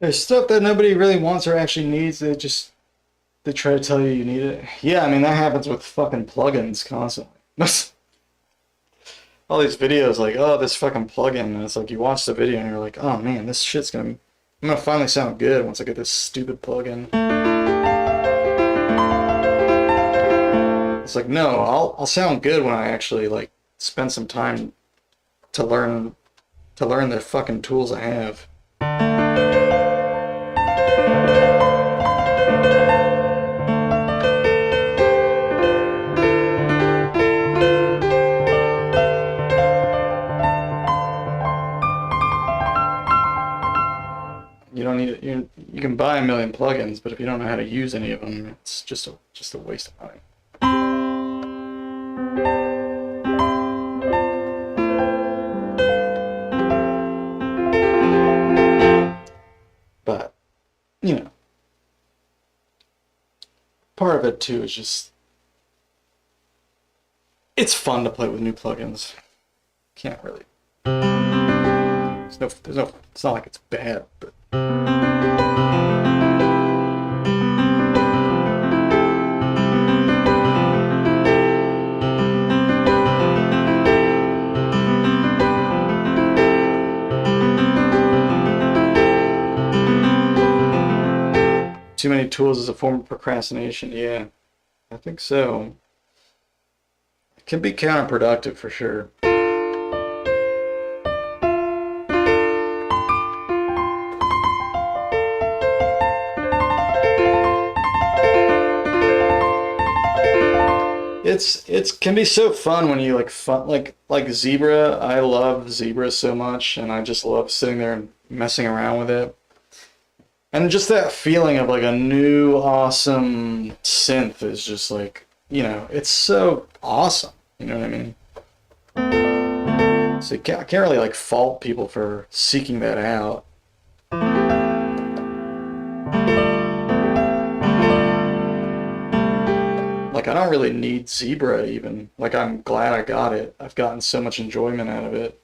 There's stuff that nobody really wants or actually needs. They try to tell you need it. Yeah, I mean, that happens with fucking plugins constantly. All these videos like, oh, this fucking plugin, and it's like you watch the video and you're like, oh man, this shit's I'm gonna finally sound good once I get this stupid plugin. It's like, no, I'll sound good when I actually like spend some time to learn the fucking tools I have. You don't need it. You can buy a million plugins, but if you don't know how to use any of them, it's just a waste of money. But, you know, part of it too is just, it's fun to play with new plugins. Can't really. It's not like it's bad, but. Too many tools is a form of procrastination. Yeah, I think so. It can be counterproductive for sure. it's can be so fun when you like Zebra. I love Zebra so much, and I just love sitting there and messing around with it. And just that feeling of like a new awesome synth is just like, you know, it's so awesome. You know what I mean? So I can't really like fault people for seeking that out. Like I don't really need Zebra even. Like I'm glad I got it. I've gotten so much enjoyment out of it.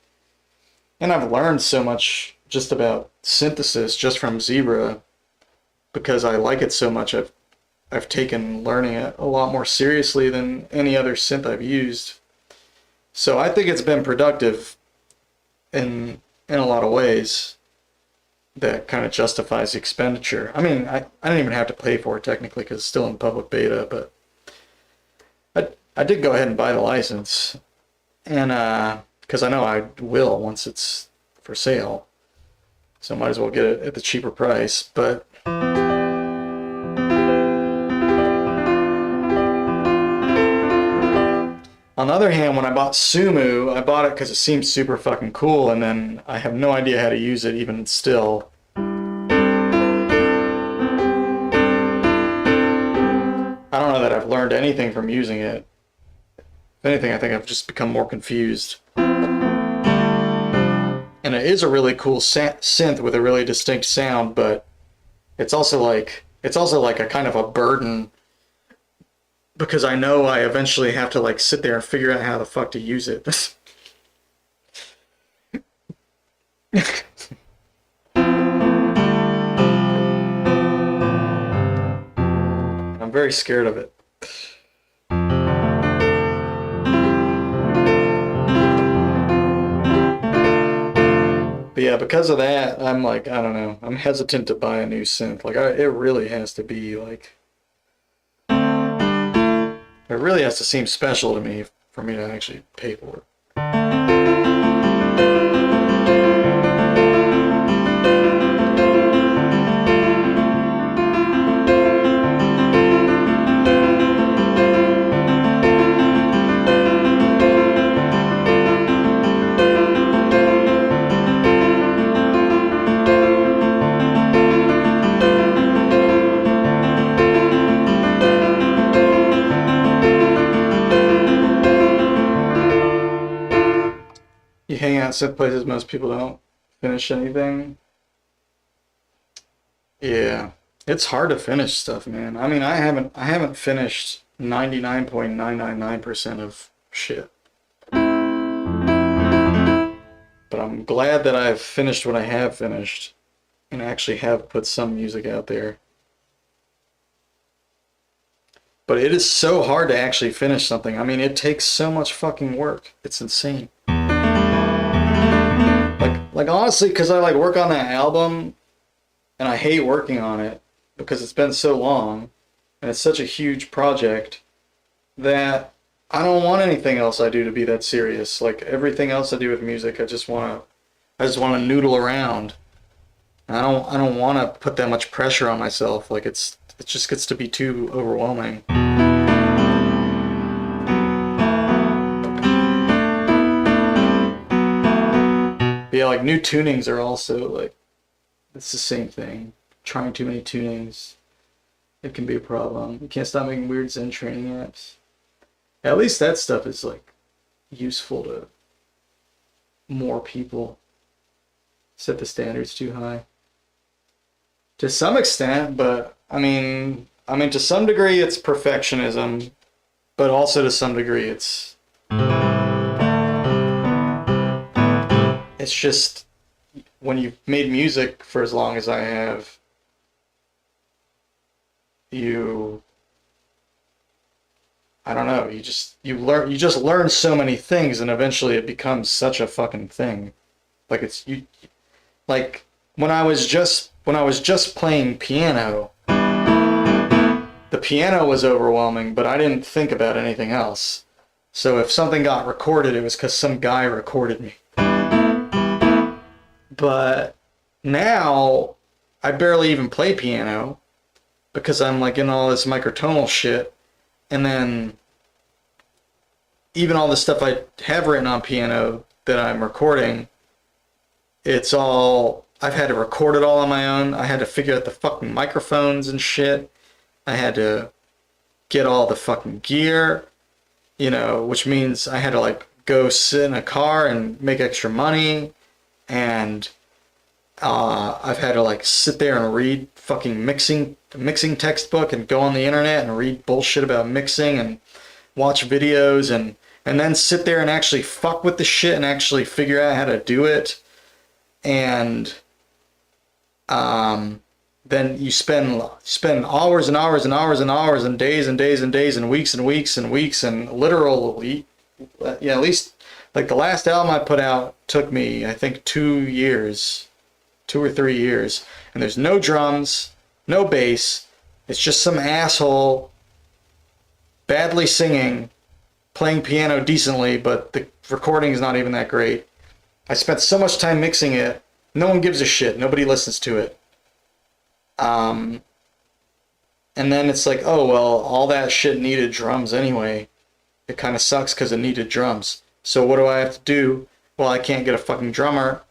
And I've learned so much just about synthesis just from Zebra because I like it so much. I've taken learning it a lot more seriously than any other synth I've used. So I think it's been productive in a lot of ways that kind of justifies the expenditure. I mean, I didn't even have to pay for it technically because it's still in public beta, but I did go ahead and buy the license, and because I know I will once it's for sale, so I might as well get it at the cheaper price. But on the other hand, when I bought Sumu, I bought it because it seemed super fucking cool, and then I have no idea how to use it even still. I don't know that I've learned anything from using it. If anything, I think I've just become more confused. And it is a really cool synth with a really distinct sound, but it's also like a kind of a burden because I know I eventually have to like sit there and figure out how the fuck to use it. I'm very scared of it. But yeah, because of that, I'm like, I don't know. I'm hesitant to buy a new synth. Like, it really has to be like, it really has to seem special to me for me to actually pay for it. You hang out synth places, most people don't finish anything. Yeah, it's hard to finish stuff, man. I mean, I haven't finished 99.999% of shit. But I'm glad that I've finished what I have finished and actually have put some music out there. But it is so hard to actually finish something. I mean, it takes so much fucking work. It's insane. Like honestly, because I like work on that album and I hate working on it because it's been so long and it's such a huge project that I don't want anything else I do to be that serious. Like everything else I do with music, I just want to noodle around. I don't want to put that much pressure on myself. Like it just gets to be too overwhelming. But yeah, like new tunings are also like, it's the same thing. Trying too many tunings, it can be a problem. You can't stop making weird Zen training apps. At least that stuff is like useful to more people. Set the standards too high. To some extent, but I mean to some degree it's perfectionism, but also to some degree it's just when you've made music for as long as I have, I don't know, you just learn so many things and eventually it becomes such a fucking thing. Like like when I was just playing piano, the piano was overwhelming, but I didn't think about anything else. So if something got recorded, it was because some guy recorded me. But now I barely even play piano because I'm like in all this microtonal shit, and then even all the stuff I have written on piano that I'm recording, it's all, I've had to record it all on my own. I had to figure out the fucking microphones and shit. I had to get all the fucking gear, you know, which means I had to like go sit in a car and make extra money. And I've had to like sit there and read fucking mixing textbook and go on the internet and read bullshit about mixing and watch videos and then sit there and actually fuck with the shit and actually figure out how to do it. And then you spend hours and hours and hours and hours and days and days and days and weeks and weeks and weeks and literally, yeah, at least like the last album I put out took me, I think 2 or 3 years, and there's no drums, no bass. It's just some asshole badly singing, playing piano decently, but the recording is not even that great. I spent so much time mixing it. No one gives a shit. Nobody listens to it. And then it's like, oh, well, all that shit needed drums anyway. It kind of sucks because it needed drums. So what do I have to do? Well, I can't get a fucking drummer.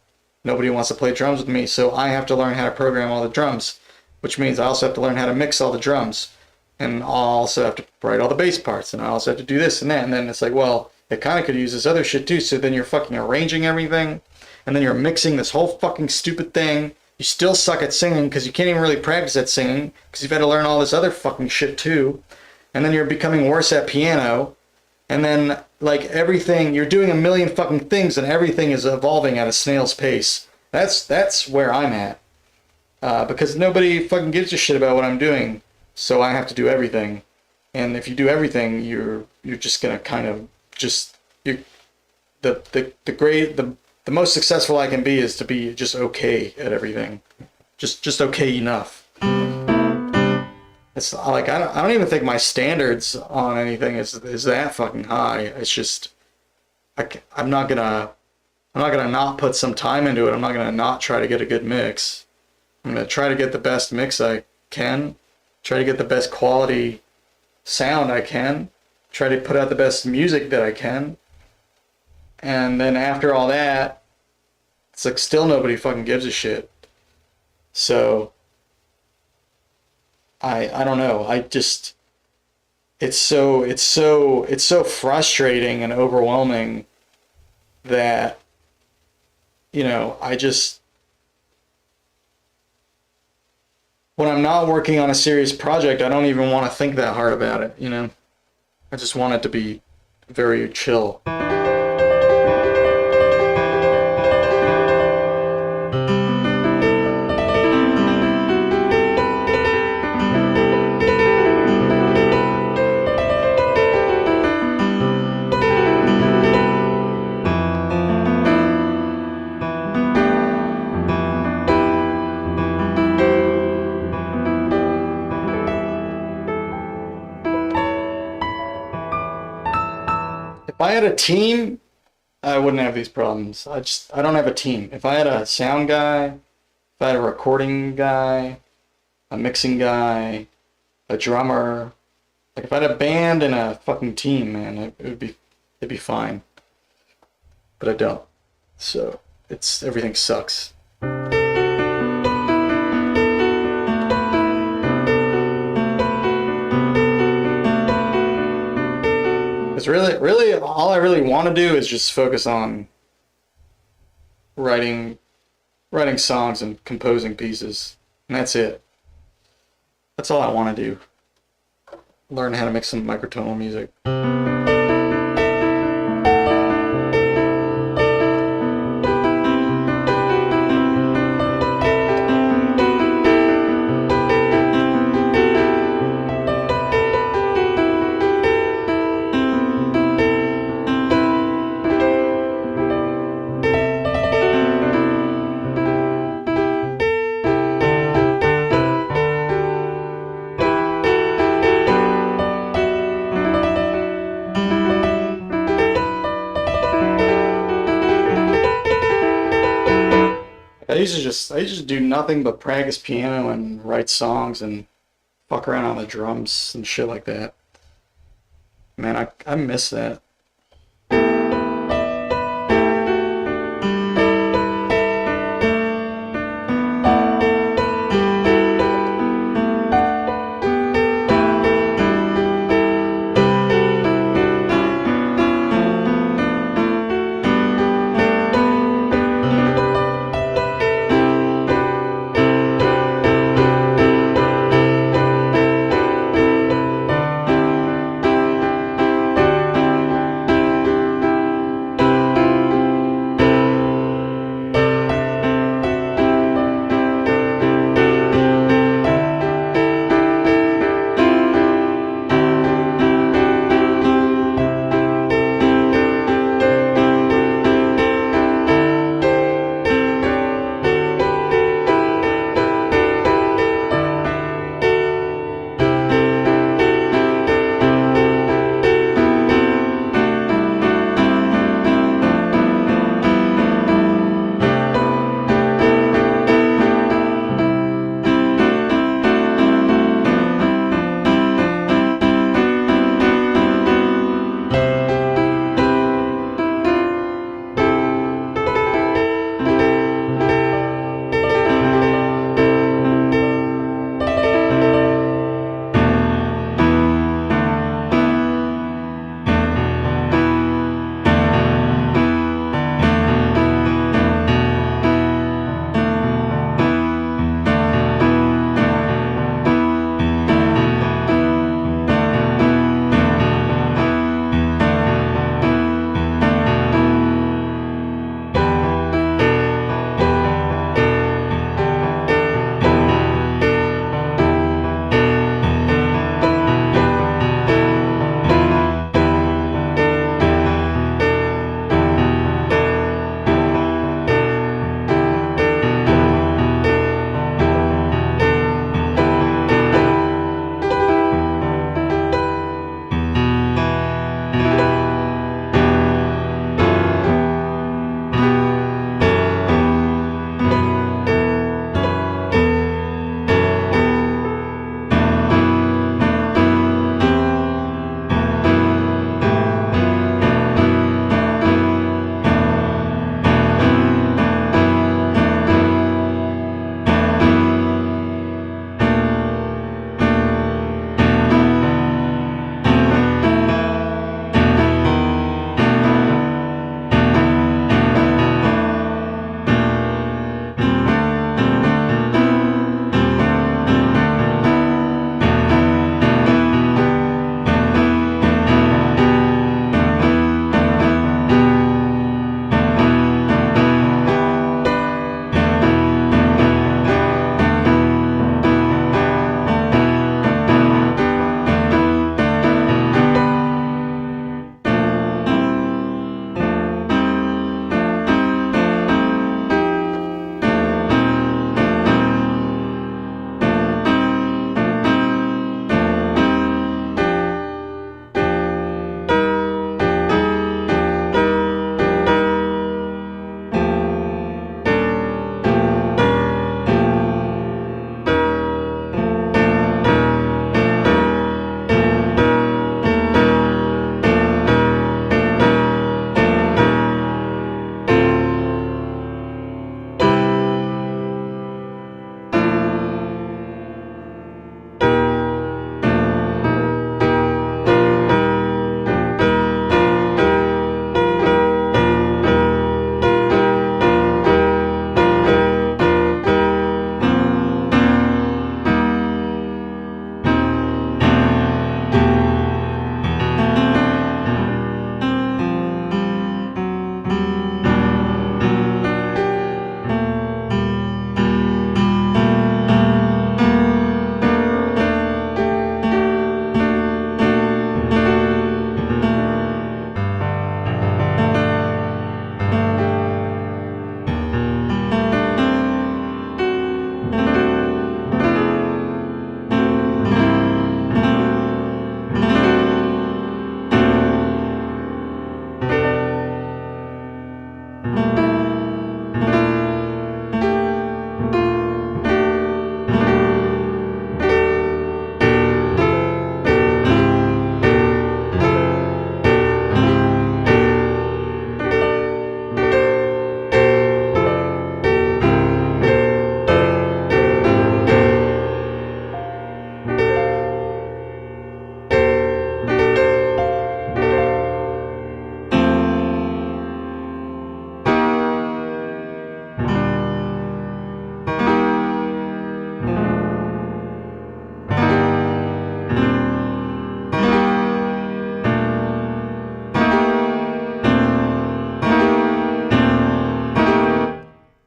Nobody wants to play drums with me, so I have to learn how to program all the drums, which means I also have to learn how to mix all the drums. And I also have to write all the bass parts, and I also have to do this and that. And then it's like, well, it kind of could use this other shit too. So then you're fucking arranging everything, and then you're mixing this whole fucking stupid thing. You still suck at singing because you can't even really practice at singing because you've had to learn all this other fucking shit too. And then you're becoming worse at piano. And then, like, everything, you're doing a million fucking things and everything is evolving at a snail's pace. That's where I'm at. Because nobody fucking gives a shit about what I'm doing. So I have to do everything. And if you do everything, you're just gonna kind of just, the most successful I can be is to be just okay at everything. Just okay enough. It's like, I don't even think my standards on anything is that fucking high. It's just, I'm not gonna not put some time into it. I'm not gonna not try to get a good mix. I'm gonna try to get the best mix I can. Try to get the best quality sound I can. Try to put out the best music that I can. And then after all that, it's like still nobody fucking gives a shit. So I don't know. I just, it's so frustrating and overwhelming that, you know, when I'm not working on a serious project, I don't even want to think that hard about it, you know? I just want it to be very chill. If I had a team, I wouldn't have these problems. I don't have a team. If I had a sound guy, if I had a recording guy, a mixing guy, a drummer, like if I had a band and a fucking team, man, it'd be fine. But I don't. So everything sucks. It's really all I really want to do is just focus on writing songs and composing pieces, and that's it. That's all I want to do. Learn how to make some microtonal music. I used to just do nothing but practice piano and write songs and fuck around on the drums and shit like that. Man, I miss that.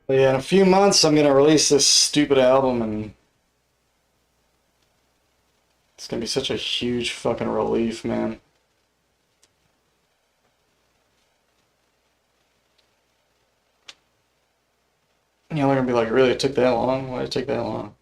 But yeah, in a few months, I'm gonna release this stupid album, and it's gonna be such a huge fucking relief, man. You know, they're gonna be like, really, it took that long? Why did it take that long?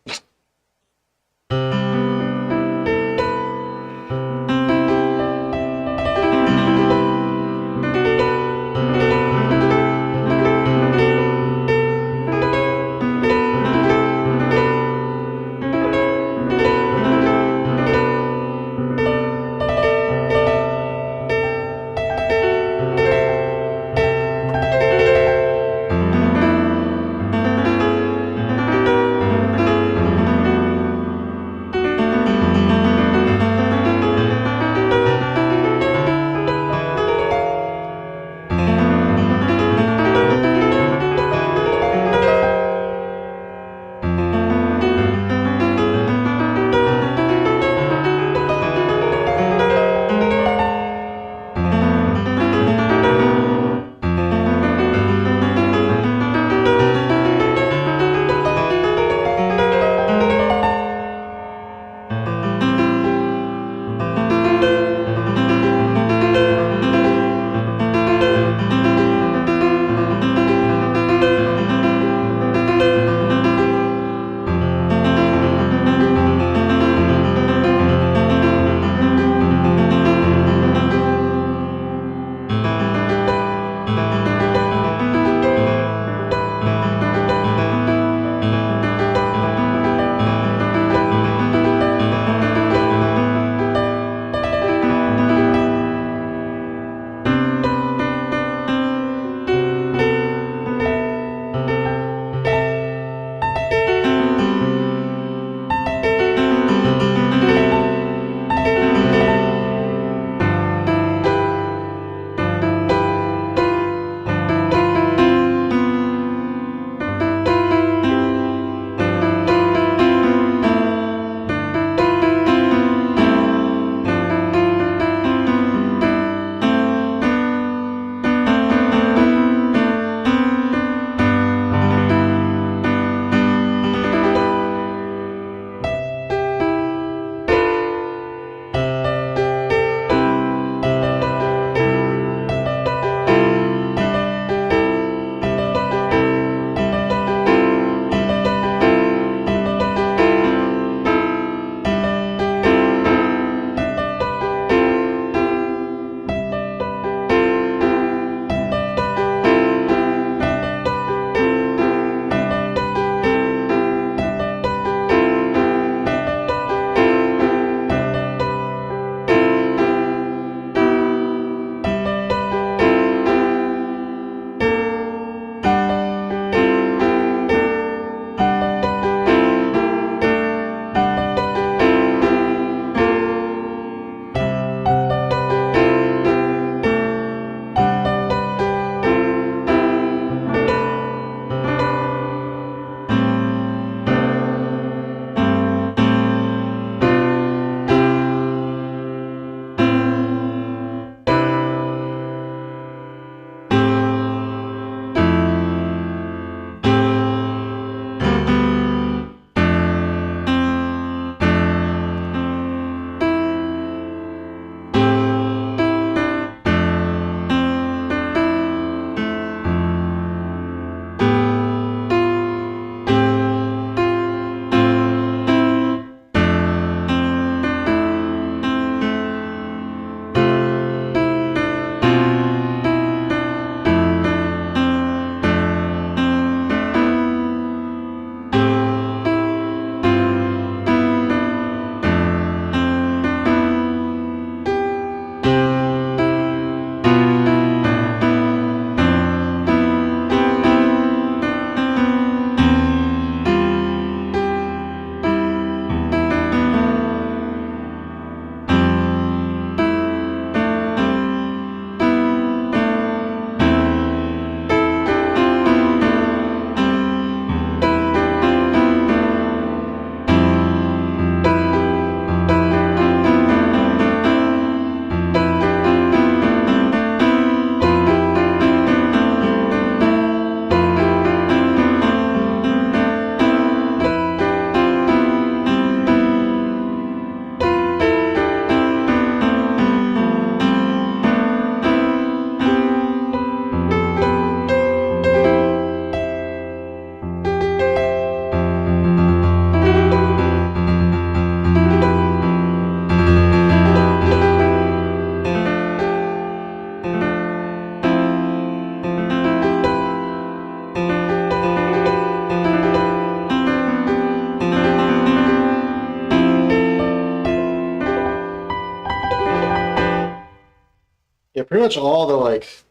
Yeah, pretty much all the like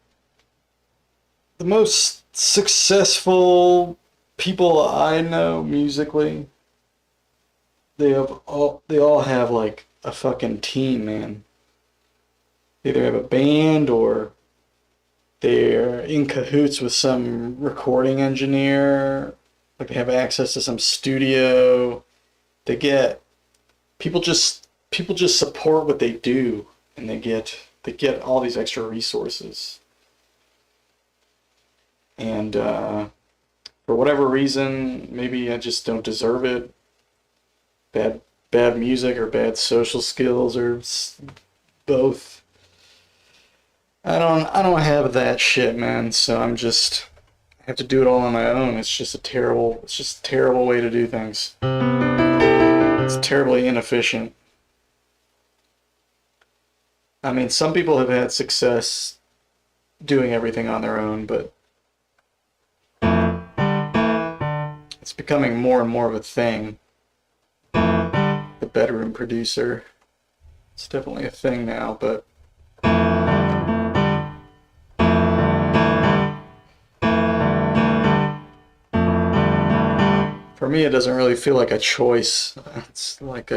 the most successful people I know musically, they all have like a fucking team, man. They either have a band or they're in cahoots with some recording engineer, like they have access to some studio. They get people just support what they do, and they get all these extra resources. And for whatever reason, maybe I just don't deserve it. Bad music or bad social skills or both. I don't have that shit, man. So I have to do it all on my own. It's just a terrible way to do things. It's terribly inefficient. I mean, some people have had success doing everything on their own, but it's becoming more and more of a thing. The bedroom producer. It's definitely a thing now, but for me, it doesn't really feel like a choice. It's like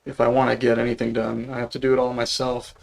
if I want to get anything done, I have to do it all myself.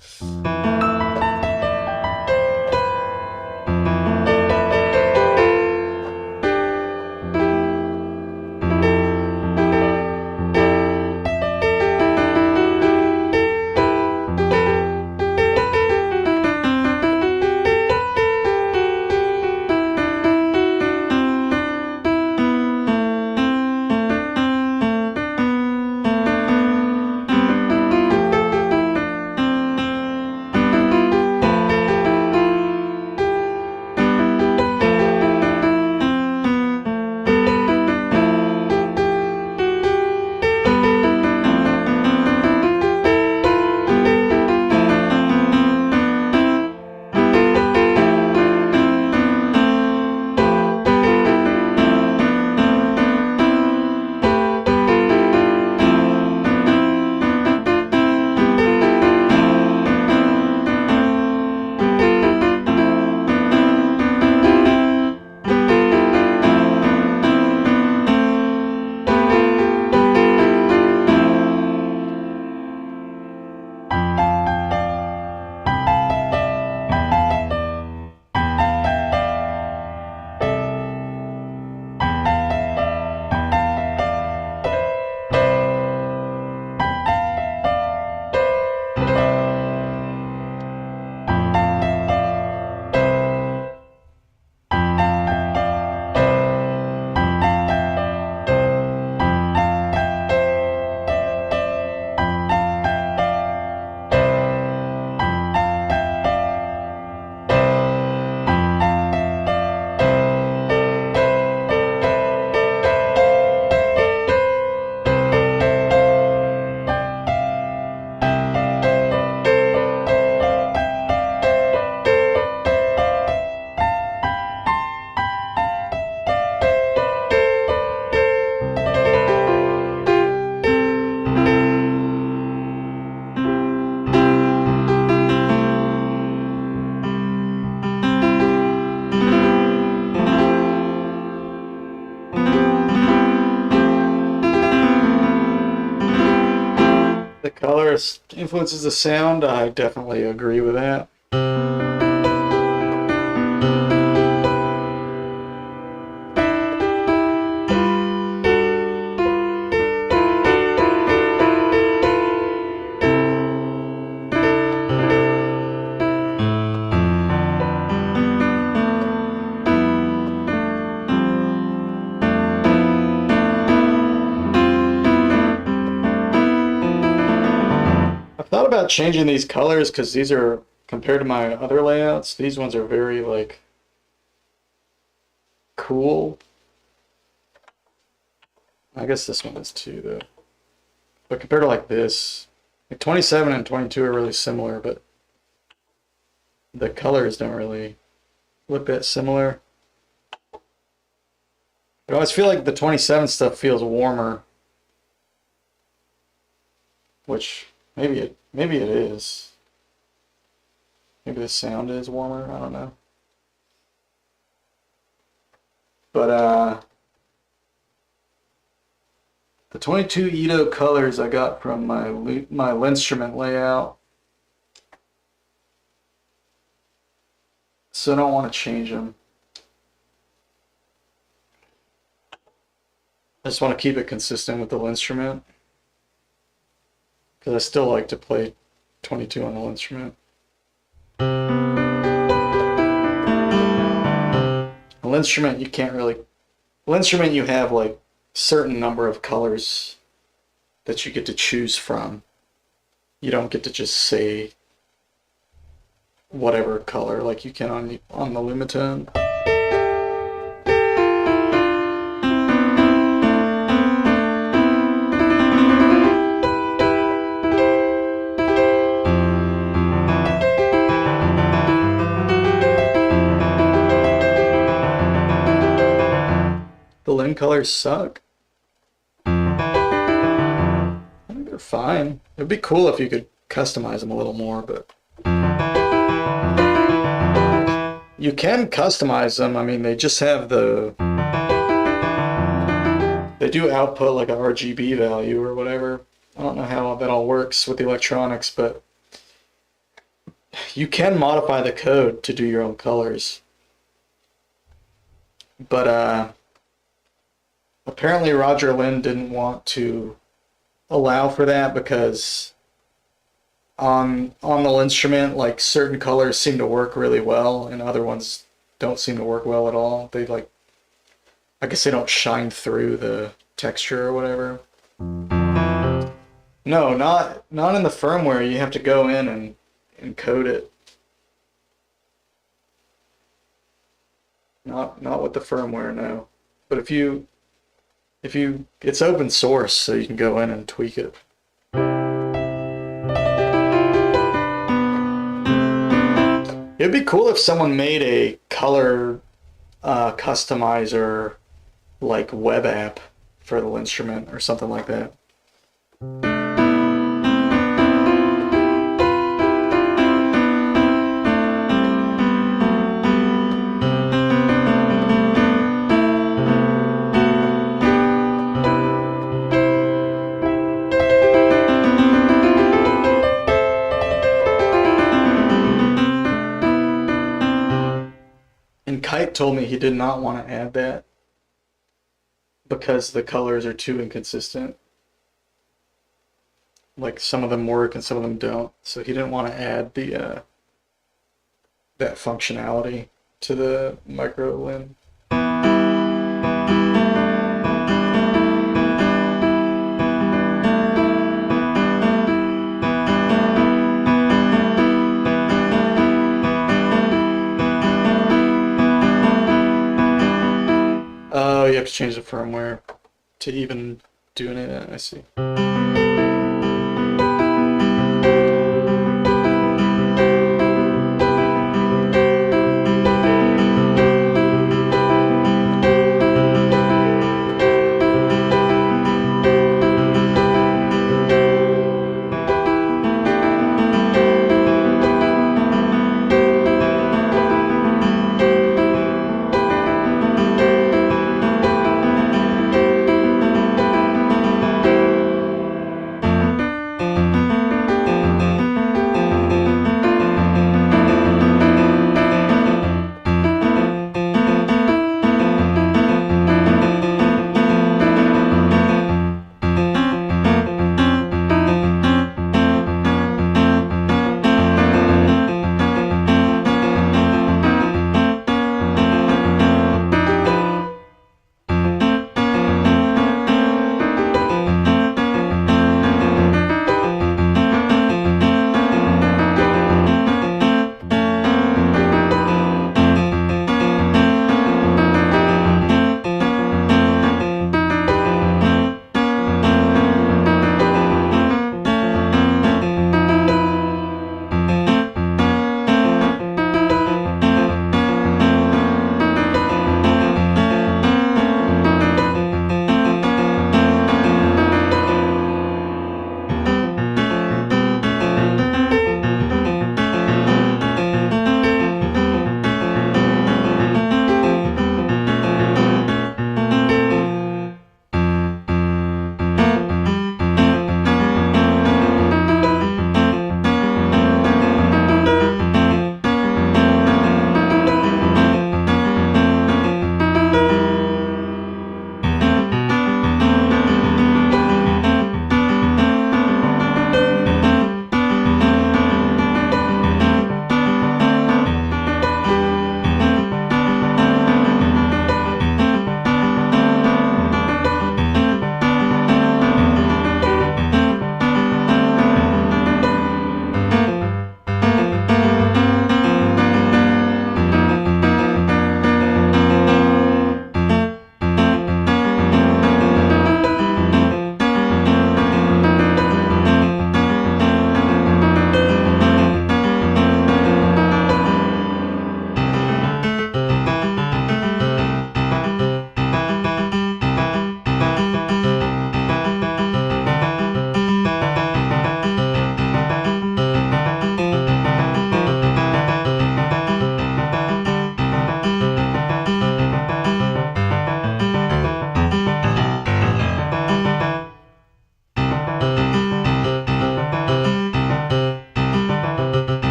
The color influences the sound. I definitely agree with that. I've thought about changing these colors because these are, compared to my other layouts, these ones are very like cool. I guess this one is too though. But compared to like this, like 27 and 22 are really similar, but the colors don't really look that similar. I always feel like the 27 stuff feels warmer, which maybe it is. Maybe the sound is warmer, I don't know. But the 22 Ito colors I got from my linnstrument layout. So I don't want to change them. I just want to keep it consistent with the linnstrument. Because I still like to play 22 on the linnstrument. The linnstrument, you can't really... Linnstrument, you have like certain number of colors that you get to choose from. You don't get to just say whatever color like you can on the lumatone. The lin colors suck. I think they're fine. It'd be cool if you could customize them a little more, but you can customize them. I mean, they just have they do output like a RGB value or whatever. I don't know how that all works with the electronics, but you can modify the code to do your own colors. But apparently Roger Lynn didn't want to allow for that because on the linnstrument, like certain colors seem to work really well and other ones don't seem to work well at all. They like, I guess they don't shine through the texture or whatever. No, not in the firmware. You have to go in and encode it. Not with the firmware, no. But if you it's open source, so you can go in and tweak it. It'd be cool if someone made a color customizer like web app for the linnstrument or something like that. And Kite told me he did not want to add that because the colors are too inconsistent. Like some of them work and some of them don't. So he didn't want to add the that functionality to the micro lin. Oh, you have to change the firmware to even do any of that, I see.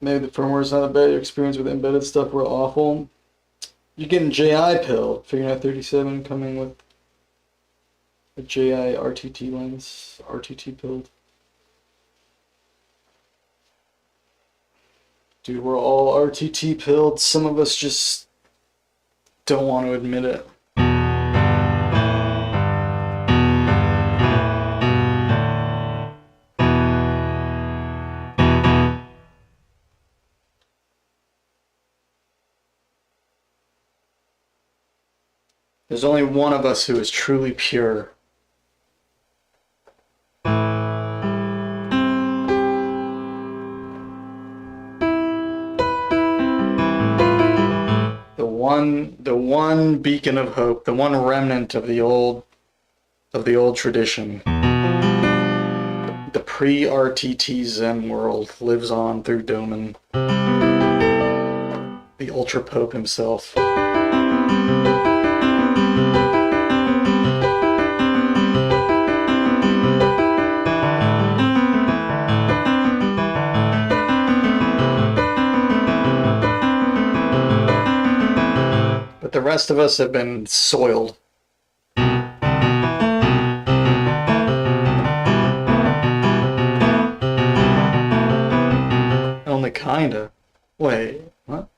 maybe the firmware's not that bad. Your experience with embedded stuff were awful. You're getting JI pill. Figuring out 37 coming with a JI RTT lens. RTT pilled. Dude, we're all RTT pilled. Some of us just don't want to admit it. There's only one of us who is truly pure. The one beacon of hope, the one remnant of the old tradition. The pre-RTT Zen world lives on through Doman. The Ultra Pope himself. But the rest of us have been soiled. Only kinda. Wait, what?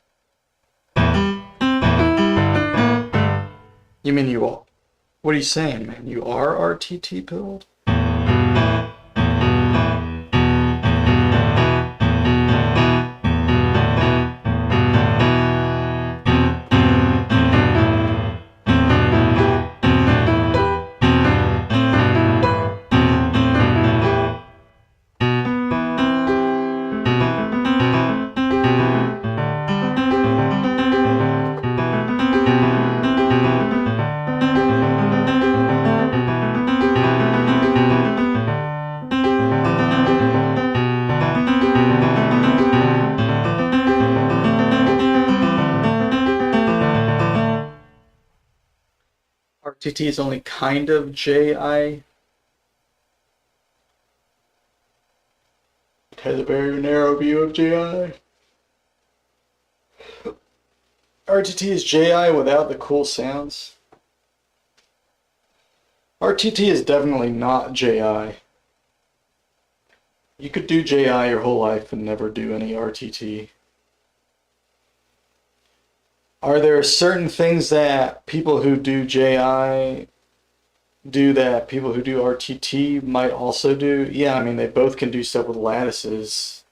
You mean you all? What are you saying, man? You are RTT pilled? RTT is only kind of JI. It has a very narrow view of JI. RTT is JI without the cool sounds. RTT is definitely not JI. You could do JI your whole life and never do any RTT. Are there certain things that people who do JI do that people who do RTT might also do? Yeah, I mean, they both can do stuff with lattices.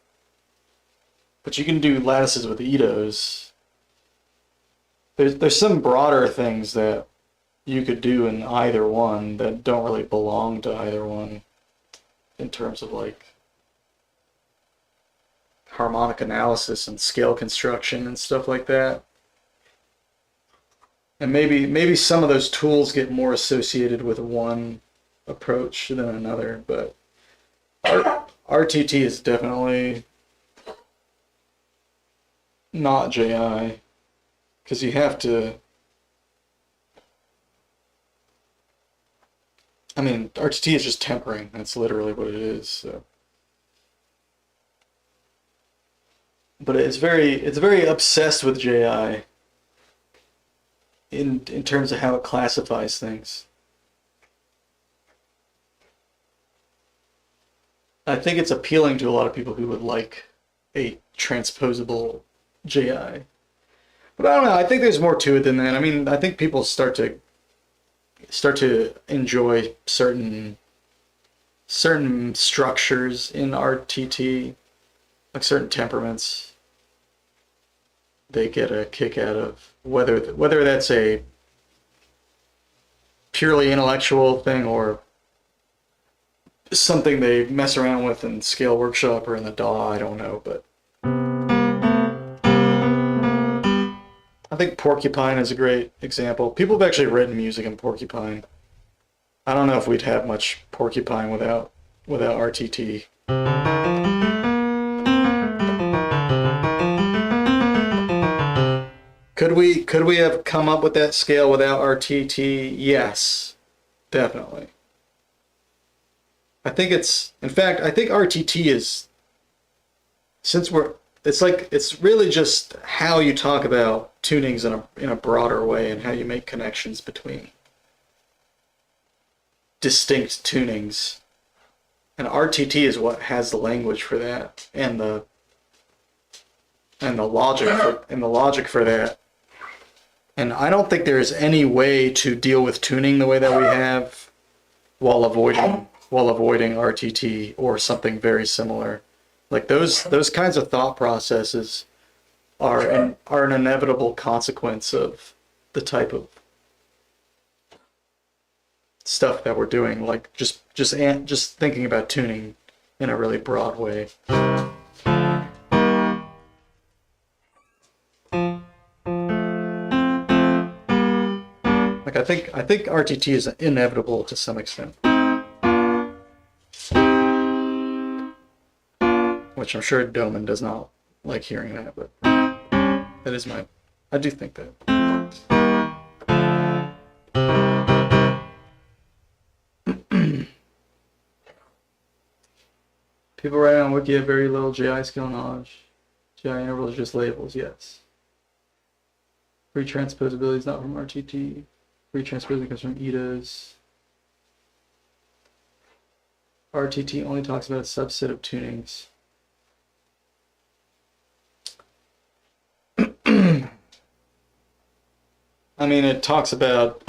But you can do lattices with Itos. There's some broader things that you could do in either one that don't really belong to either one in terms of like harmonic analysis and scale construction and stuff like that. And maybe some of those tools get more associated with one approach than another, but RTT is definitely not JI, because you have to, I mean, RTT is just tempering. That's literally what it is. So. But it's very obsessed with JI. In terms of how it classifies things. I think it's appealing to a lot of people who would like a transposable JI. But I don't know, I think there's more to it than that. I mean, I think people start to enjoy certain structures in RTT, like certain temperaments. They get a kick out of whether that's a purely intellectual thing or something they mess around with in Scale Workshop or in the DAW, I don't know, but I think Porcupine is a great example. People have actually written music in Porcupine. I don't know if we'd have much Porcupine without RTT. Could we have come up with that scale without RTT? Yes, definitely. I think RTT is, since we're it's really just how you talk about tunings in a broader way and how you make connections between distinct tunings. And RTT is what has the language for that and the logic for that. And I don't think there's any way to deal with tuning the way that we have while avoiding RTT or something very similar. Like those kinds of thought processes are an inevitable consequence of the type of stuff that we're doing. Like just thinking about tuning in a really broad way. Like I think RTT is inevitable to some extent. Which I'm sure Doman does not like hearing that, but that is I do think that. People writing on Wiki have very little GI skill knowledge. GI intervals are just labels, yes. Free transposability is not from RTT. Free transposability comes from EDAs. RTT only talks about a subset of tunings. I mean, it talks about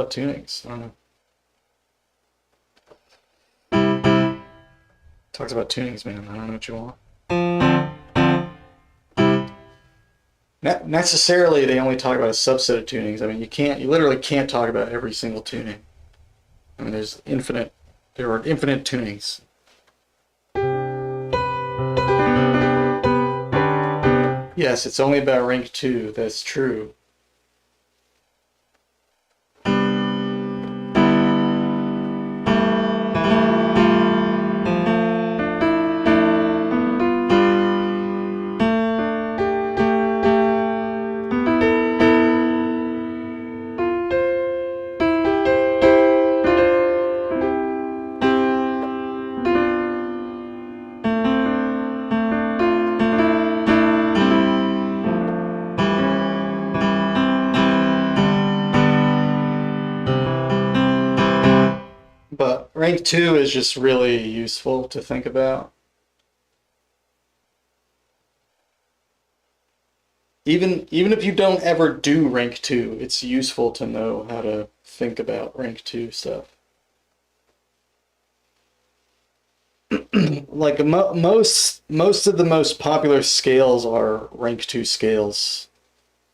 tunings. I don't know. Talks about tunings, man. I don't know what you want. Not necessarily, they only talk about a subset of tunings. I mean, you literally can't talk about every single tuning. I mean, there are infinite tunings. Yes, it's only about rank 2. That's true. But rank 2 is just really useful to think about. Even if you don't ever do rank 2, it's useful to know how to think about rank 2 stuff. Like most of the most popular scales are rank 2 scales.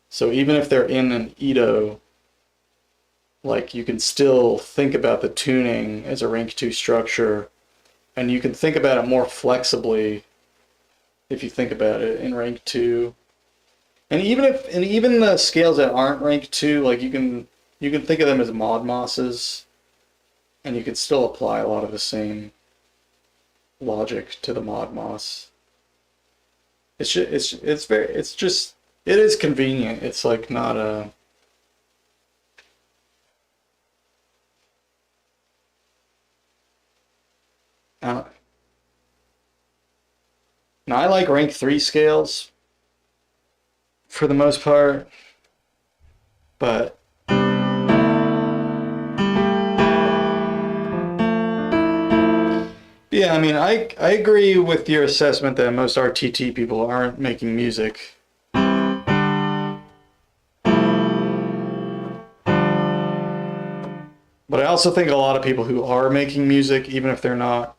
So even if they're in an Edo, like you can still think about the tuning as a rank 2 structure, and you can think about it more flexibly if you think about it in rank 2. And even the scales that aren't rank 2, like you can think of them as mod mosses, and you can still apply a lot of the same logic to the mod moss. It is convenient. It's like not a now I like rank 3 scales for the most part, but yeah, I mean, I agree with your assessment that most RTT people aren't making music. But I also think a lot of people who are making music, even if they're not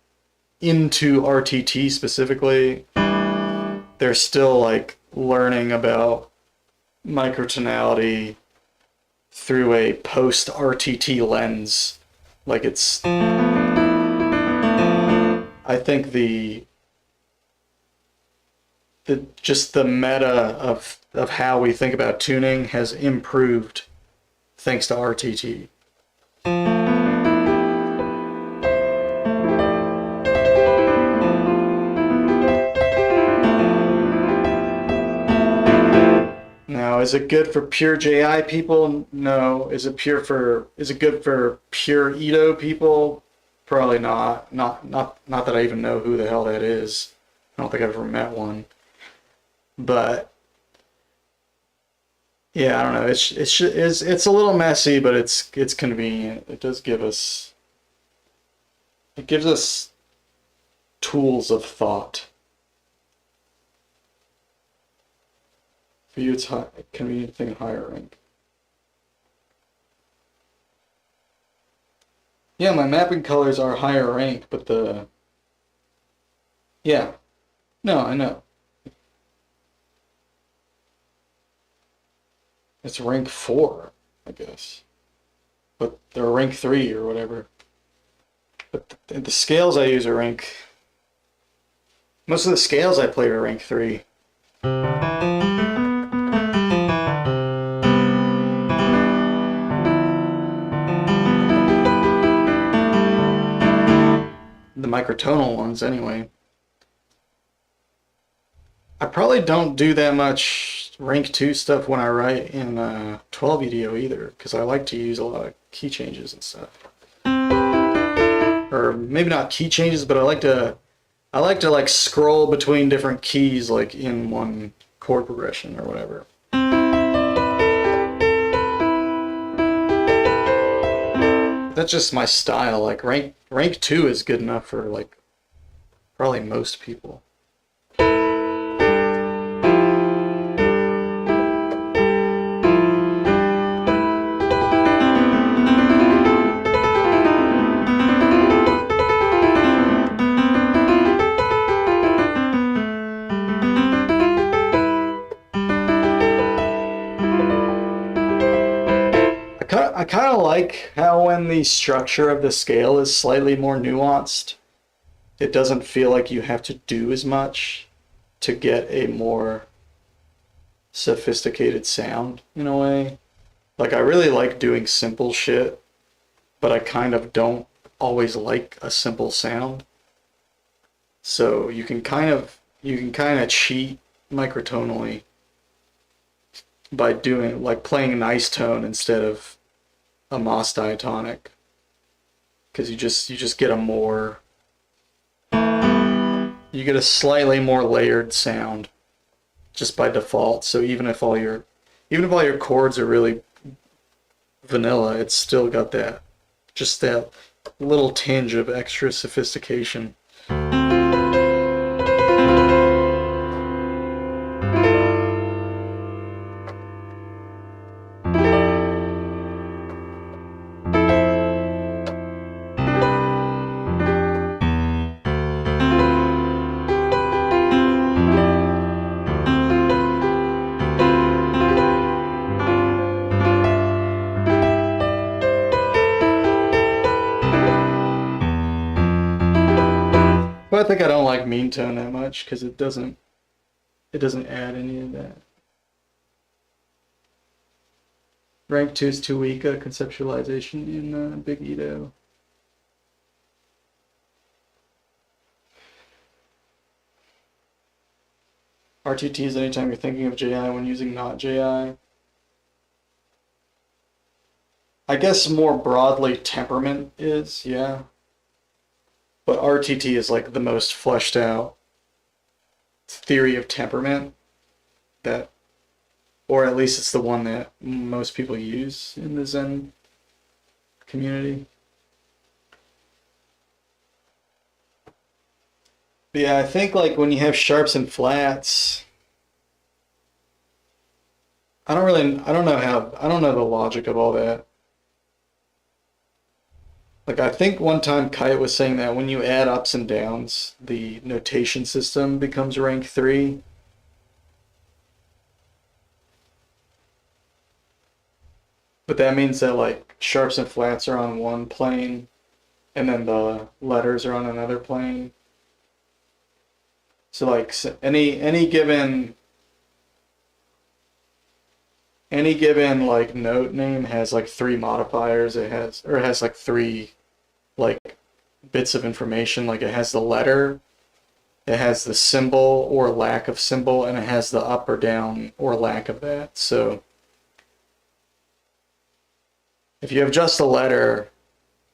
into RTT specifically, they're still like learning about microtonality through a post-RTT lens. Like it's, I think just the meta of how we think about tuning has improved thanks to RTT. Now, is it good for pure JI people? No. Is it good for pure Edo people? Probably not. Not that I even know who the hell that is. I don't think I've ever met one. But yeah, I don't know. It's a little messy, but it's convenient. It does give us. It gives us tools of thought. For you, it's high, convenient thing higher rank. Yeah, my mapping colors are higher rank, but yeah. No, I know. It's rank 4, I guess. But they're rank 3 or whatever. But the scales I use are rank... Most of the scales I played are rank 3. The microtonal ones, anyway. I probably don't do that much rank 2 stuff when I write in 12 EDO either, because I like to use a lot of key changes and stuff. Or maybe not key changes, but I like to like scroll between different keys like in one chord progression or whatever. That's just my style. Like rank 2 is good enough for like probably most people. I kind of like how when the structure of the scale is slightly more nuanced, it doesn't feel like you have to do as much to get a more sophisticated sound in a way. Like I really like doing simple shit, but I kind of don't always like a simple sound. So you can kind of cheat microtonally by doing like playing a nice tone instead of a Moss diatonic, because you just get a more, you get a slightly more layered sound just by default. So even if all your chords are really vanilla, it's still got that just that little tinge of extra sophistication. But I think I don't like mean tone that much because it doesn't add any of that. Rank 2 is too weak a conceptualization in Big Edo. RTT is anytime you're thinking of JI when using not JI. I guess more broadly temperament is, yeah. But RTT is like the most fleshed out theory of temperament that, or at least it's the one that most people use in the Zen community. But yeah, I think like when you have sharps and flats, I don't know the logic of all that. Like I think one time Kite was saying that when you add ups and downs, the notation system becomes rank 3. But that means that like sharps and flats are on one plane and then the letters are on another plane. So like any given like note name has like 3 modifiers. It has like 3 like bits of information. Like it has the letter, it has the symbol or lack of symbol, and it has the up or down or lack of that. So if you have just a letter,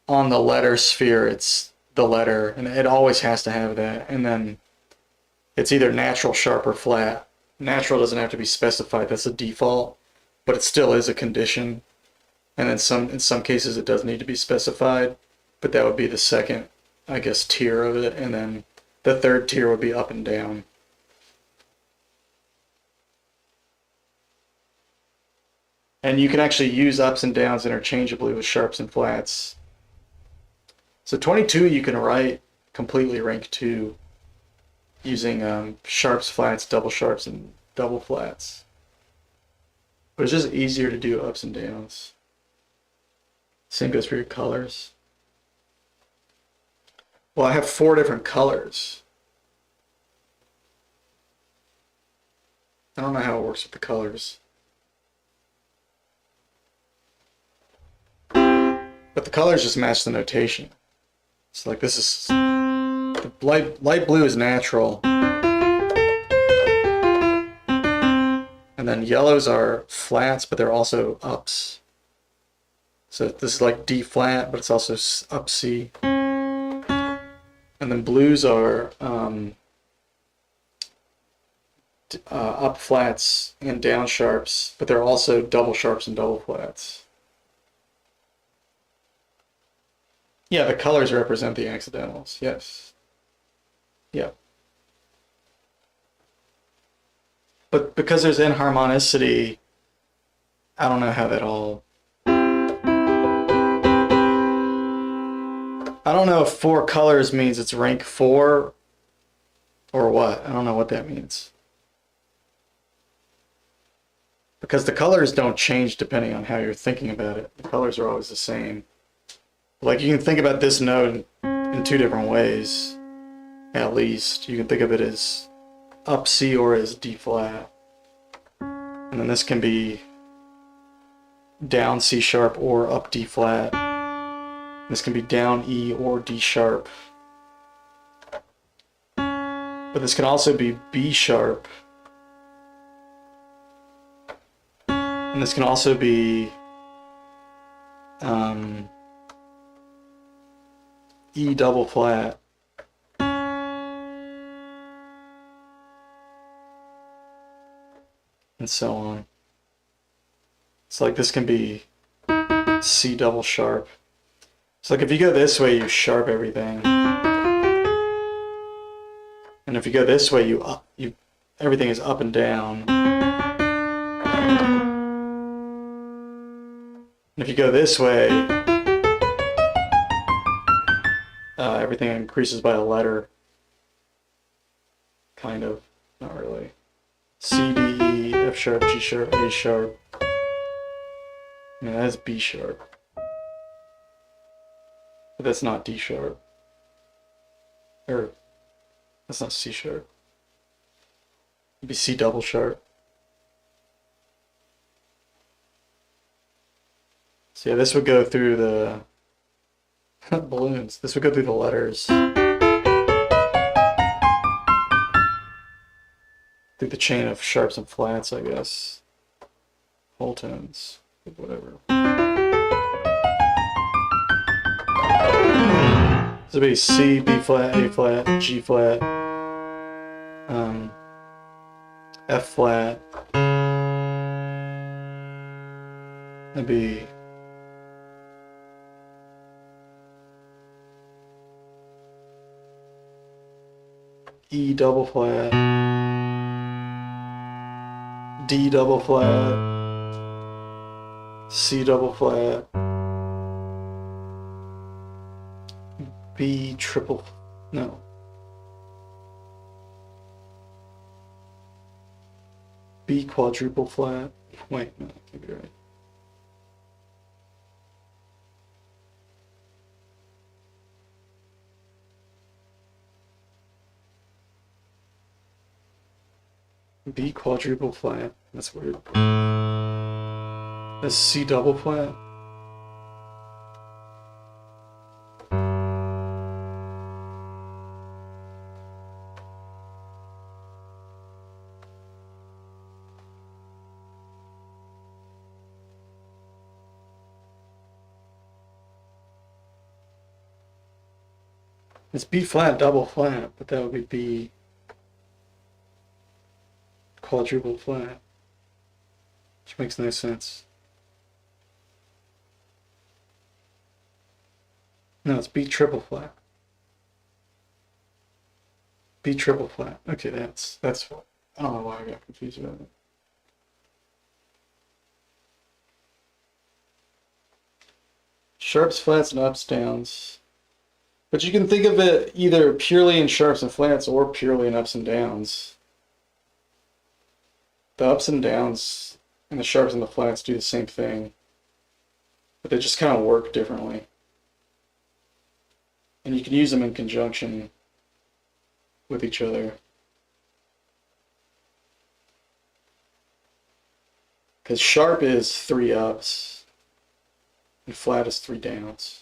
on the letter sphere, it's the letter, and it always has to have that. And then it's either natural, sharp, or flat. Natural doesn't have to be specified. That's a default, but it still is a condition. And then in some cases it does need to be specified, but that would be the second, I guess, tier of it. And then the third tier would be up and down. And you can actually use ups and downs interchangeably with sharps and flats. So 22 you can write completely rank 2 using sharps, flats, double sharps, and double flats. But it's just easier to do ups and downs. Same goes for your colors. Well, I have 4 different colors. I don't know how it works with the colors. But the colors just match the notation. So like this is, the light blue is natural. And then yellows are flats, but they're also ups. So this is like D flat, but it's also up C. And then blues are up flats and down sharps, but they're also double sharps and double flats. Yeah, the colors represent the accidentals, yes. Yeah. But because there's inharmonicity, I don't know how that all... I don't know if 4 colors means it's rank 4 or what. I don't know what that means. Because the colors don't change depending on how you're thinking about it. The colors are always the same. Like you can think about this note in 2 different ways, at least. You can think of it as up C or as D flat. And then this can be down C sharp or up D flat. This can be down E or D sharp. But this can also be B sharp. And this can also be E double flat. And so on. So like this can be C double sharp. So like if you go this way, you sharp everything. And if you go this way, everything is up and down. And if you go this way, everything increases by a letter. Kind of, not really. C, D, E, F sharp, G sharp, A sharp. I mean, that's B sharp. But that's not D sharp. Or, that's not C sharp. It'd be C double sharp. So yeah, this would go through the balloons. This would go through the letters. Through the chain of sharps and flats, I guess. Whole tones, whatever. So it'd be C, B flat, A flat, G flat, F flat. It'd be E double flat, D double flat, C double flat, B triple, no. B quadruple flat. Wait, no, that can't be right. B quadruple flat. That's weird. That's C double flat. It's B flat, double flat, but that would be B quadruple flat, which makes no sense. No, it's B triple flat. B triple flat. Okay, that's what. I don't know why I got confused about it. Sharps, flats, and ups, downs. But you can think of it either purely in sharps and flats or purely in ups and downs. The ups and downs and the sharps and the flats do the same thing, but they just kind of work differently. And you can use them in conjunction with each other. Because sharp is 3 ups and flat is 3 downs.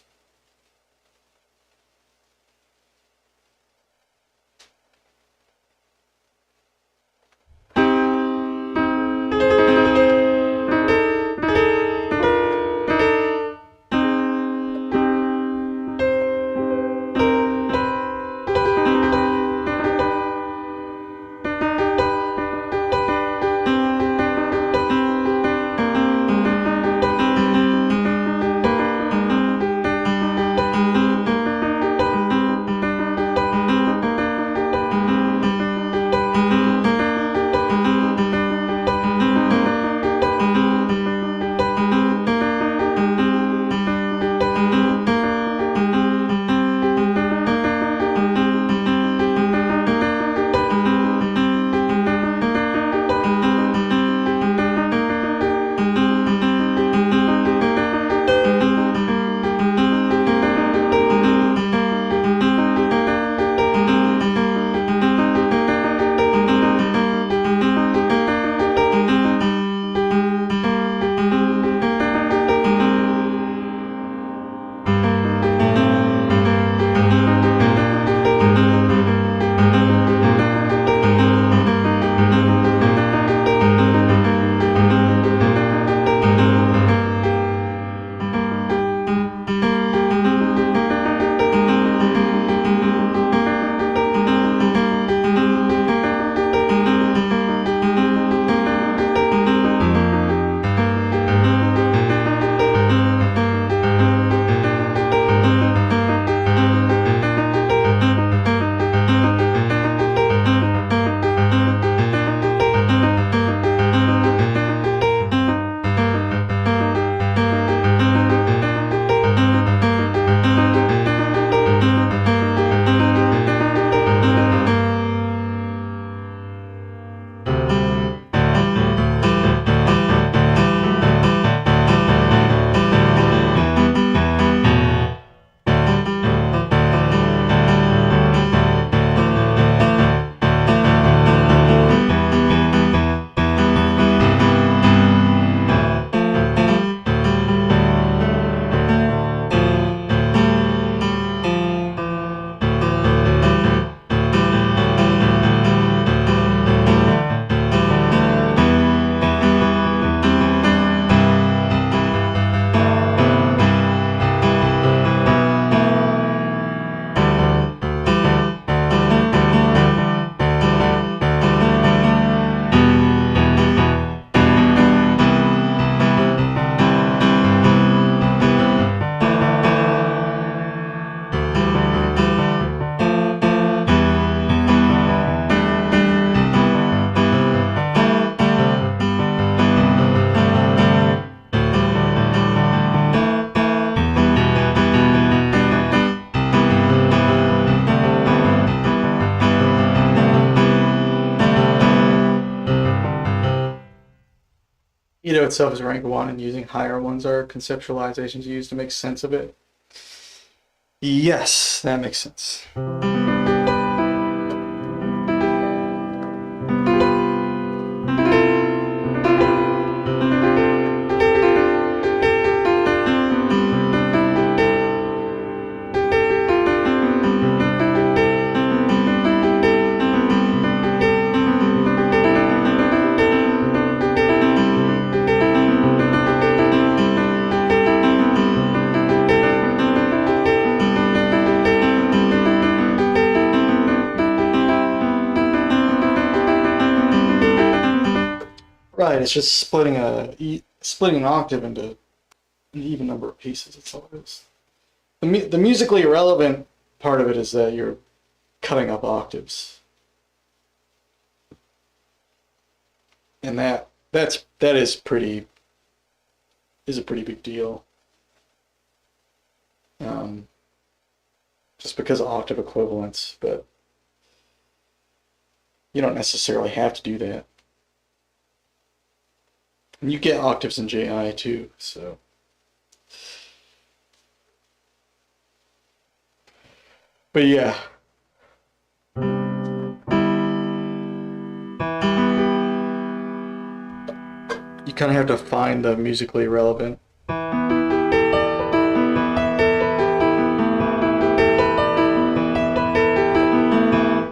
Ito itself is rank 1, and using higher ones are conceptualizations used to make sense of it. Yes, that makes sense. Right, it's just splitting splitting an octave into an even number of pieces. That's all it is. The musically irrelevant part of it is that you're cutting up octaves, and that is a pretty big deal. Just because of octave equivalence, but you don't necessarily have to do that. And you get octaves in JI too, so. But yeah. You kind of have to find the musically relevant.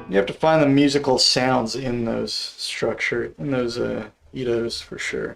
You have to find the musical sounds in those Itos for sure.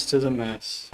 To the mess.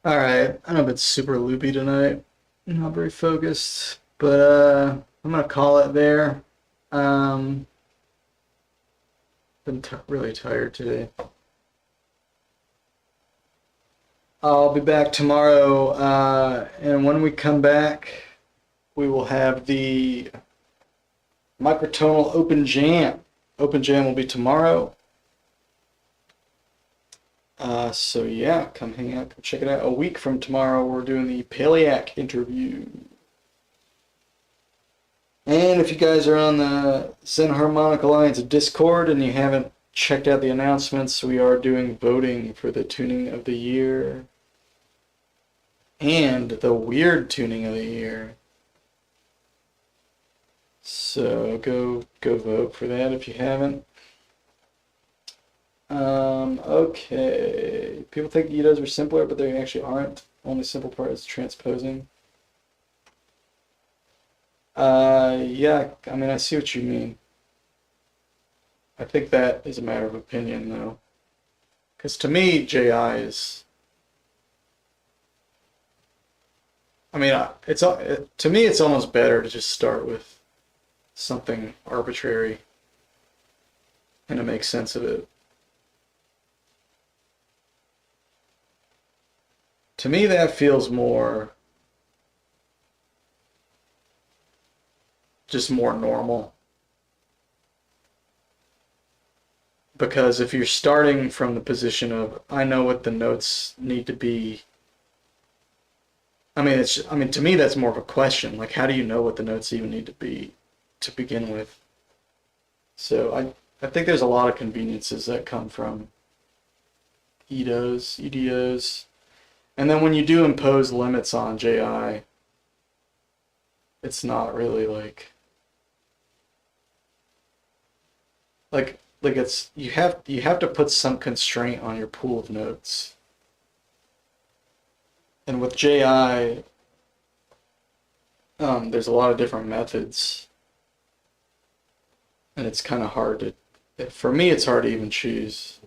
Alright, I know I've been super loopy tonight, not very focused, but I'm gonna call it there. Been really tired today. I'll be back tomorrow, and when we come back, we will have the microtonal open jam. Open jam will be tomorrow. So yeah, come hang out, come check it out. A week from tomorrow, we're doing the Paleac interview. And if you guys are on the XenHarmonic Alliance Discord and you haven't checked out the announcements, we are doing voting for the tuning of the year and the weird tuning of the year. So go vote for that if you haven't. Okay. People think Itos are simpler, but they actually aren't. Only simple part is transposing. Yeah, I mean, I see what you mean. I think that is a matter of opinion, though. Because to me, JI is... I mean, to me, it's almost better to just start with something arbitrary and to make sense of it. To me, that feels more, just more normal. Because if you're starting from the position of, I know what the notes need to be, I mean, to me, that's more of a question. Like, how do you know what the notes even need to be to begin with? So I think there's a lot of conveniences that come from EDOs. And then when you do impose limits on JI, it's not really like it's you have to put some constraint on your pool of notes. And with JI, there's a lot of different methods, and it's kind of hard to, for me, it's hard to even choose.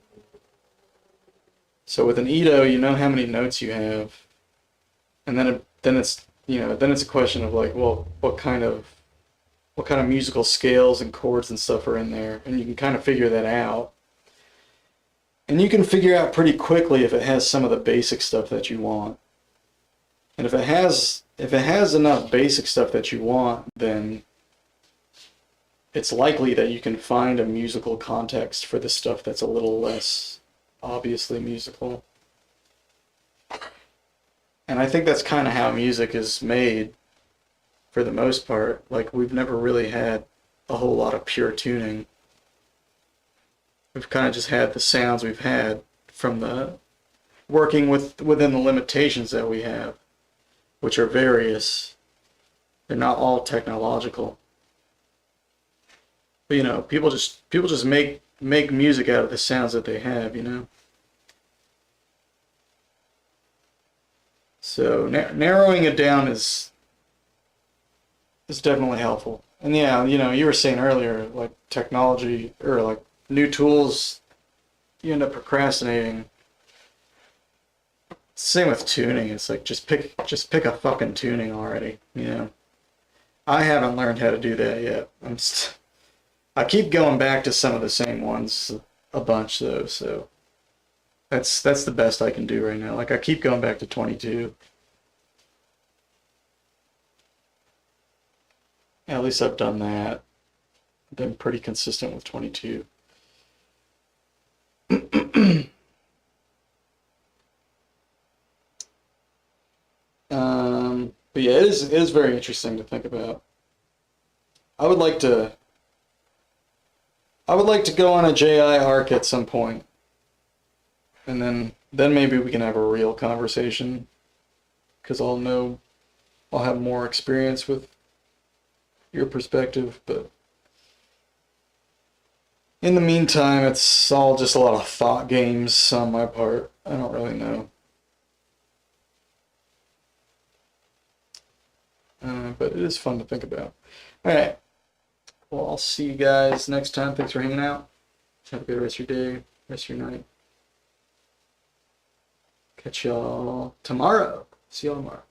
So with an Edo, you know how many notes you have, and then it's a question of like, well, what kind of musical scales and chords and stuff are in there, and you can kind of figure that out. And you can figure out pretty quickly if it has some of the basic stuff that you want. And if it has enough basic stuff that you want, then it's likely that you can find a musical context for the stuff that's a little less obviously musical. And I think that's kind of how music is made for the most part. Like, we've never really had a whole lot of pure tuning. We've kind of just had the sounds we've had from the working within the limitations that we have, which are various. They're not all technological. But you know, people just make music out of the sounds that they have, you know. So narrowing it down is definitely helpful. And yeah, you know, you were saying earlier, like technology or like new tools, you end up procrastinating. Same with tuning. It's like just pick a fucking tuning already, you know. I haven't learned how to do that yet. I keep going back to some of the same ones a bunch though, so that's the best I can do right now. Like, I keep going back to 22. At least I've done that. I've been pretty consistent with 22. But yeah, it is very interesting to think about. I would like to go on a JI arc at some point, and then maybe we can have a real conversation, because I'll have more experience with your perspective. But in the meantime, it's all just a lot of thought games on my part. I don't really know. But it is fun to think about. Alright. Well, I'll see you guys next time. Thanks for hanging out. Have a good rest of your day, rest of your night. Catch y'all tomorrow. See y'all tomorrow.